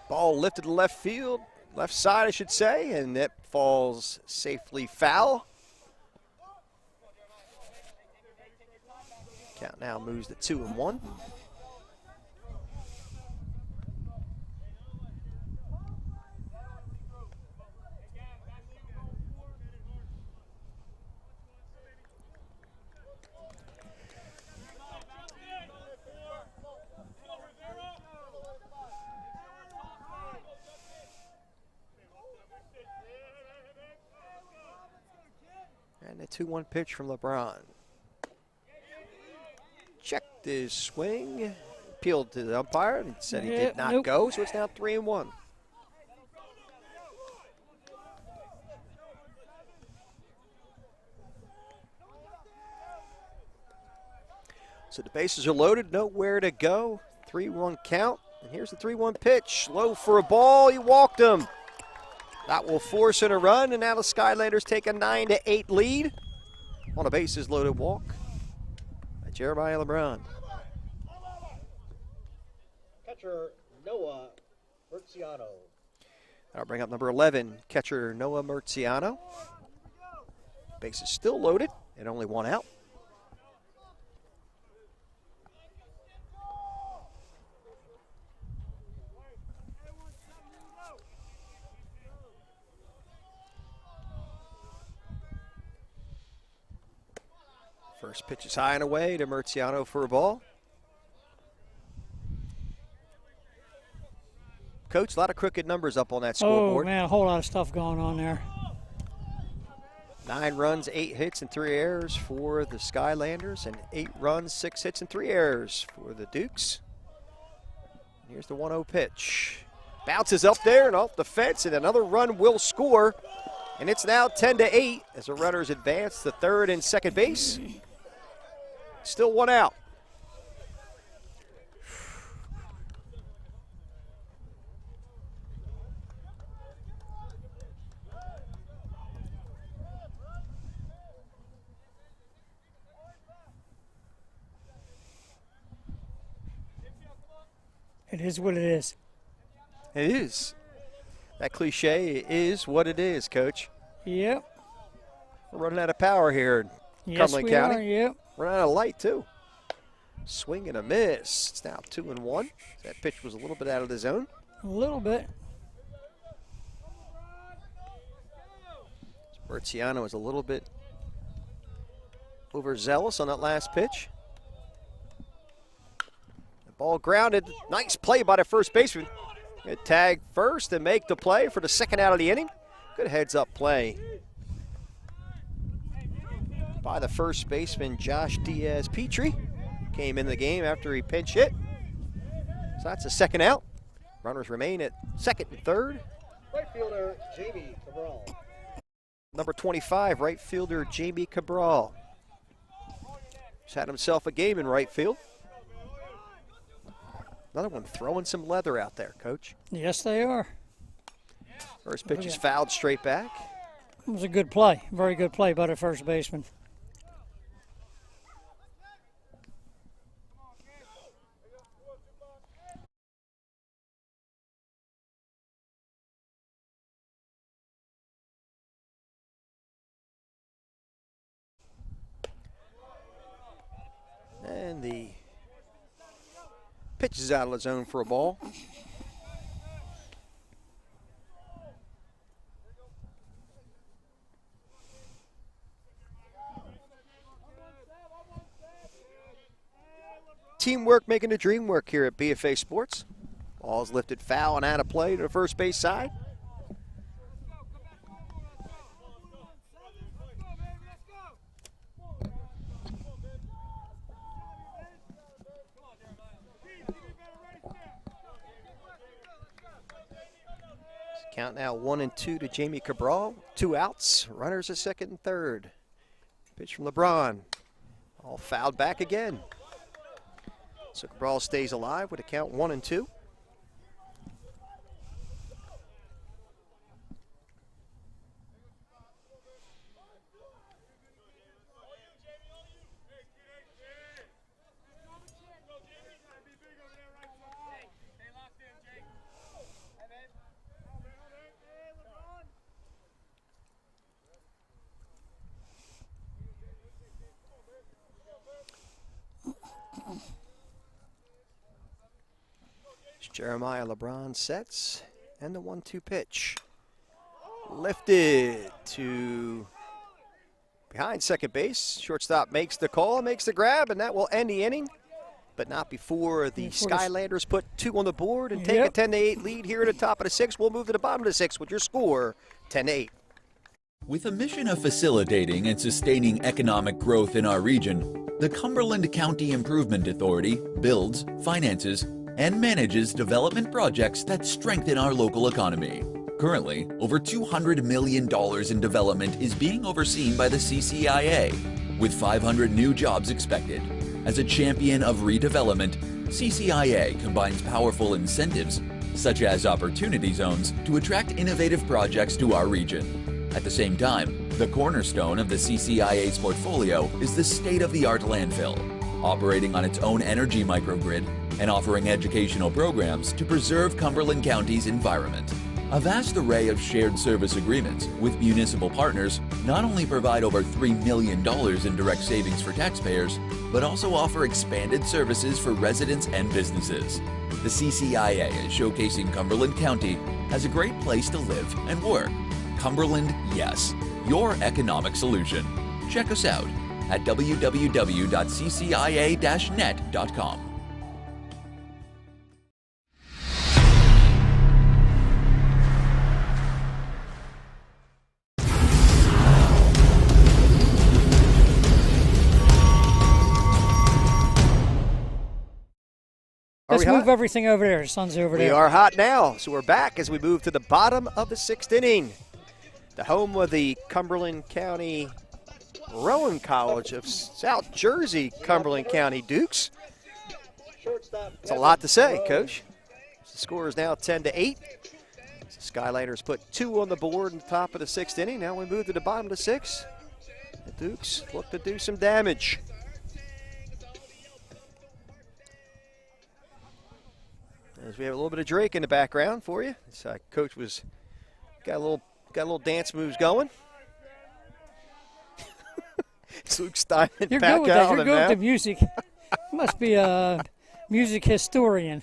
Speaker 1: Ball lifted to left field. left side, I should say, and that falls safely foul. Count now moves to 2-1. And a 2-1 pitch from LeBron. Checked his swing, appealed to the umpire, and said he did not go, so it's now 3-1. So the bases are loaded, nowhere to go. 3-1 count, and here's the 3-1 pitch. Low for a ball, he walked him. That will force in a run, and now the Skylanders take a 9-8 lead on a bases loaded walk by Jeremiah LeBron.
Speaker 2: Catcher Noah Murciano.
Speaker 1: That'll bring up number 11, catcher Noah Murciano. Base is still loaded and only one out. First pitch is high and away to Murciano for a ball. Coach, a lot of crooked numbers up on that scoreboard.
Speaker 4: Oh, man, a whole lot of stuff going on there.
Speaker 1: 9 runs, 8 hits, and 3 errors for the Skylanders, and 8 runs, 6 hits, and 3 errors for the Dukes. Here's the 1-0 pitch. Bounces up there and off the fence, and another run will score. And it's now 10-8 as the runners advance to third and second base. Still one out.
Speaker 4: It is what it is.
Speaker 1: It is. That cliche is what it is, Coach.
Speaker 4: Yep.
Speaker 1: We're running out of power here in
Speaker 4: Yes,
Speaker 1: Cumberland
Speaker 4: we
Speaker 1: County.
Speaker 4: are, yep.
Speaker 1: Running out of light, too. Swing and a miss. It's now 2-1. That pitch was a little bit out of the zone.
Speaker 4: A little bit.
Speaker 1: Murciano is a little bit overzealous on that last pitch. The ball grounded. Nice play by the first baseman. Get tagged first and make the play for the second out of the inning. Good heads-up play by the first baseman, Josh Diaz-Petrie. Came in the game after he pinch hit. So that's a second out. Runners remain at second and third.
Speaker 2: Right fielder Jamie Cabral.
Speaker 1: Number 25, right fielder Jamie Cabral. He's had himself a game in right field. Another one throwing some leather out there, Coach.
Speaker 4: Yes, they are.
Speaker 1: First pitch is fouled straight back.
Speaker 4: It was a good play. Very good play by the first baseman.
Speaker 1: And the pitch is out of the zone for a ball. Teamwork making the dream work here at BFA Sports. Ball's lifted foul and out of play to the first base side. Count now 1-2 to Jamie Cabral. 2 outs. Runners at second and third. Pitch from LeBron. All fouled back again. So Cabral stays alive with a count 1-2. Jeremiah LeBron sets, and the 1-2 pitch. Lifted to behind second base. Shortstop makes the call, makes the grab, and that will end the inning. But not before the Skylanders put 2 on the board and take a 10-8 lead here at the top of the 6th. We'll move to the bottom of the 6th with your score, 10-8.
Speaker 3: With a mission of facilitating and sustaining economic growth in our region, the Cumberland County Improvement Authority builds, finances, and manages development projects that strengthen our local economy. Currently, over $200 million in development is being overseen by the CCIA, with 500 new jobs expected. As a champion of redevelopment, CCIA combines powerful incentives, such as opportunity zones, to attract innovative projects to our region. At the same time, the cornerstone of the CCIA's portfolio is the state-of-the-art landfill, operating on its own energy microgrid and offering educational programs to preserve Cumberland County's environment. A vast array of shared service agreements with municipal partners not only provide over $3 million in direct savings for taxpayers, but also offer expanded services for residents and businesses. The CCIA is showcasing Cumberland County as a great place to live and work. Cumberland, yes, your economic solution. Check us out at www.ccia-net.com.
Speaker 4: Let's move everything over there. The sun's over there.
Speaker 1: We are hot now, so we're back as we move to the bottom of the 6th inning. The home of the Cumberland County Rowan College of South Jersey, Cumberland County Dukes. It's a lot to say, Coach. The score is now 10-8. The Skylanders put 2 on the board in the top of the 6th inning. Now we move to the bottom of the 6th. The Dukes look to do some damage. As we have a little bit of Drake in the background for you. So Coach was got a little dance moves going. It's Luke Steinman
Speaker 4: You're
Speaker 1: back
Speaker 4: good with
Speaker 1: out
Speaker 4: that.
Speaker 1: on
Speaker 4: You're
Speaker 1: the
Speaker 4: good with
Speaker 1: mound.
Speaker 4: the music. You must be a music historian.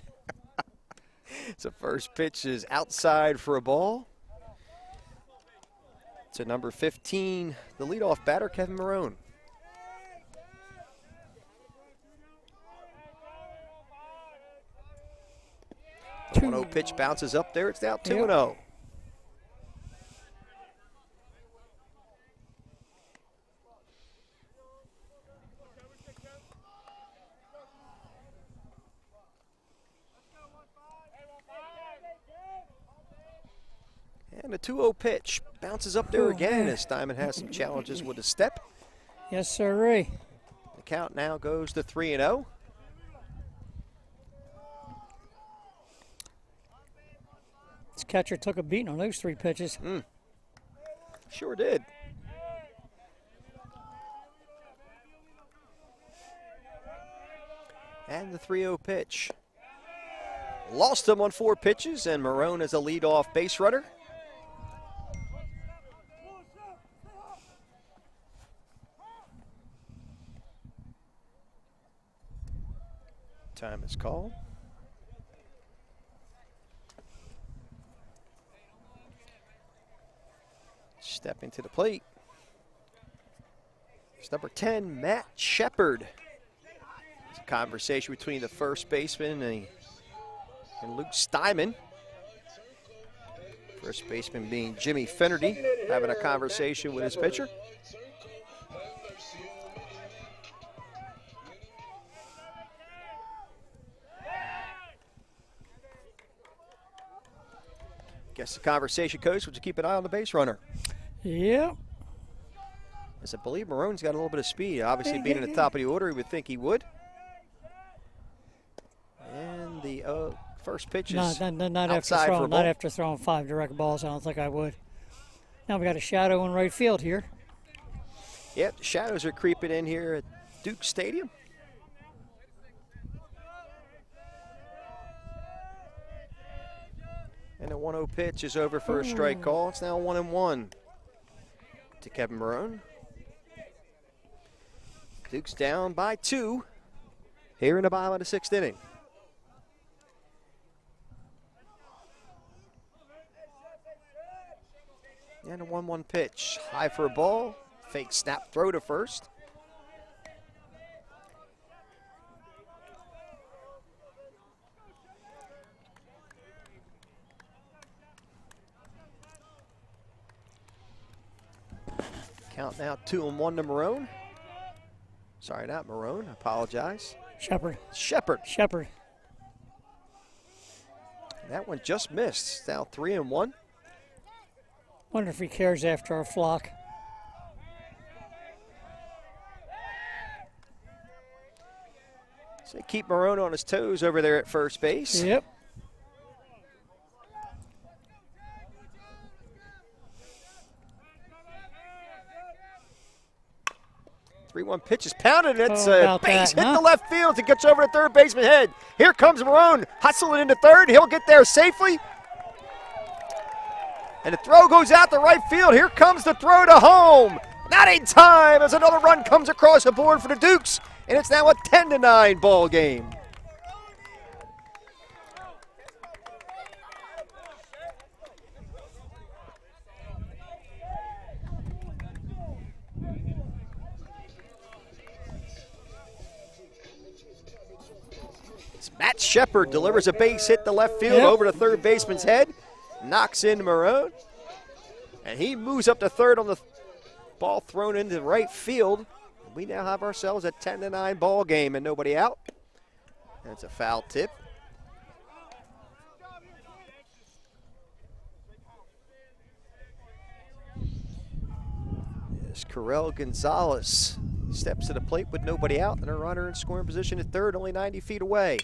Speaker 1: So first pitch is outside for a ball. To number 15, the leadoff batter, Kevin Marone. The 1-0 pitch bounces up there. It's now 2-0. And the 2-0 pitch bounces up there again as Steinman has some challenges with a step.
Speaker 4: Yes, sir.
Speaker 1: The count now goes to 3-0.
Speaker 4: This catcher took a beating on those 3 pitches.
Speaker 1: Sure did. And the 3-0 pitch. Lost him on 4 pitches, and Marone is a leadoff base runner. Time is called. Stepping to the plate. It's number 10, Matt Shepard. It's a conversation between the first baseman and Luke Steinman. First baseman being Jimmy Finnerty, having a conversation with his pitcher. Guess the conversation, Coach, would you keep an eye on the base runner?
Speaker 4: Yeah.
Speaker 1: As I believe Marone's got a little bit of speed. Obviously, being in the top of the order, he would think he would. And the first pitch is outside for a ball.
Speaker 4: Not after throwing 5 direct balls. I don't think I would. Now we got a shadow in right field here.
Speaker 1: Yep, the shadows are creeping in here at Duke Stadium. And the 1-0 pitch is over for a strike call. It's now 1-1 to Kevin Marone. Duke's down by 2 here in the bottom of the 6th inning. 1-1 pitch. High for a ball. Fake snap throw to first. Count now 2-1 to Marone. Sorry, not Marone. I apologize.
Speaker 4: Shepard.
Speaker 1: Shepard. That one just missed. It's now 3-1.
Speaker 4: Wonder if he cares after our flock.
Speaker 1: So keep Marone on his toes over there at first base.
Speaker 4: Yep.
Speaker 1: Three-one pitch is pounded. It's
Speaker 4: Oh,
Speaker 1: a base
Speaker 4: that,
Speaker 1: hit
Speaker 4: huh?
Speaker 1: to left field. It gets over to third baseman head. Here comes Marone, hustling into third. He'll get there safely. And the throw goes out to right field. Here comes the throw to home. Not in time as another run comes across the board for the Dukes. And it's now a 10-9 ball game. Matt Shepard delivers a base hit to left field over to third baseman's head. Knocks in Marone. And he moves up to third on the ball thrown into right field. We now have ourselves a 10-9 ball game and nobody out. That's a foul tip. As Correll Gonzalez steps to the plate with nobody out and a runner in scoring position at third, only 90 feet away.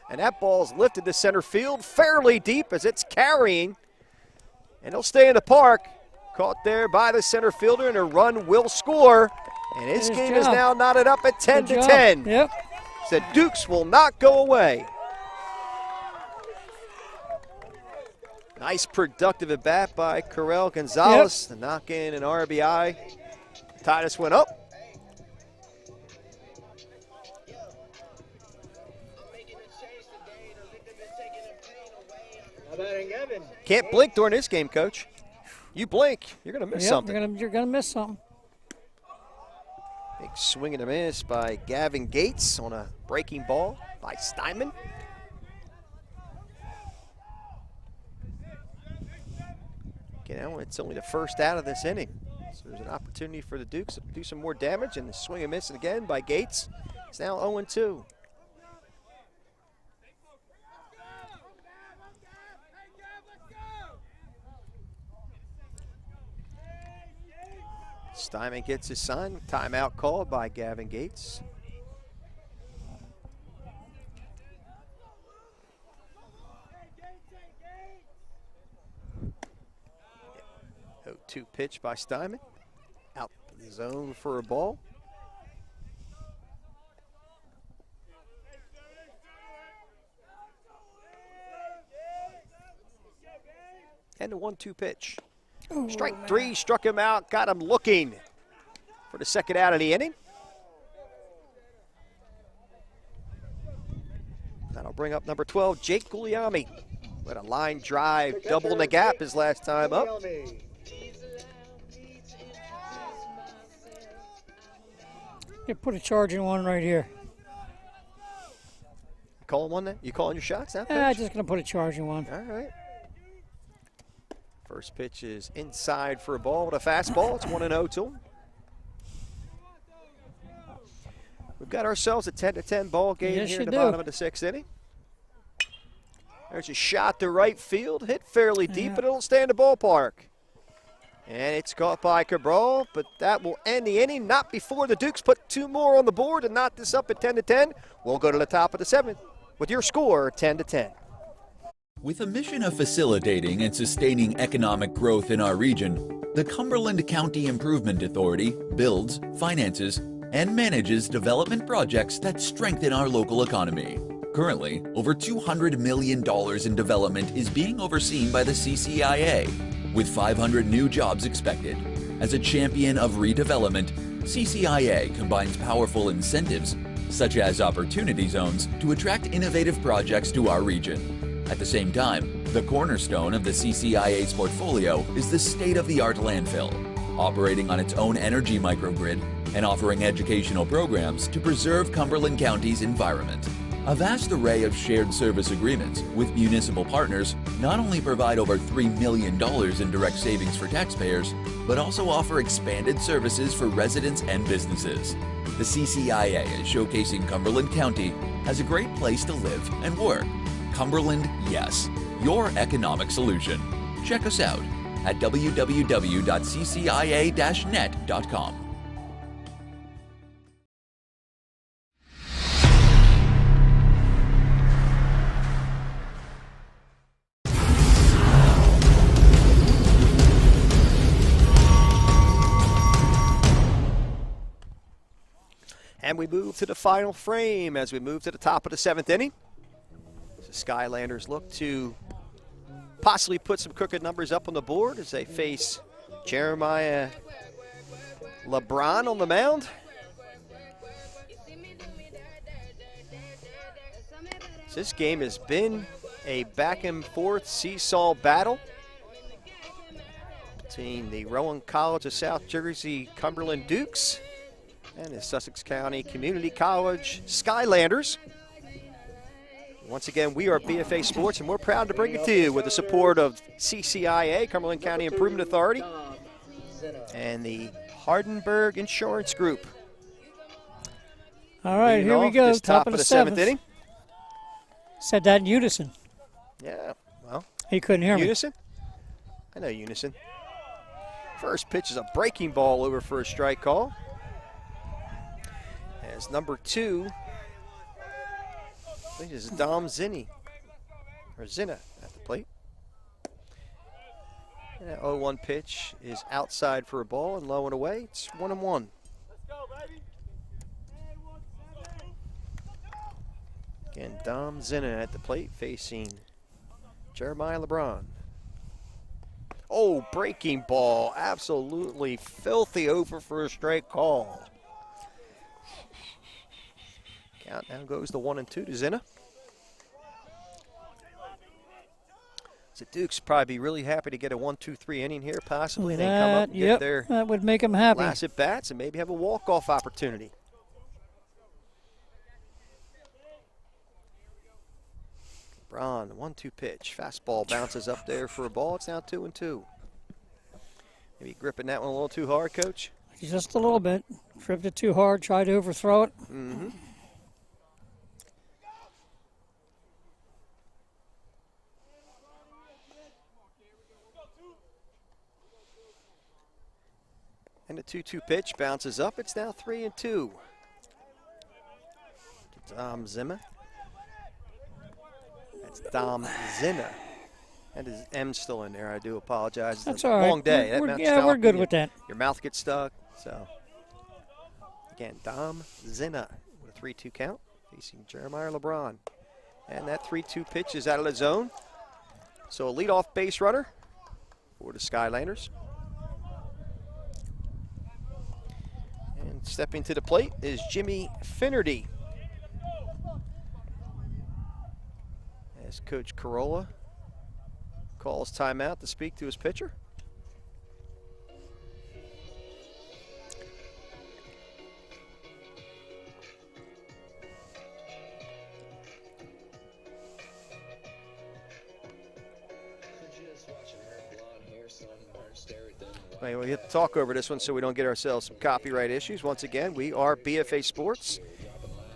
Speaker 1: And that ball's lifted to center field fairly deep as it's carrying. And he'll stay in the park. Caught there by the center fielder, and a run will score. And his game is now knotted up at 10-10.
Speaker 4: Yep.
Speaker 1: The Dukes will not go away. Nice productive at bat by Correll Gonzalez to knock in an RBI. Tie this one up. Can't blink during this game, Coach. You blink, you're going to miss something.
Speaker 4: You're gonna miss something.
Speaker 1: Big swing and a miss by Gavin Gates on a breaking ball by Steinman. Okay, now it's only the first out of this inning. So there's an opportunity for the Dukes to do some more damage, and the swing and miss again by Gates. It's now 0-2. Steinman gets his sign. Timeout called by Gavin Gates. Yeah. 0-2 pitch by Steinman. Out the zone for a ball. And a 1-2 pitch. Strike three, struck him out, got him looking for the second out of the inning. That'll bring up number 12, Jake Guglielmi. With a line drive, double in the gap his last time up.
Speaker 4: You put a charging one right here.
Speaker 1: Calling one then? You calling your shots now, Coach?
Speaker 4: Yeah, just gonna put a charging one.
Speaker 1: All right. First pitch is inside for a ball with a fastball. It's 1-0 to him. We've got ourselves a 10-10 ball game here in the bottom of the sixth inning. There's a shot to right field, hit fairly deep, but it'll stay in the ballpark. And it's caught by Cabral, but that will end the inning. Not before the Dukes put two more on the board and knock this up at 10-10. We'll go to the top of the seventh with your score 10-10.
Speaker 3: With a mission of facilitating and sustaining economic growth in our region, the Cumberland County Improvement Authority builds, finances, and manages development projects that strengthen our local economy. Currently, over $200 million in development is being overseen by the CCIA, with 500 new jobs expected. As a champion of redevelopment, CCIA combines powerful incentives, such as opportunity zones, to attract innovative projects to our region. At the same time, the cornerstone of the CCIA's portfolio is the state-of-the-art landfill, operating on its own energy microgrid and offering educational programs to preserve Cumberland County's environment. A vast array of shared service agreements with municipal partners not only provide over $3 million in direct savings for taxpayers, but also offer expanded services for residents and businesses. The CCIA is showcasing Cumberland County as a great place to live and work. Cumberland, yes, your economic solution. Check us out at www.ccia-net.com.
Speaker 1: And we move to the final frame as we move to the top of the 7th inning. The Skylanders look to possibly put some crooked numbers up on the board as they face Jeremiah LeBron on the mound. This game has been a back and forth seesaw battle between the Rowan College of South Jersey Cumberland Dukes and the Sussex County Community College Skylanders. Once again, we are BFA Sports, and we're proud to bring it to you with the support of CCIA, Cumberland County Improvement Authority, and the Hardenberg Insurance Group.
Speaker 4: All right, here we go.
Speaker 1: Top of the 7th inning.
Speaker 4: Said that in unison.
Speaker 1: Yeah, well.
Speaker 4: He couldn't hear me.
Speaker 1: Unison? I know unison. First pitch is a breaking ball over for a strike call. As number 2, I think this is Dom Zinni, or Zinna at the plate. And that 0-1 pitch is outside for a ball and low and away. It's 1-1. Again, Dom Zinna at the plate facing Jeremiah LeBron. Oh, breaking ball. Absolutely filthy over for a strike call. Count now goes the 1-2 to Zinna. The Dukes probably be really happy to get a 1-2-3 inning here, possibly. They come up and get their
Speaker 4: that would make them happy.
Speaker 1: last at bats and maybe have a walk-off opportunity. LeBron, 1-2 pitch. Fastball bounces up there for a ball. It's now 2-2. Maybe gripping that one a little too hard, Coach?
Speaker 4: Just a little bit. Gripped it too hard, tried to overthrow it.
Speaker 1: Mm-hmm. And the 2-2 pitch bounces up. It's now 3-2. To Dom Zimmer. That's Dom Zinna. And his M's still in there. I do apologize. It's
Speaker 4: That's
Speaker 1: a
Speaker 4: all right.
Speaker 1: long day.
Speaker 4: We're good with that.
Speaker 1: Your mouth gets stuck. So, again, Dom Zinna with a 3-2 count facing Jeremiah LeBron. And that 3-2 pitch is out of the zone. So a leadoff base runner for the Skylanders. And stepping to the plate is Jimmy Finnerty. As Coach Carolla calls timeout to speak to his pitcher. Anyway, we have to talk over this one so we don't get ourselves some copyright issues. Once again, we are BFA Sports.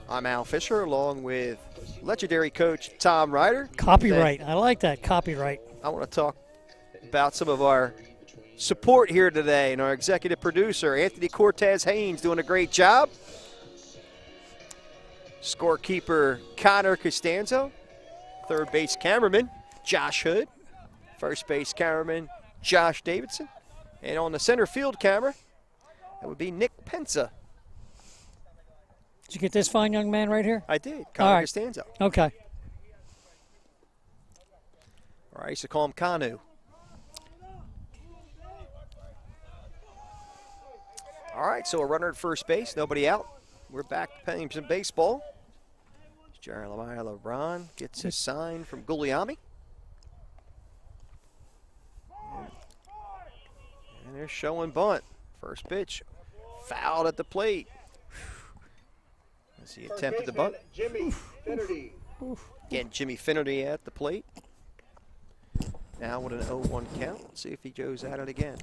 Speaker 1: I'm Al Fisher along with legendary coach Tom Ryder.
Speaker 4: Copyright. I like that, copyright.
Speaker 1: I want to talk about some of our support here today and our executive producer, Anthony Cortez Haynes, doing a great job. Scorekeeper Connor Costanzo. Third base cameraman Josh Hood. First base cameraman Josh Davidson. And on the center field camera, that would be Nick Pensa.
Speaker 4: Did you get this fine young man right here?
Speaker 1: I did, Connor Costanzo.
Speaker 4: Okay.
Speaker 1: Or I used to call him Kanu. All right, so a runner at first base, nobody out. We're back playing some baseball. Jeremiah LeBron gets a sign from Guglielmi. And they're showing bunt. First pitch, fouled at the plate. As he attempted the bunt.
Speaker 2: Jimmy Finnerty.
Speaker 1: Again, Jimmy Finnerty at the plate. Now with an 0-1 count. Let's see if he goes at it again.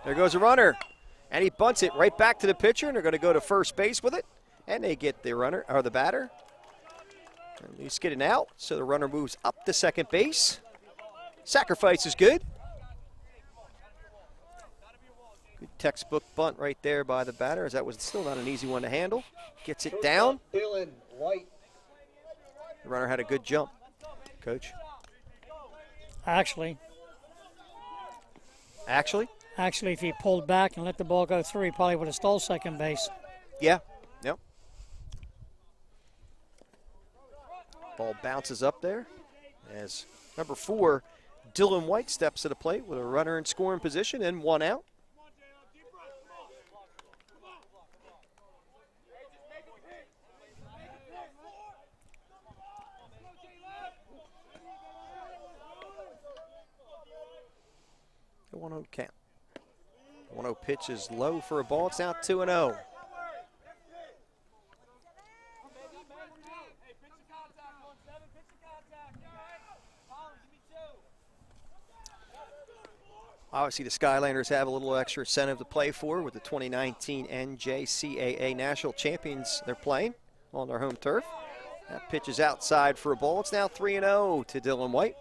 Speaker 1: There goes a runner. And he bunts it right back to the pitcher, and they're going to go to first base with it. And they get the runner, or the batter. And he's getting out, so the runner moves up to second base. Sacrifice is good. Good textbook bunt right there by the batter, as that was still not an easy one to handle. Gets it down.
Speaker 2: Dylan White.
Speaker 1: The runner had a good jump, Coach.
Speaker 4: Actually, if he pulled back and let the ball go through, he probably would have stole second base.
Speaker 1: Yeah, yep. Ball bounces up there as number 4, Dylan White, steps to the plate with a runner in scoring position and 1 out. The 1-0 count. 1-0 pitch is low for a ball. It's now 2-0. Obviously, the Skylanders have a little extra incentive to play for with the 2019 NJCAA National Champions they're playing on their home turf. That pitch is outside for a ball. It's now 3-0 to Dylan White.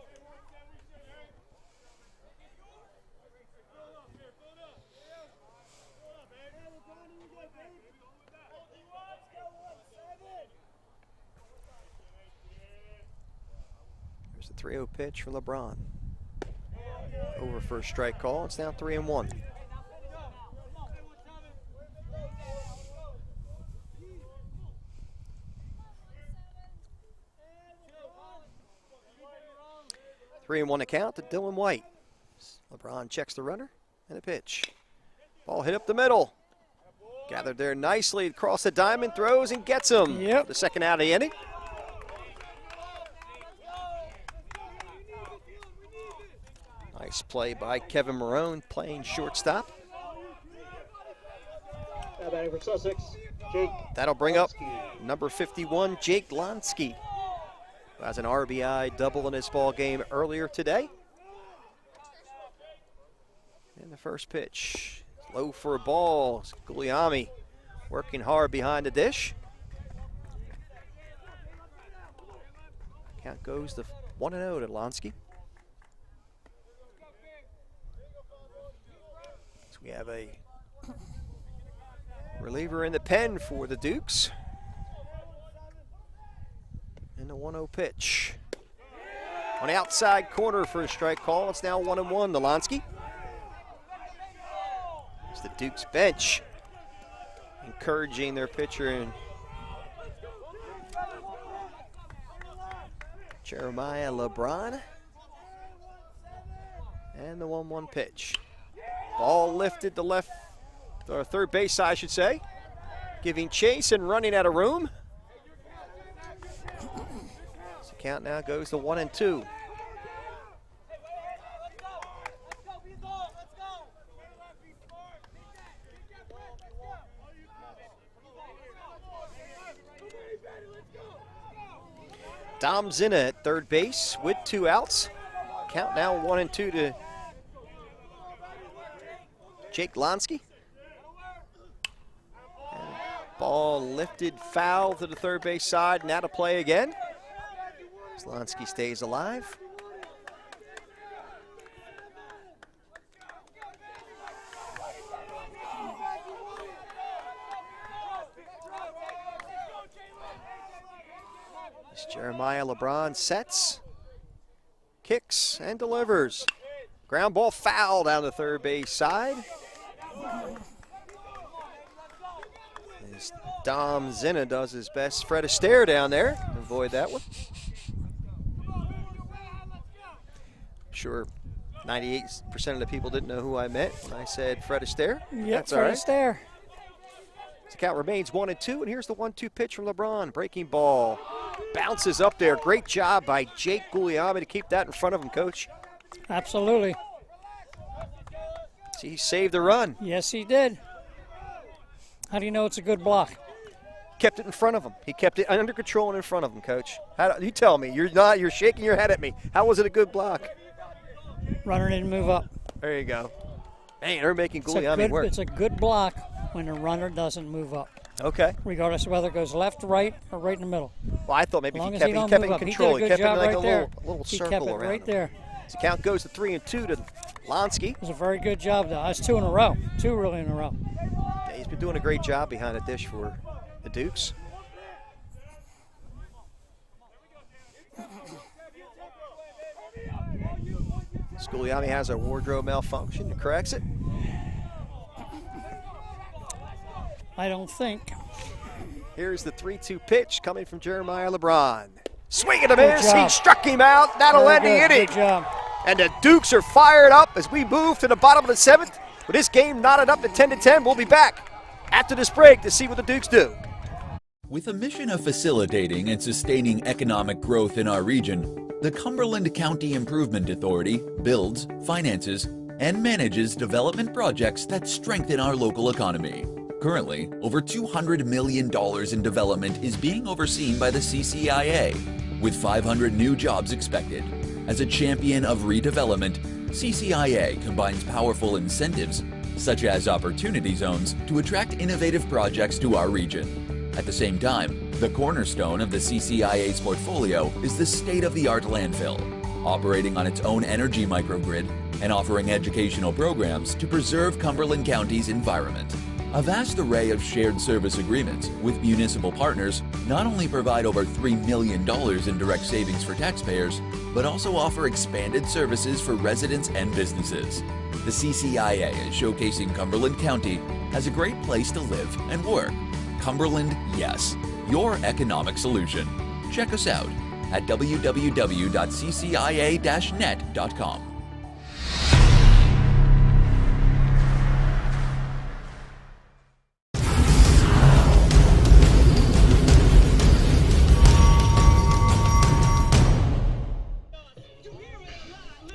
Speaker 1: There's the 3-0 pitch for LeBron. Over for a strike call. It's now 3-1. Three and 1 to count to Dylan White. LeBron checks the runner and a pitch. Ball hit up the middle. Gathered there nicely across the diamond, throws and gets him.
Speaker 4: Yep.
Speaker 1: The second out of the inning. Nice play by Kevin Marone, playing shortstop.
Speaker 2: Now batting for Sussex, Jake.
Speaker 1: That'll bring up
Speaker 2: Lansky.
Speaker 1: number 51, Jake Lansky, who has an RBI double in his ball game earlier today. And the first pitch, low for a ball. Guglielmi working hard behind the dish. Count goes to 1-0 to Lansky. We have a reliever in the pen for the Dukes. And the 1-0 pitch. On the outside corner for a strike call. It's now 1-1 to Lansky. It's the Dukes bench encouraging their pitcher and Jeremiah LeBron. And the 1-1 pitch. Ball lifted to left, or third base side, I should say. Giving chase and running out of room. So count now goes to 1-2. Dom Zinna at third base with 2 outs. Count now 1-2 to Jake Lansky. And ball lifted foul to the third base side. Now to play again. Lansky stays alive. As Jeremiah LeBron sets, kicks, and delivers. Ground ball foul down the third base side. As Dom Zinna does his best. Fred Astaire down there. Avoid that one. sure 98% of the people didn't know who I meant when I said Fred Astaire.
Speaker 4: Yep,
Speaker 1: That's all
Speaker 4: Fred
Speaker 1: right.
Speaker 4: Astaire.
Speaker 1: The count remains 1-2, and here's the 1-2 pitch from LeBron. Breaking ball. Bounces up there. Great job by Jake Guglielmi to keep that in front of him, Coach.
Speaker 4: Absolutely.
Speaker 1: See, he saved the run.
Speaker 4: Yes, he did. How do you know it's a good block?
Speaker 1: Kept it in front of him. He kept it under control and in front of him, Coach. You tell me. You're shaking your head at me. How was it a good block?
Speaker 4: Runner didn't move up.
Speaker 1: There you go. Man, they're making Guglielmi work.
Speaker 4: It's a good block when the runner doesn't move up,
Speaker 1: Okay.
Speaker 4: regardless of whether it goes left, right, or right in the middle.
Speaker 1: Well, I thought maybe
Speaker 4: As long
Speaker 1: he
Speaker 4: as
Speaker 1: kept,
Speaker 4: he don't
Speaker 1: kept it
Speaker 4: move
Speaker 1: in
Speaker 4: up.
Speaker 1: control.
Speaker 4: He
Speaker 1: He
Speaker 4: did a
Speaker 1: kept
Speaker 4: good
Speaker 1: it in
Speaker 4: job
Speaker 1: like
Speaker 4: right
Speaker 1: a
Speaker 4: there.
Speaker 1: little
Speaker 4: He
Speaker 1: circle
Speaker 4: kept it
Speaker 1: around
Speaker 4: right
Speaker 1: him.
Speaker 4: there.
Speaker 1: So count goes to 3-2 to Lonsky.
Speaker 4: It was a very good job, though. That's 2 in a row. 2 really in a row.
Speaker 1: Yeah, he's been doing a great job behind the dish for the Dukes. Guglielmi has a wardrobe malfunction and corrects it.
Speaker 4: I don't think.
Speaker 1: Here's the 3-2 pitch coming from Jeremiah LeBron. Swing and a
Speaker 4: Good
Speaker 1: miss. He
Speaker 4: job.
Speaker 1: struck him out. That'll
Speaker 4: Very
Speaker 1: end the
Speaker 4: good.
Speaker 1: inning.
Speaker 4: Good job.
Speaker 1: And the Dukes are fired up as we move to the bottom of the 7th. With this game knotted up to 10-10, we'll be back after this break to see what the Dukes do.
Speaker 3: With a mission of facilitating and sustaining economic growth in our region, the Cumberland County Improvement Authority builds, finances, and manages development projects that strengthen our local economy. Currently, over $200 million in development is being overseen by the CCIA, with 500 new jobs expected. As a champion of redevelopment, CCIA combines powerful incentives, such as opportunity zones, to attract innovative projects to our region. At the same time, the cornerstone of the CCIA's portfolio is the state-of-the-art landfill, operating on its own energy microgrid and offering educational programs to preserve Cumberland County's environment. A vast array of shared service agreements with municipal partners not only provide over $3 million in direct savings for taxpayers, but also offer expanded services for residents and businesses. The CCIA is showcasing Cumberland County as a great place to live and work. Cumberland, yes, your economic solution. Check us out at www.ccia-net.com.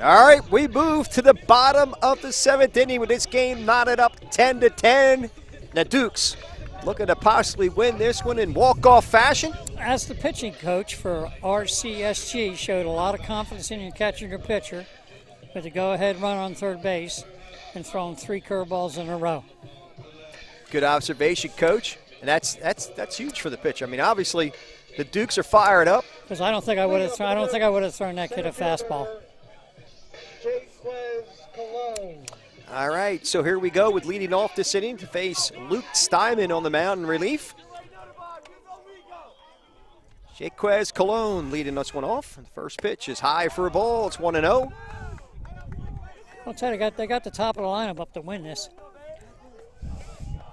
Speaker 1: All right, we move to the bottom of the 7th inning with this game knotted up 10-10. The Dukes looking to possibly win this one in walk-off fashion.
Speaker 4: As the pitching coach for Rcsj, showed a lot of confidence in your catcher and your pitcher with a go-ahead run on third base and throwing 3 curveballs in a row.
Speaker 1: Good observation, Coach. And that's huge for the pitcher. I mean, obviously, the Dukes are fired up.
Speaker 4: Because I don't think I would have thrown that kid a fastball.
Speaker 1: All right, so here we go with leading off this inning to face Luke Steinman on the mound in relief. Jaquez Colon leading us one off. The first pitch is high for a ball. It's 1-0.
Speaker 4: I'll tell you, they got the top of the lineup up to win this.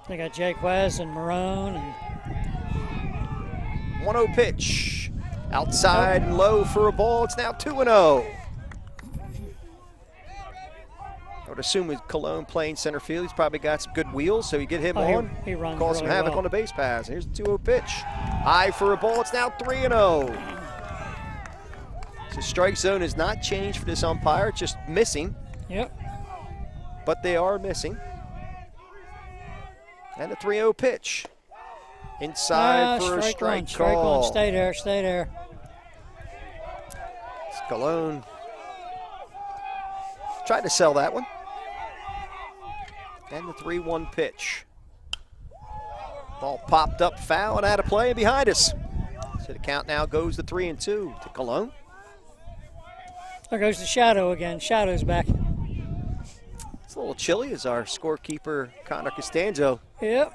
Speaker 4: They got Jaquez and Marone. And
Speaker 1: 1-0 pitch. Outside and low for a ball. It's now 2-0. I would assume with Cologne playing center field, he's probably got some good wheels, so you get him on.
Speaker 4: He runs
Speaker 1: Cause some
Speaker 4: really
Speaker 1: havoc
Speaker 4: well.
Speaker 1: on the base pass. Here's the 2-0 pitch. High for a ball. It's now 3-0. So strike zone has not changed for this umpire, just missing.
Speaker 4: Yep.
Speaker 1: But they are missing. And a 3-0 pitch. Inside for a strike call.
Speaker 4: Strike one. Stay there. Stay there.
Speaker 1: Cologne tried to sell that one. And the 3-1 pitch. Ball popped up, foul, and out of play behind us. So the count now goes to 3-2 to Cologne.
Speaker 4: There goes the shadow again. Shadow's back.
Speaker 1: It's a little chilly as our scorekeeper, Connor Costanzo,
Speaker 4: Yep.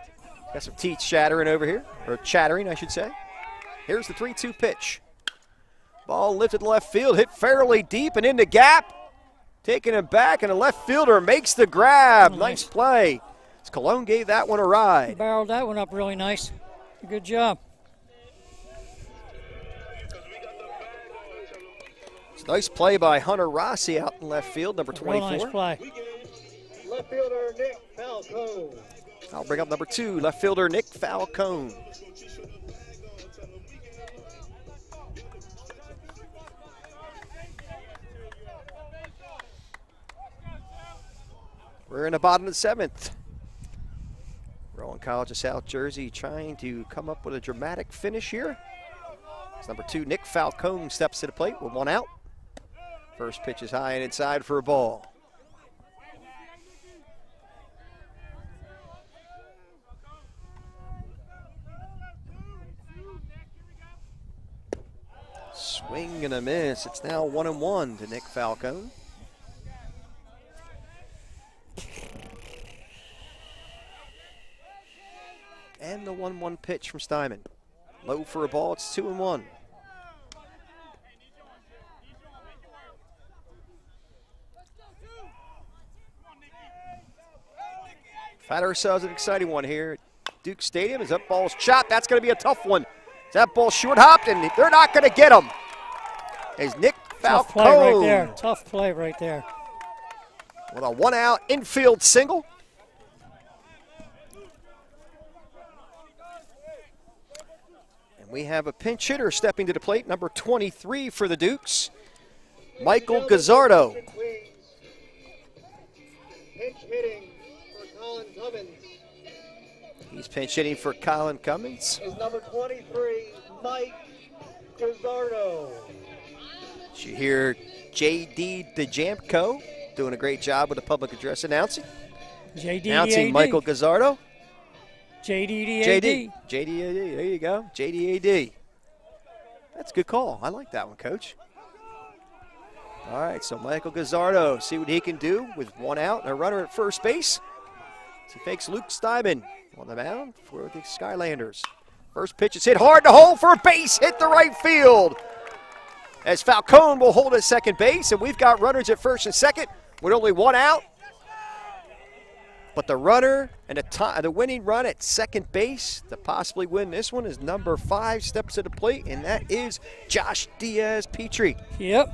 Speaker 1: got some teeth shattering over here, or chattering, I should say. Here's the 3-2 pitch. Ball lifted left field, hit fairly deep and in the gap. Taking it back, and the left fielder makes the grab. Nice play. As Cologne gave that one a ride.
Speaker 4: Barreled that one up really nice. Good job.
Speaker 1: So Nice play by Hunter Rossi out in left field, number 24.
Speaker 4: Real nice play.
Speaker 2: Left fielder Nick Falcone.
Speaker 1: I'll bring up number 2, left fielder Nick Falcone. We're in the bottom of the 7th. Rowan College of South Jersey trying to come up with a dramatic finish here. It's number 2, Nick Falcone, steps to the plate with 1 out. First pitch is high and inside for a ball. Swing and a miss. It's now 1-1 to Nick Falcone. And the 1-1 pitch from Steinman. Low for a ball, it's 2-1. Find ourselves an exciting one here at Duke Stadium as that ball's chopped. That's going to be a tough one. That ball short hopped, and they're not going to get him. As Nick Falcone.
Speaker 4: Tough play right there. Tough play right there.
Speaker 1: With a 1-out infield single. And we have a pinch hitter stepping to the plate, number 23 for the Dukes, Michael Gazzardo.
Speaker 2: Pinch hitting for Colin Cummins
Speaker 1: He's pinch hitting for Colin Cummins.
Speaker 2: is number 23, Mike Gazzardo.
Speaker 1: You hear J.D. DeJamco doing a great job with the public address announcing. Announcing Michael Gazzardo.
Speaker 4: JD.
Speaker 1: JD, there you go. JDAD. That's a good call. I like that one, Coach. All right, so Michael Gazzardo, see what he can do with 1 out and a runner at first base. He fakes Luke Steinman on the mound for the Skylanders. First pitch is hit hard in the hole for a base hit to right field. As Falcone will hold at second base, and we've got runners at first and second with only 1 out. But the runner and the winning run at second base to possibly win this one is number 5, steps to the plate, and that is Josh Diaz-Petrie.
Speaker 4: Yep.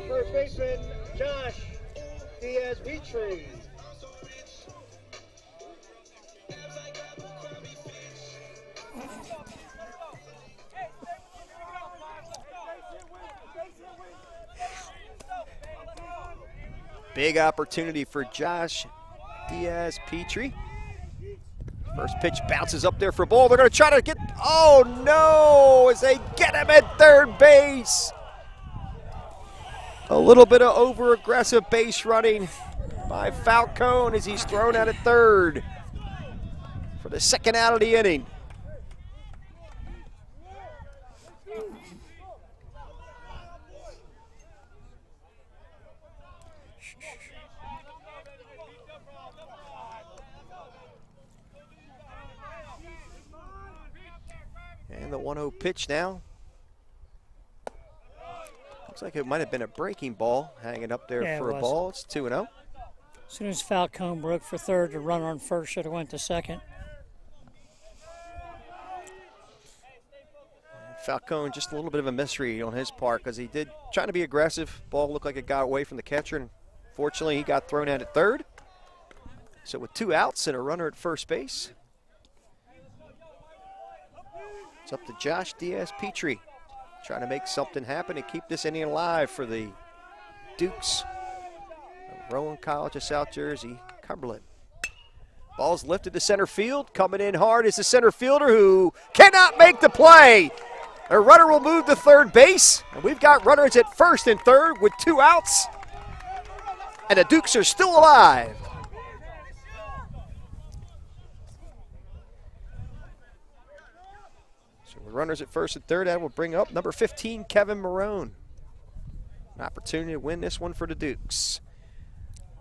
Speaker 2: First baseman Josh Diaz-Petrie.
Speaker 1: Big opportunity for Josh Diaz-Petrie. First pitch bounces up there for a ball. They're going to try to get, oh no, as they get him at third base. A little bit of over-aggressive base running by Falcone as he's thrown out at third for the 2nd out of the inning. And the 1-0 pitch now. Looks like it might have been a breaking ball hanging up there for a ball. It's 2-0.
Speaker 4: As soon as Falcone broke for third, the runner on first should have went to second.
Speaker 1: Falcone, just a little bit of a mystery on his part because he did trying to be aggressive. Ball looked like it got away from the catcher, and fortunately he got thrown out at third. So with 2 outs and a runner at first base, it's up to Josh Diaz-Petrie trying to make something happen and keep this inning alive for the Dukes of Rowan College of South Jersey, Cumberland. Ball's lifted to center field. Coming in hard is the center fielder who cannot make the play. A runner will move to third base, and we've got runners at first and third with 2 outs, and the Dukes are still alive. So with runners at first and third, that will bring up number 15, Kevin Marone. An opportunity to win this one for the Dukes.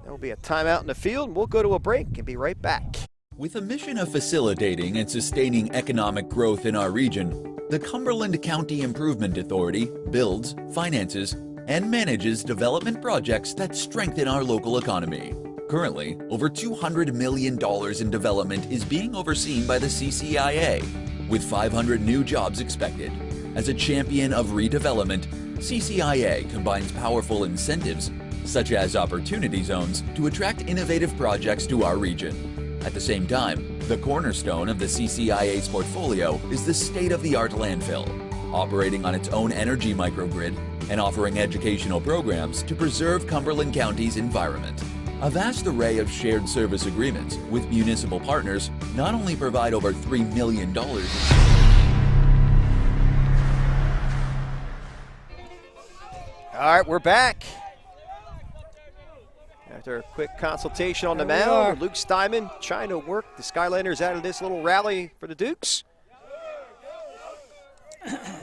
Speaker 1: There will be a timeout in the field, and we'll go to a break and be right back.
Speaker 3: With a mission of facilitating and sustaining economic growth in our region, the Cumberland County Improvement Authority builds, finances, and manages development projects that strengthen our local economy. Currently, over $200 million in development is being overseen by the CCIA, with 500 new jobs expected. As a champion of redevelopment, CCIA combines powerful incentives, such as opportunity zones, to attract innovative projects to our region. At the same time, the cornerstone of the CCIA's portfolio is the state-of-the-art landfill, operating on its own energy microgrid and offering educational programs to preserve Cumberland County's environment. A vast array of shared service agreements with municipal partners not only provide over $3 million.
Speaker 1: All right, we're back. After a quick consultation on the mound, Luke Steinman trying to work the Skylanders out of this little rally for the Dukes.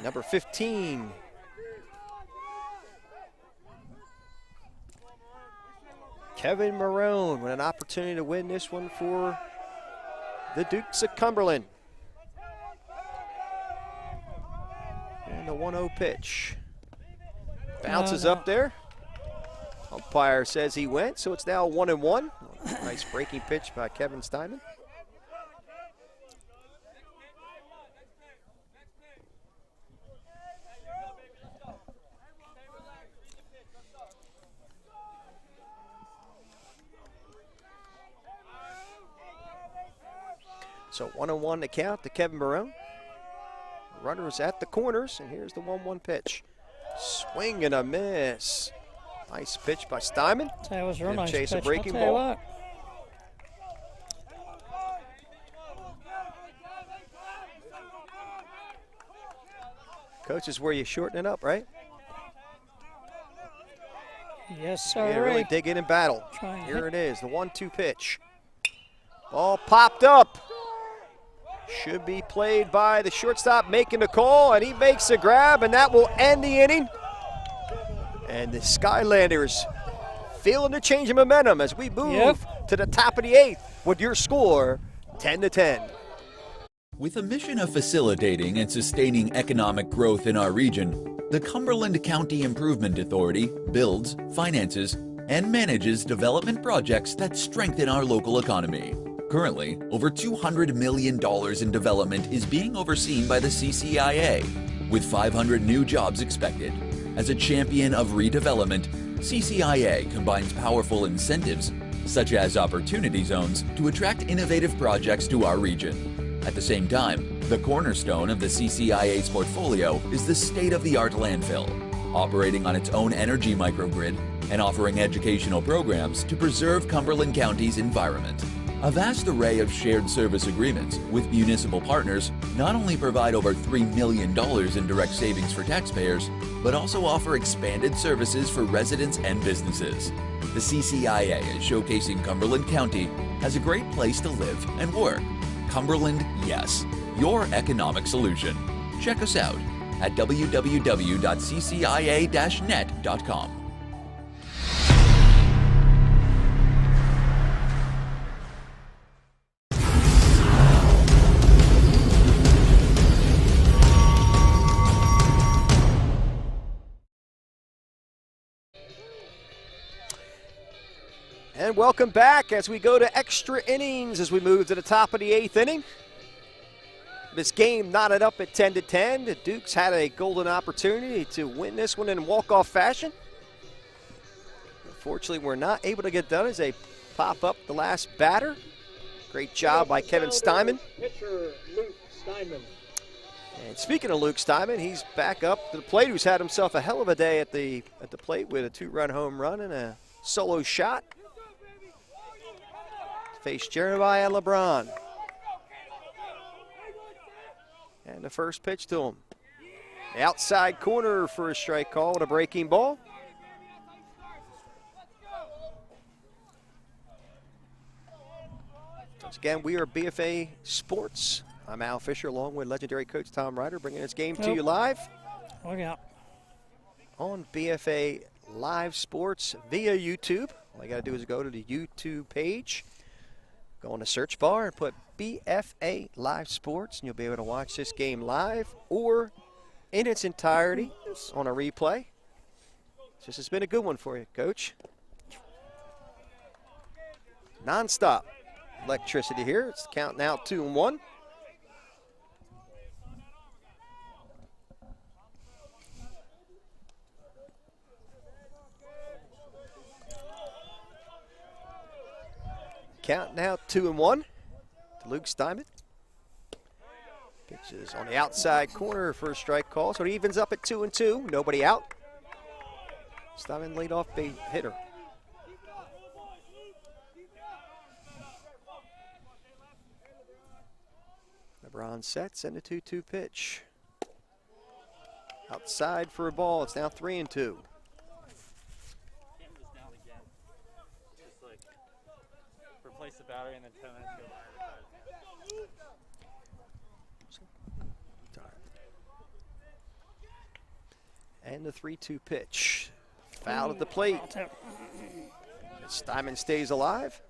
Speaker 1: Number 15. Kevin Marone with an opportunity to win this one for the Dukes of Cumberland. And the 1-0 pitch. Bounces up there. Umpire says he went, so it's now 1-1. Nice breaking pitch by Kevin Steinman. So 1-1 to count to Kevin Barone. Runners at the corners, and here's the 1-1 pitch. Swing and a miss. Nice pitch by Steinman.
Speaker 4: That was a real nice
Speaker 1: chase
Speaker 4: pitch.
Speaker 1: a breaking
Speaker 4: I'll tell you
Speaker 1: ball.
Speaker 4: what.
Speaker 1: Coach, this is where you shorten it up, right?
Speaker 4: Yes, sir.
Speaker 1: Yeah, really dig in and battle.
Speaker 4: Try and
Speaker 1: Here
Speaker 4: hit.
Speaker 1: it is, the 1-2 pitch. Ball popped up. Should be played by the shortstop making the call, and he makes the grab, and that will end the inning. And the Skylanders feeling the change of momentum as we move to the top of the 8th with your score 10-10.
Speaker 3: With a mission of facilitating and sustaining economic growth in our region, the Cumberland County Improvement Authority builds, finances, and manages development projects that strengthen our local economy. Currently, over $200 million in development is being overseen by the CCIA, with 500 new jobs expected. As a champion of redevelopment, CCIA combines powerful incentives, such as opportunity zones, to attract innovative projects to our region. At the same time, the cornerstone of the CCIA's portfolio is the state-of-the-art landfill, operating on its own energy microgrid and offering educational programs to preserve Cumberland County's environment. A vast array of shared service agreements with municipal partners not only provide over $3 million in direct savings for taxpayers, but also offer expanded services for residents and businesses. The CCIA is showcasing Cumberland County as a great place to live and work. Cumberland, yes, your economic solution. Check us out at www.ccia-net.com.
Speaker 1: And welcome back as we go to extra innings as we move to the top of the 8th inning. This game knotted up at 10-10. The Dukes had a golden opportunity to win this one in walk-off fashion. Unfortunately, we're not able to get done as they pop up the last batter. Great job by Kevin Steinman.
Speaker 2: Pitcher Luke Steinman.
Speaker 1: And speaking of Luke Steinman, he's back up to the plate, who's had himself a hell of a day at the plate with a 2-run home run and a solo shot. Face Jeremiah LeBron. And the first pitch to him. The outside corner for a strike call with a breaking ball. Once again, we are BFA Sports. I'm Al Fisher along with legendary coach Tom Ryder, bringing this game to you live.
Speaker 4: Look out.
Speaker 1: On BFA Live Sports via YouTube. All you got to do is go to the YouTube page. Go on the search bar and put BFA Live Sports, and you'll be able to watch this game live or in its entirety on a replay. This has been a good one for you, Coach. Non-stop electricity here. It's counting out 2-1. count now 2-1 to Luke Steinman. Pitches on the outside corner for a strike call, so it evens up at 2-2. Nobody out. Steinman lead off base hitter. LeBron sets and a 2-2 pitch. Outside for a ball. It's now 3-2.
Speaker 5: Replace the battery and then 10 minutes go by.
Speaker 1: And the 3-2 pitch. Foul at the plate. Steinman stays alive.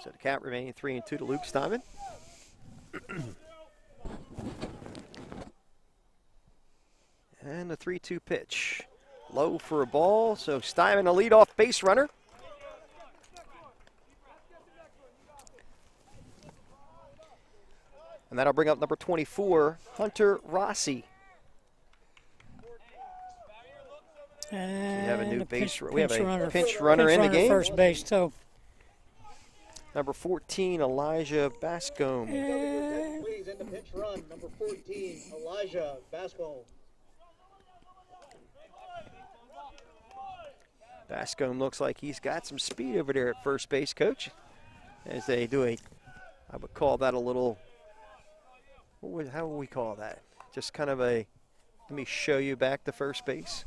Speaker 1: So the count remaining 3-2 to Luke Steinman. And the 3-2 pitch. Low for a ball, so Steinman a leadoff base runner. And that'll bring up number 24, Hunter Rossi.
Speaker 4: And
Speaker 1: we have a new
Speaker 4: we
Speaker 1: have a pinch runner in the game.
Speaker 4: First base, too.
Speaker 1: Number 14, Elijah Bascombe.
Speaker 2: Please, in the pinch run, number 14, Elijah Bascombe.
Speaker 1: Bascombe looks like he's got some speed over there at first base, Coach. As they do I would call that a little, how would we call that? Just kind of a, let me show you back to first base.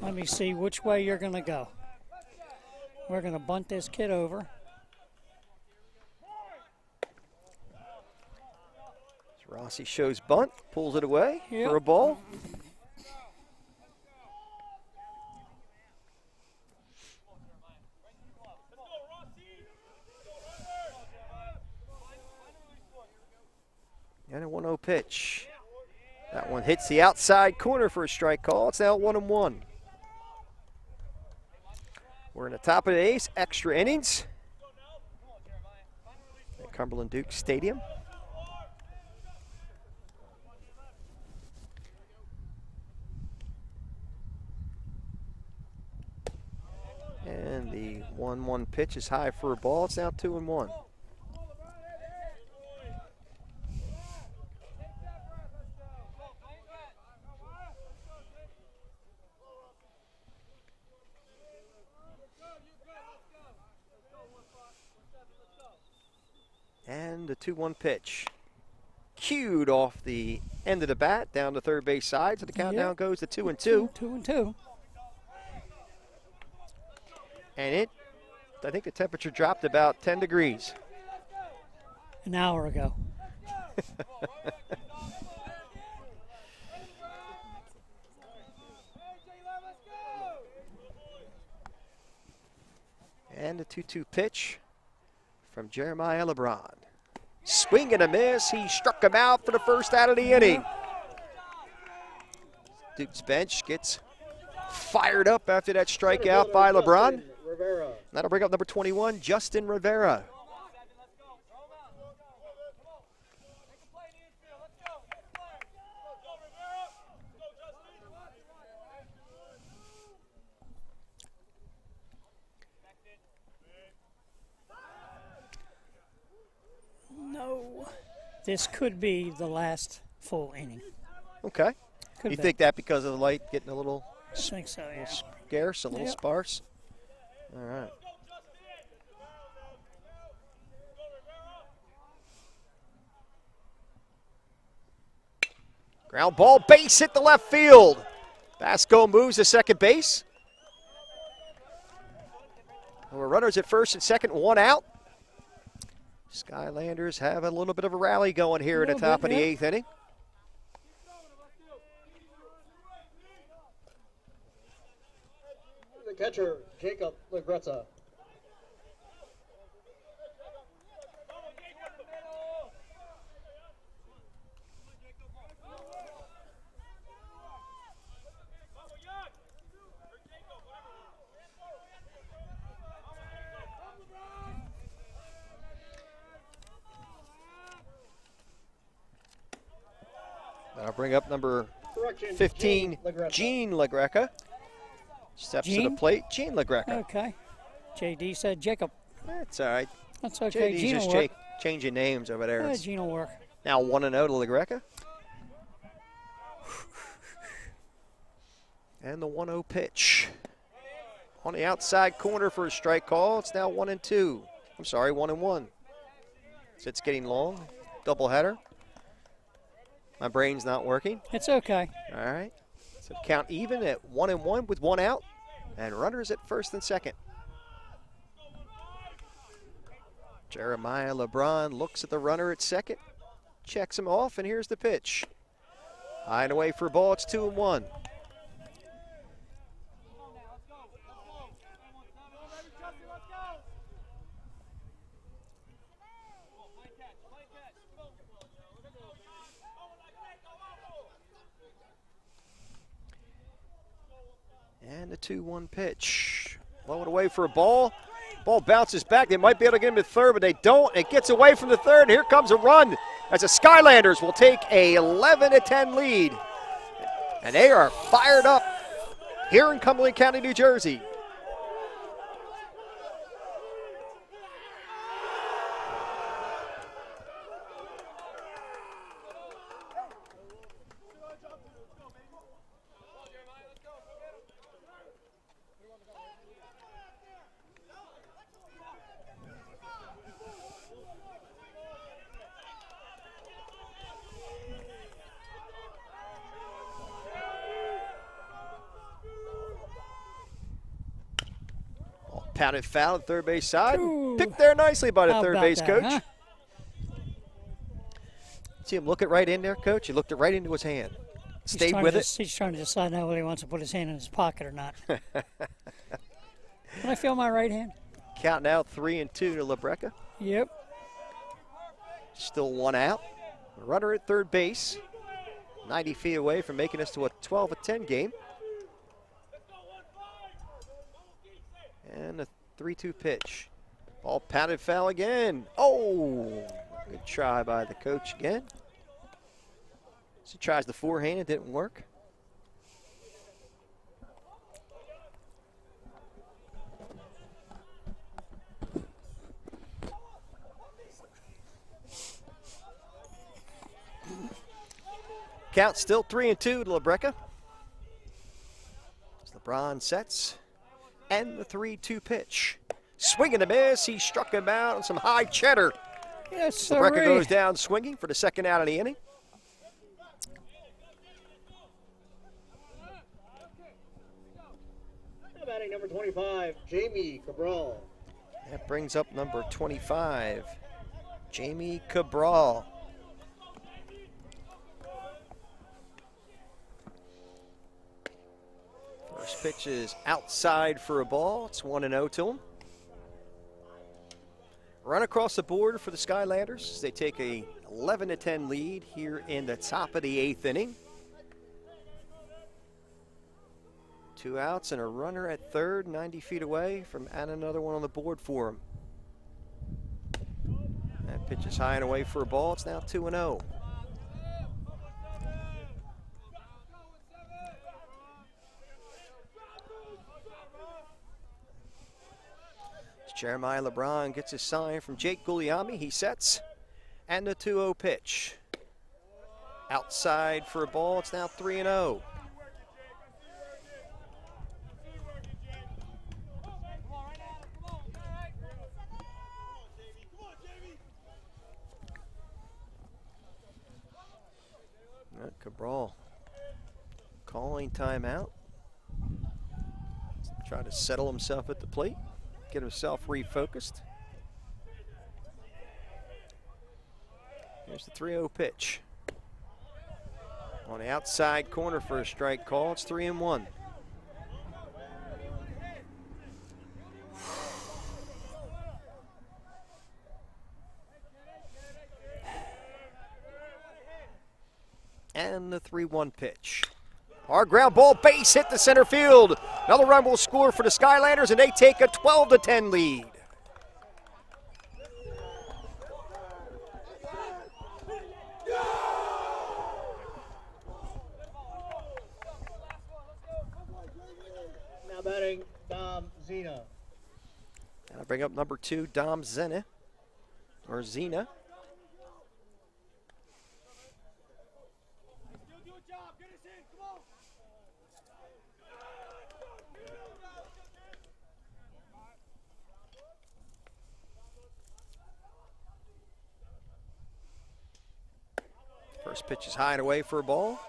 Speaker 4: Let me see which way you're going to go. We're going to bunt this kid over.
Speaker 1: Rossi shows bunt, pulls it away for a ball. And a 1-0 pitch. That one hits the outside corner for a strike call. It's now 1-1. We're in the top of the eighth, extra innings at Cumberland Duke Stadium. And the 1-1 pitch is high for a ball. It's now 2-1. And the 2-1 pitch. Cued off the end of the bat, down the third base side. So the countdown goes to 2-2.
Speaker 4: 2-2.
Speaker 1: And I think the temperature dropped about 10 degrees.
Speaker 4: An hour ago.
Speaker 1: And the 2-2 pitch from Jeremiah LeBron. Swing and a miss. He struck him out for the first out of the inning. Duke's bench gets fired up after that strikeout by LeBron. That'll bring up number 21, Justin Rivera.
Speaker 4: No. This could be the last full inning.
Speaker 1: Okay.
Speaker 4: Could
Speaker 1: You
Speaker 4: be.
Speaker 1: think that because of the light getting a little
Speaker 4: I think so, yeah.
Speaker 1: scarce, a little sparse? All right. Ground ball, base hit the left field. Basco moves to second base. We're runners at first and second, one out. Skylanders have a little bit of a rally going here at the top of the eighth inning.
Speaker 2: The catcher, Jacob Legretza.
Speaker 1: I'll bring up number
Speaker 2: Correction,
Speaker 1: 15,
Speaker 2: LaGreca.
Speaker 1: Gene LaGreca. Steps to the
Speaker 4: Gene?
Speaker 1: plate. Gene LaGreca.
Speaker 4: Okay. JD said Jacob.
Speaker 1: That's all right.
Speaker 4: That's okay.
Speaker 1: JD's
Speaker 4: Gene
Speaker 1: just
Speaker 4: will work.
Speaker 1: changing names over there.
Speaker 4: Yeah,
Speaker 1: It's
Speaker 4: Gene will work.
Speaker 1: now 1-0 to LaGreca. And the 1-0 pitch. On the outside corner for a strike call. It's now 1-2. I'm sorry, 1-1. So it's getting long. Double header. My brain's not working.
Speaker 4: It's okay.
Speaker 1: All right. So count even at 1-1 with 1 out. And runners at first and second. Jeremiah LeBron looks at the runner at second. Checks him off, and here's the pitch. High and away for a ball. It's 2-1. And the 2-1 pitch. Low and away for a ball. Ball bounces back. They might be able to get him to third, but they don't. It gets away from the third, and here comes a run as the Skylanders will take a 11-10 lead. And they are fired up here in Cumberland County, New Jersey. Pounded foul at third base side.
Speaker 4: Ooh.
Speaker 1: Picked there nicely by the
Speaker 4: How
Speaker 1: third
Speaker 4: about
Speaker 1: base
Speaker 4: that,
Speaker 1: coach.
Speaker 4: huh?
Speaker 1: See him look it right in there, coach? He looked it right into his hand. Stayed with it.
Speaker 4: He's trying to decide now whether he wants to put his hand in his pocket or not. Can I feel my right hand?
Speaker 1: Counting out 3-2 to LaBreca.
Speaker 4: Yep.
Speaker 1: Still 1 out. Runner at third base. 90 feet away from making us to a 12-10 game. And a 3-2 pitch. Ball pounded foul again. Oh, good try by the coach again. So he tries the forehand, it didn't work. Count still 3-2 to LaBreca. As LeBron sets. And the 3-2 pitch. Swing and a miss. He struck him out on some high cheddar.
Speaker 4: Yes, sir.
Speaker 1: LaBreca goes down swinging for the second out of the inning.
Speaker 2: Batting number 25, Jamie Cabral.
Speaker 1: That brings up number 25, Jamie Cabral. First pitch is outside for a ball. It's 1-0 to him. Run across the board for the Skylanders as they take a 11-10 lead here in the top of the 8th inning. 2 outs and a runner at third, 90 feet away from adding another one on the board for him. That pitch is high and away for a ball. It's now 2-0. Jeremiah LeBron gets his sign from Jake Guglielmi. He sets. And the 2-0 pitch. Outside for a ball. It's now 3-0. Cabral calling timeout. Try to settle himself at the plate. Get himself refocused. Here's the 3-0 pitch. On the outside corner for a strike call. It's 3-1. And the 3-1 pitch. Our ground ball base hit the center field. Another run will score for the Skylanders, and they take a 12-10 lead. bring up number 2, Dom Zena, or Zena. First pitch is high and away for a ball.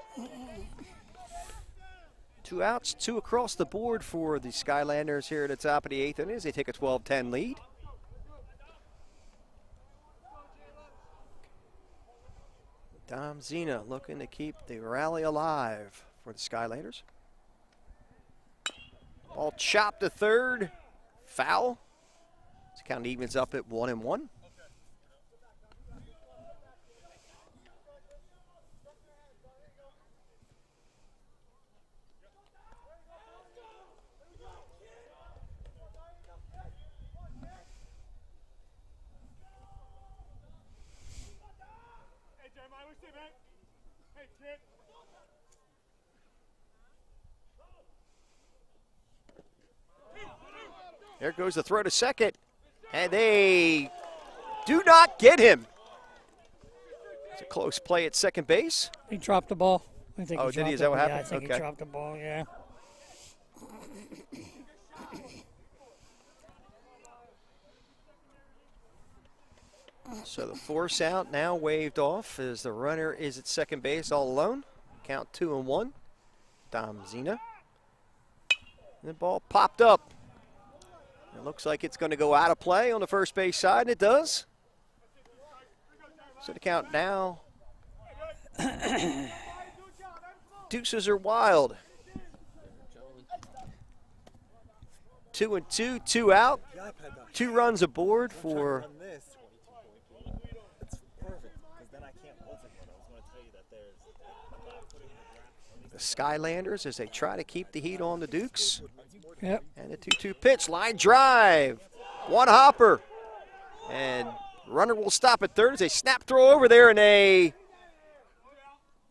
Speaker 1: 2 outs, 2 across the board for the Skylanders here at the top of the 8th inning as they take a 12-10 lead. Dom Zena looking to keep the rally alive for the Skylanders. Ball chopped to third, foul. This count evens up at 1-1. There goes the throw to second, and they do not get him. It's a close play at second base.
Speaker 4: He dropped the ball. I think
Speaker 1: Oh, did he? Is that what happened?
Speaker 4: Yeah, I think
Speaker 1: Okay.
Speaker 4: he dropped the ball, yeah.
Speaker 1: So the force out now waved off as the runner is at second base all alone. Count 2-1. Dom Zena. And the ball popped up. It looks like it's going to go out of play on the first base side, and it does. So the count now. Deuces are wild. 2-2, 2 out. 2 runs aboard for the Skylanders as they try to keep the heat on the Dukes.
Speaker 4: Yep.
Speaker 1: And a 2-2 pitch, line drive. One hopper. And runner will stop at third as they snap throw over there, and they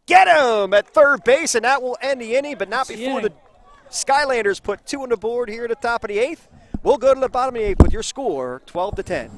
Speaker 1: get him at third base, and that will end the inning, but not before the Skylanders put 2 on the board here at the top of the 8th. We'll go to the bottom of the 8th with your score, 12-10.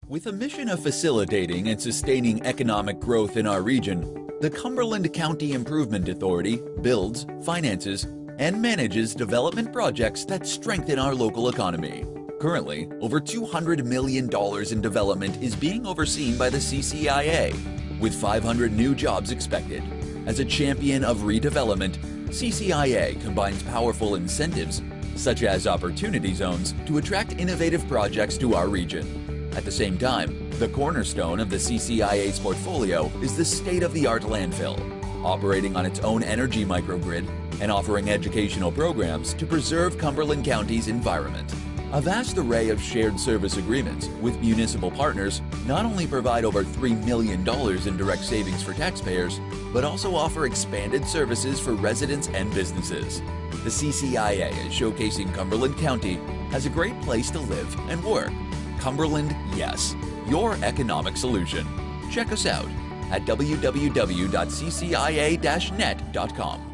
Speaker 3: With a mission of facilitating and sustaining economic growth in our region, the Cumberland County Improvement Authority builds, finances, and manages development projects that strengthen our local economy. Currently, over $200 million in development is being overseen by the CCIA, with 500 new jobs expected. As a champion of redevelopment, CCIA combines powerful incentives, such as opportunity zones, to attract innovative projects to our region. At the same time, the cornerstone of the CCIA's portfolio is the state-of-the-art landfill, operating on its own energy microgrid and offering educational programs to preserve Cumberland County's environment. A vast array of shared service agreements with municipal partners not only provide over $3 million in direct savings for taxpayers, but also offer expanded services for residents and businesses. The CCIA is showcasing Cumberland County as a great place to live and work. Cumberland, yes, your economic solution. Check us out at www.ccia-net.com.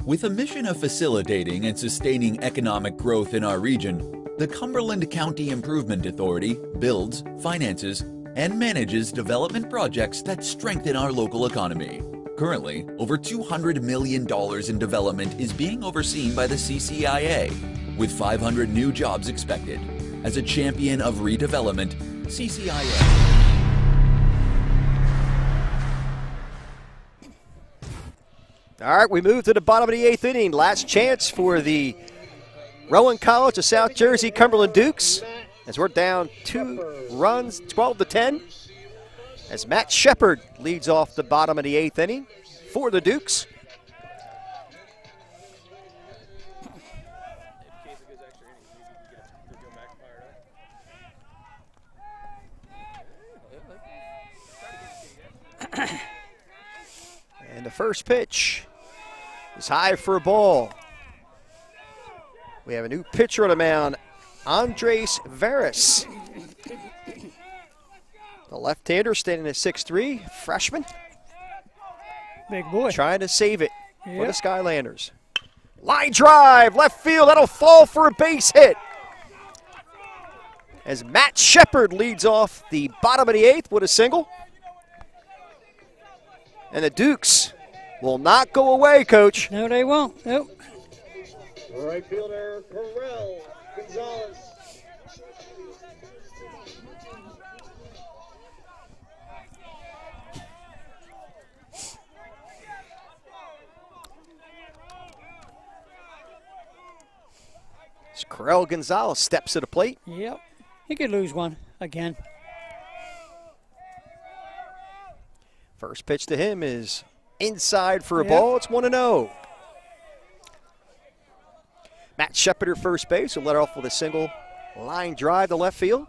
Speaker 3: With a mission of facilitating and sustaining economic growth in our region, the Cumberland County Improvement Authority builds, finances, and manages development projects that strengthen our local economy. Currently, over $200 million in development is being overseen by the CCIA, with 500 new jobs expected. As a champion of redevelopment, CCIA.
Speaker 1: All right, we move to the bottom of the 8th inning. Last chance for the Rowan College of South Jersey Cumberland Dukes, as we're down 2 runs, 12-10. As Matt Shepard leads off the bottom of the 8th inning for the Dukes. And the first pitch is high for a ball. We have a new pitcher on the mound, Andres Veras. The left-hander standing at 6'3", freshman.
Speaker 4: Big boy.
Speaker 1: trying to save it for the
Speaker 4: Yep.
Speaker 1: Skylanders. Line drive, left field, that'll fall for a base hit. As Matt Shepard leads off the bottom of the 8th with a single. And the Dukes will not go away, Coach.
Speaker 4: No, they won't. Nope.
Speaker 2: Right fielder, Correll Gonzalez.
Speaker 1: As Correll Gonzalez steps to the plate.
Speaker 4: Yep. He could lose one again.
Speaker 1: First pitch to him is inside for a
Speaker 4: Yep.
Speaker 1: ball. It's 1-0. Matt Shepard at first base will let off with a single line drive to left field.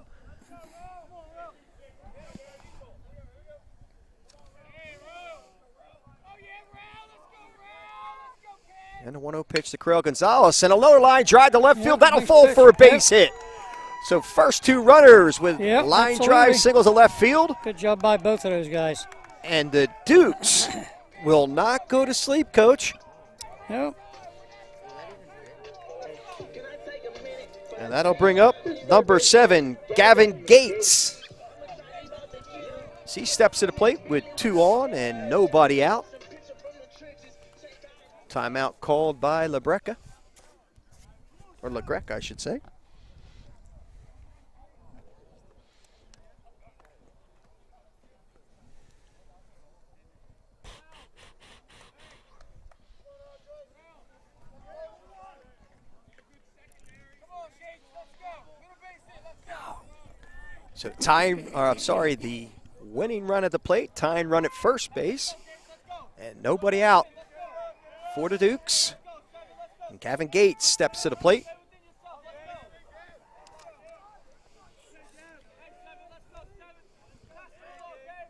Speaker 1: And a 1-0 pitch to Correll Gonzalez. And a lower line drive to left field. That'll
Speaker 4: nice
Speaker 1: fall
Speaker 4: pitch.
Speaker 1: for a base hit. So first 2 runners with
Speaker 4: Yep,
Speaker 1: line
Speaker 4: absolutely.
Speaker 1: drive singles to left field.
Speaker 4: Good job by both of those guys.
Speaker 1: And the Dukes will not go to sleep, Coach.
Speaker 4: Nope.
Speaker 1: And that'll bring up number 7, Gavin Gates. As he steps to the plate with 2 on and nobody out. Timeout called by LaGreca. Or LaGreca, I should say. So the winning run at the plate, tying run at first base, and nobody out for the Dukes. And Gavin Gates steps to the plate.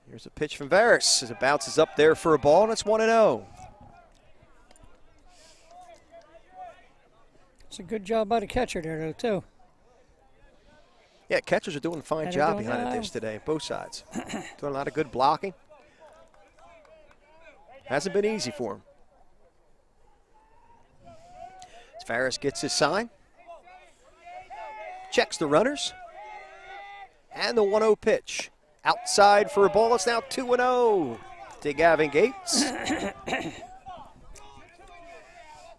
Speaker 1: Here's a pitch from Varus as it bounces up there for a ball, and it's 1-0.
Speaker 4: It's a good job by the catcher there, though, too.
Speaker 1: Yeah, catchers are doing a fine
Speaker 4: Yeah, they're
Speaker 1: job
Speaker 4: doing
Speaker 1: behind
Speaker 4: well.
Speaker 1: this today, both sides. Doing a lot of good blocking. Hasn't been easy for him. As Farris gets his sign, checks the runners, and the 1-0 pitch. Outside for a ball, it's now 2-0 to Gavin Gates.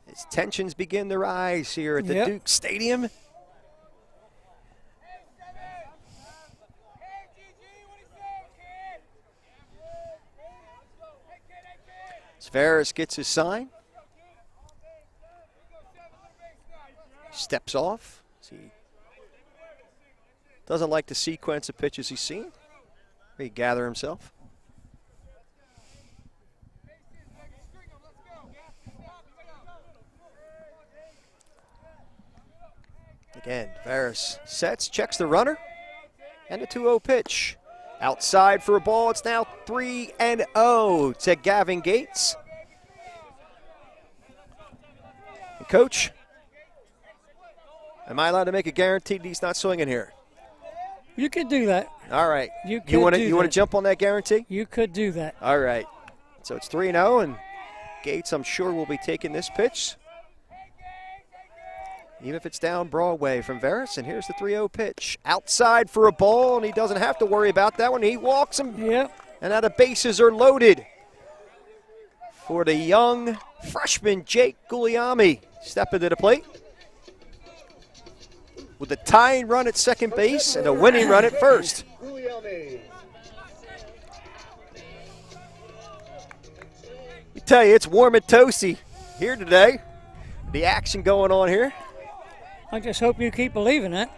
Speaker 1: As tensions begin to rise here at the
Speaker 4: Yep.
Speaker 1: Duke Stadium. Ferris gets his sign. Steps off. He doesn't like the sequence of pitches he's seen. He gather himself. Again, Ferris sets, checks the runner, and a 2-0 pitch. Outside for a ball, it's now 3-0 to Gavin Gates. And Coach, am I allowed to make a guarantee that he's not swinging here?
Speaker 4: You could do that.
Speaker 1: All right.
Speaker 4: You could
Speaker 1: You want
Speaker 4: do
Speaker 1: to
Speaker 4: that.
Speaker 1: jump on that guarantee?
Speaker 4: You could do that.
Speaker 1: All right. So it's 3-0, and Gates, I'm sure, will be taking this pitch. Even if it's down Broadway from Varus, and here's the 3-0 pitch. Outside for a ball, and he doesn't have to worry about that one. He walks him,
Speaker 4: Yep.
Speaker 1: and now the bases are loaded for the young freshman Jake Guglielmi. Stepping to the plate with the tying run at second base and a winning run at first.
Speaker 2: Guglielmi.
Speaker 1: I tell you, it's warm and toasty here today. The action going on here.
Speaker 4: I just hope you keep believing it.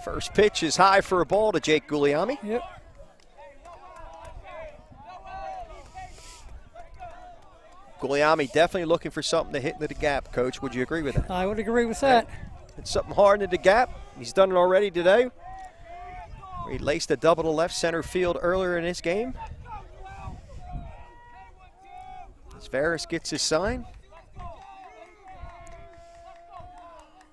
Speaker 1: First pitch is high for a ball to Jake Guglielmi.
Speaker 4: Yep.
Speaker 1: Guglielmi definitely looking for something to hit into the gap, Coach. Would you agree with that?
Speaker 4: I would agree with that.
Speaker 1: It's something hard into the gap. He's done it already today. He laced a double to left center field earlier in this game. As Varus gets his sign.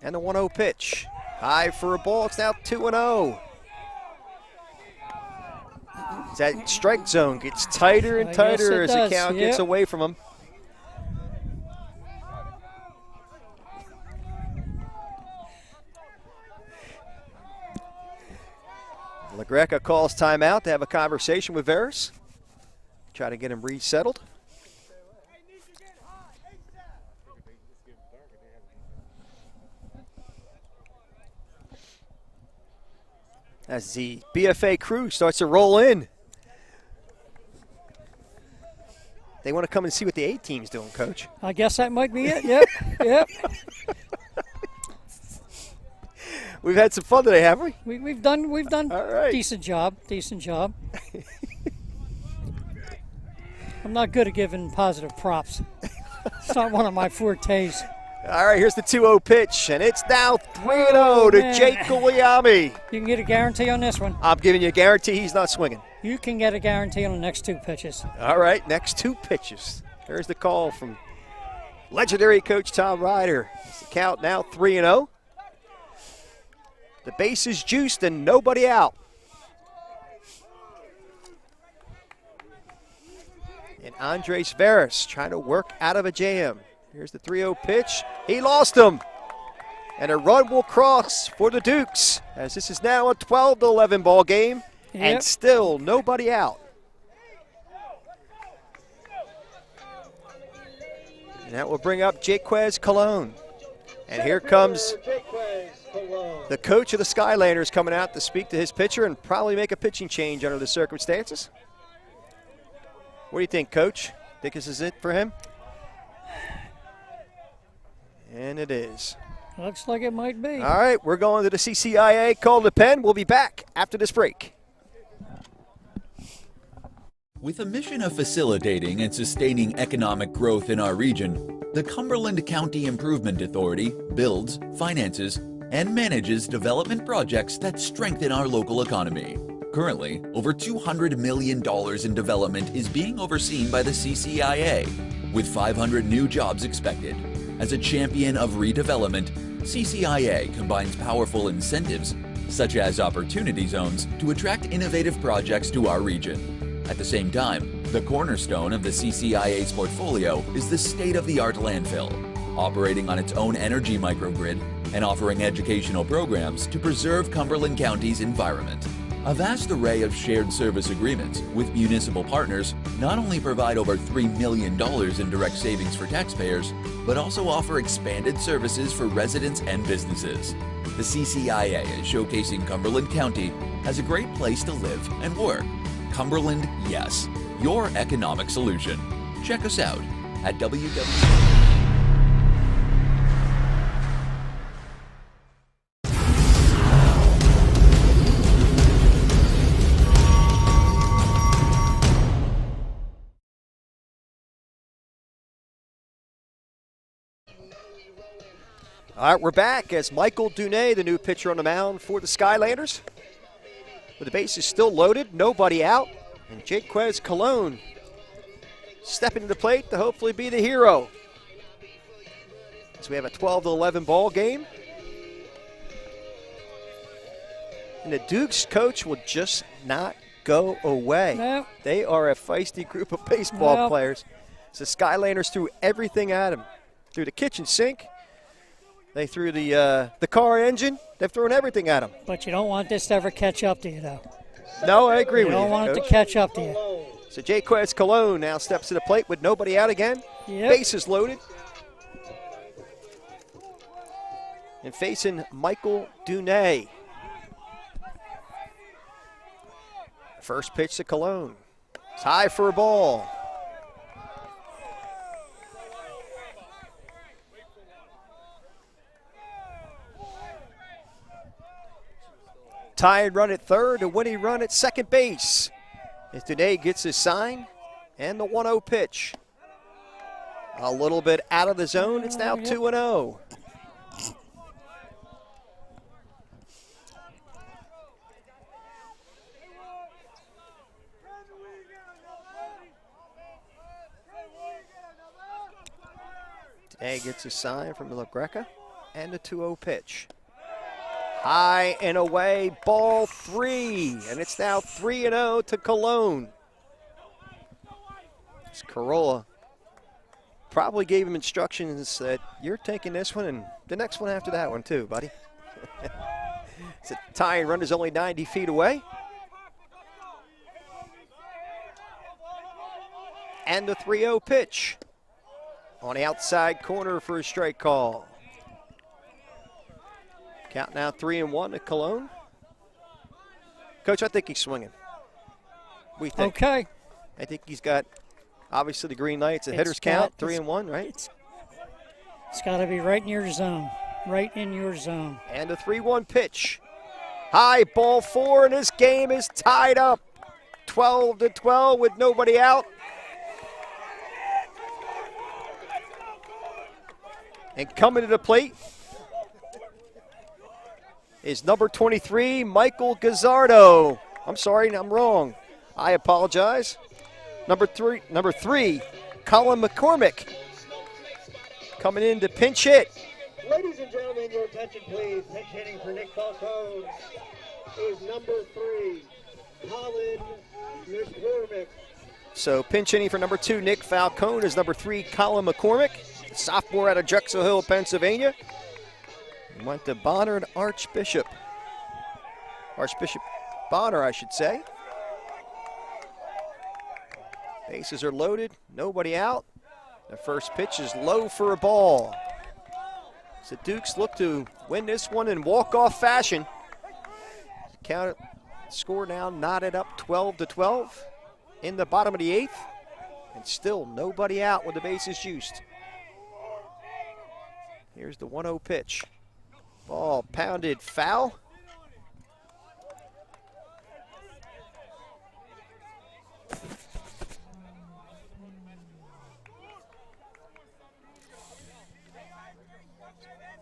Speaker 1: And the 1-0 pitch. High for a ball. It's now 2-0. That strike zone gets tighter and tighter as the count gets away from him. LaGreca calls timeout to have a conversation with Veras. Try to get him resettled. As the BFA crew starts to roll in. They want to come and see what the A team's doing, Coach.
Speaker 4: I guess that might be it. Yep, yep.
Speaker 1: We've had some fun today, haven't we?
Speaker 4: We've done
Speaker 1: All right.
Speaker 4: Decent job. I'm not good at giving positive props. It's not one of my fortes.
Speaker 1: All right, here's the 2-0 pitch, and it's now 3-0 to Jake Guglielmi.
Speaker 4: You can get a guarantee on this one.
Speaker 1: I'm giving you a guarantee he's not swinging.
Speaker 4: You can get a guarantee on the next 2 pitches.
Speaker 1: All right, next 2 pitches. There's the call from legendary coach Tom Ryder. It's the count now 3-0. The base is juiced and nobody out. And Andres Veras trying to work out of a jam. Here's the 3-0 pitch. He lost him. And a run will cross for the Dukes, as this is now a 12-11 ball game, and still nobody out. And that will bring up Jaquez Colon. And here comes the coach of the Skylanders coming out to speak to his pitcher and probably make a pitching change under the circumstances. What do you think, Coach? Think this is it for him? And it is.
Speaker 4: Looks like it might be.
Speaker 1: All right, we're going to the CCIA Call to Pen. We'll be back after this break.
Speaker 3: With a mission of facilitating and sustaining economic growth in our region, the Cumberland County Improvement Authority builds, finances, and manages development projects that strengthen our local economy. Currently, over $200 million in development is being overseen by the CCIA, with 500 new jobs expected. As a champion of redevelopment, CCIA combines powerful incentives, such as opportunity zones, to attract innovative projects to our region. At the same time, the cornerstone of the CCIA's portfolio is the state-of-the-art landfill, operating on its own energy microgrid and offering educational programs to preserve Cumberland County's environment. A vast array of shared service agreements with municipal partners not only provide over $3 million in direct savings for taxpayers, but also offer expanded services for residents and businesses. The CCIA is showcasing Cumberland County as a great place to live and work. Cumberland, yes, your economic solution. Check us out at www.
Speaker 1: All right, we're back as Michael Dunay, the new pitcher on the mound for the Skylanders. But the base is still loaded, nobody out, and Jaquez Colon stepping to the plate to hopefully be the hero. So we have a 12-11 ball game. And the Dukes coach will just not go away.
Speaker 4: No.
Speaker 1: They are a feisty group of baseball players. So the Skylanders threw everything at them. Threw the kitchen sink. They threw the car engine. They've thrown everything at them.
Speaker 4: But you don't want this to ever catch up to you, though.
Speaker 1: No, I agree with you,
Speaker 4: You don't want
Speaker 1: Coach.
Speaker 4: it to catch up to you.
Speaker 1: So Jaquez Colon now steps to the plate with nobody out again.
Speaker 4: Yep.
Speaker 1: Bases loaded. And facing Michael Dunay. First pitch to Colon. It's high for a ball. Tying run at third, a winning run at second base. As Dunay gets his sign and the 1-0 pitch. A little bit out of the zone. It's now 2-0. Dunay gets his sign from LaGreca and the 2-0 pitch. High and away, ball 3, and it's now 3-0 to Cologne. It's Corolla. Probably gave him instructions that you're taking this one and the next one after that one too, buddy. It's a tying run is only 90 feet away. And the 3-0 pitch on the outside corner for a strike call. Count now 3-1 to Cologne. Coach, I think he's swinging. We think.
Speaker 4: Okay.
Speaker 1: I think he's got obviously the green light. It's a hitter's count, 3-1, right?
Speaker 4: It's got to be right in your zone. Right in your zone.
Speaker 1: And a 3-1 pitch. High, ball 4, and this game is tied up 12-12 with nobody out. And coming to the plate is number 23, Michael Gazzardo. I'm sorry, I'm wrong. I apologize. Number three, Colin McCormick. Coming in to pinch hit.
Speaker 2: Ladies and gentlemen, your attention please. Pinch hitting for Nick Falcone is number 3, Colin McCormick.
Speaker 1: So pinch hitting for number 2, Nick Falcone, is number 3, Colin McCormick, sophomore out of Drexel Hill, Pennsylvania. Went to Bonner and Archbishop. Archbishop Bonner, I should say. Bases are loaded, nobody out. The first pitch is low for a ball. So Dukes look to win this one in walk-off fashion. Count score now knotted up 12-12 in the bottom of the 8th. And still nobody out with the bases juiced. Here's the 1-0 pitch. Ball pounded foul.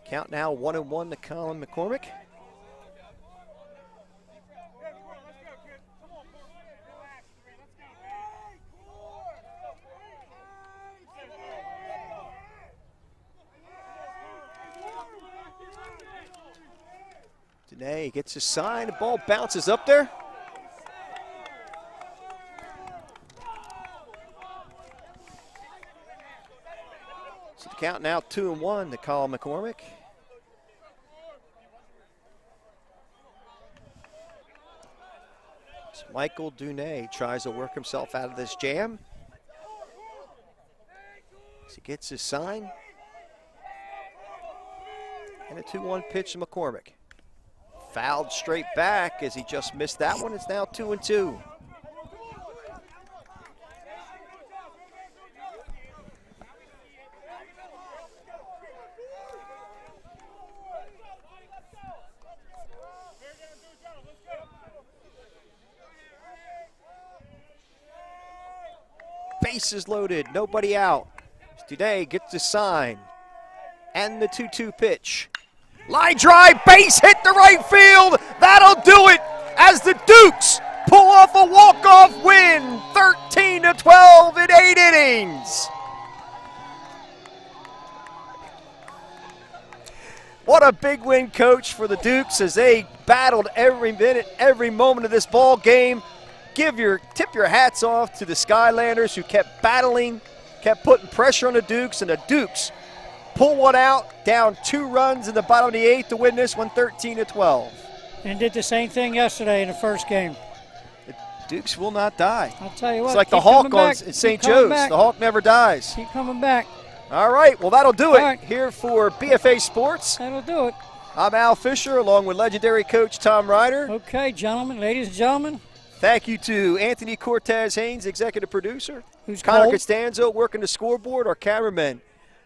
Speaker 1: Count now 1-1 to Colin McCormick. Today gets a sign, the ball bounces up there. So the count now 2-1 to Colin McCormick. So Michael Dunay tries to work himself out of this jam. So he gets his sign. And a 2-1 pitch to McCormick. Fouled straight back as he just missed that one. It's now 2-2. Bases loaded, nobody out. Today gets the sign and the 2-2 pitch. Line drive, base hit to right field. That'll do it as the Dukes pull off a walk-off win, 13-12 in 8 innings. What a big win, Coach, for the Dukes as they battled every minute, every moment of this ball game. Tip your hats off to the Skylanders who kept battling, kept putting pressure on the Dukes, and the Dukes pull one out, down 2 runs in the bottom of the 8th to win this one 13-12.
Speaker 4: And did the same thing yesterday in the first game.
Speaker 1: The Dukes will not die.
Speaker 4: I'll tell you what.
Speaker 1: It's like the Hawk on St. Joe's. The Hawk never dies.
Speaker 4: Keep coming back.
Speaker 1: All right, well, that'll do it
Speaker 4: right.
Speaker 1: here for BFA Sports.
Speaker 4: That'll do it.
Speaker 1: I'm Al Fisher along with legendary coach Tom Ryder.
Speaker 4: Okay, gentlemen, ladies and gentlemen.
Speaker 1: Thank you to Anthony Cortez Haynes, executive producer.
Speaker 4: Who's
Speaker 1: Connor
Speaker 4: cold?
Speaker 1: Costanzo working the scoreboard. Our cameramen,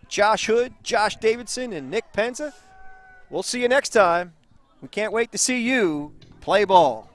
Speaker 1: Josh Hood, Josh Davidson, and Nick Penza. We'll see you next time. We can't wait to see you play ball.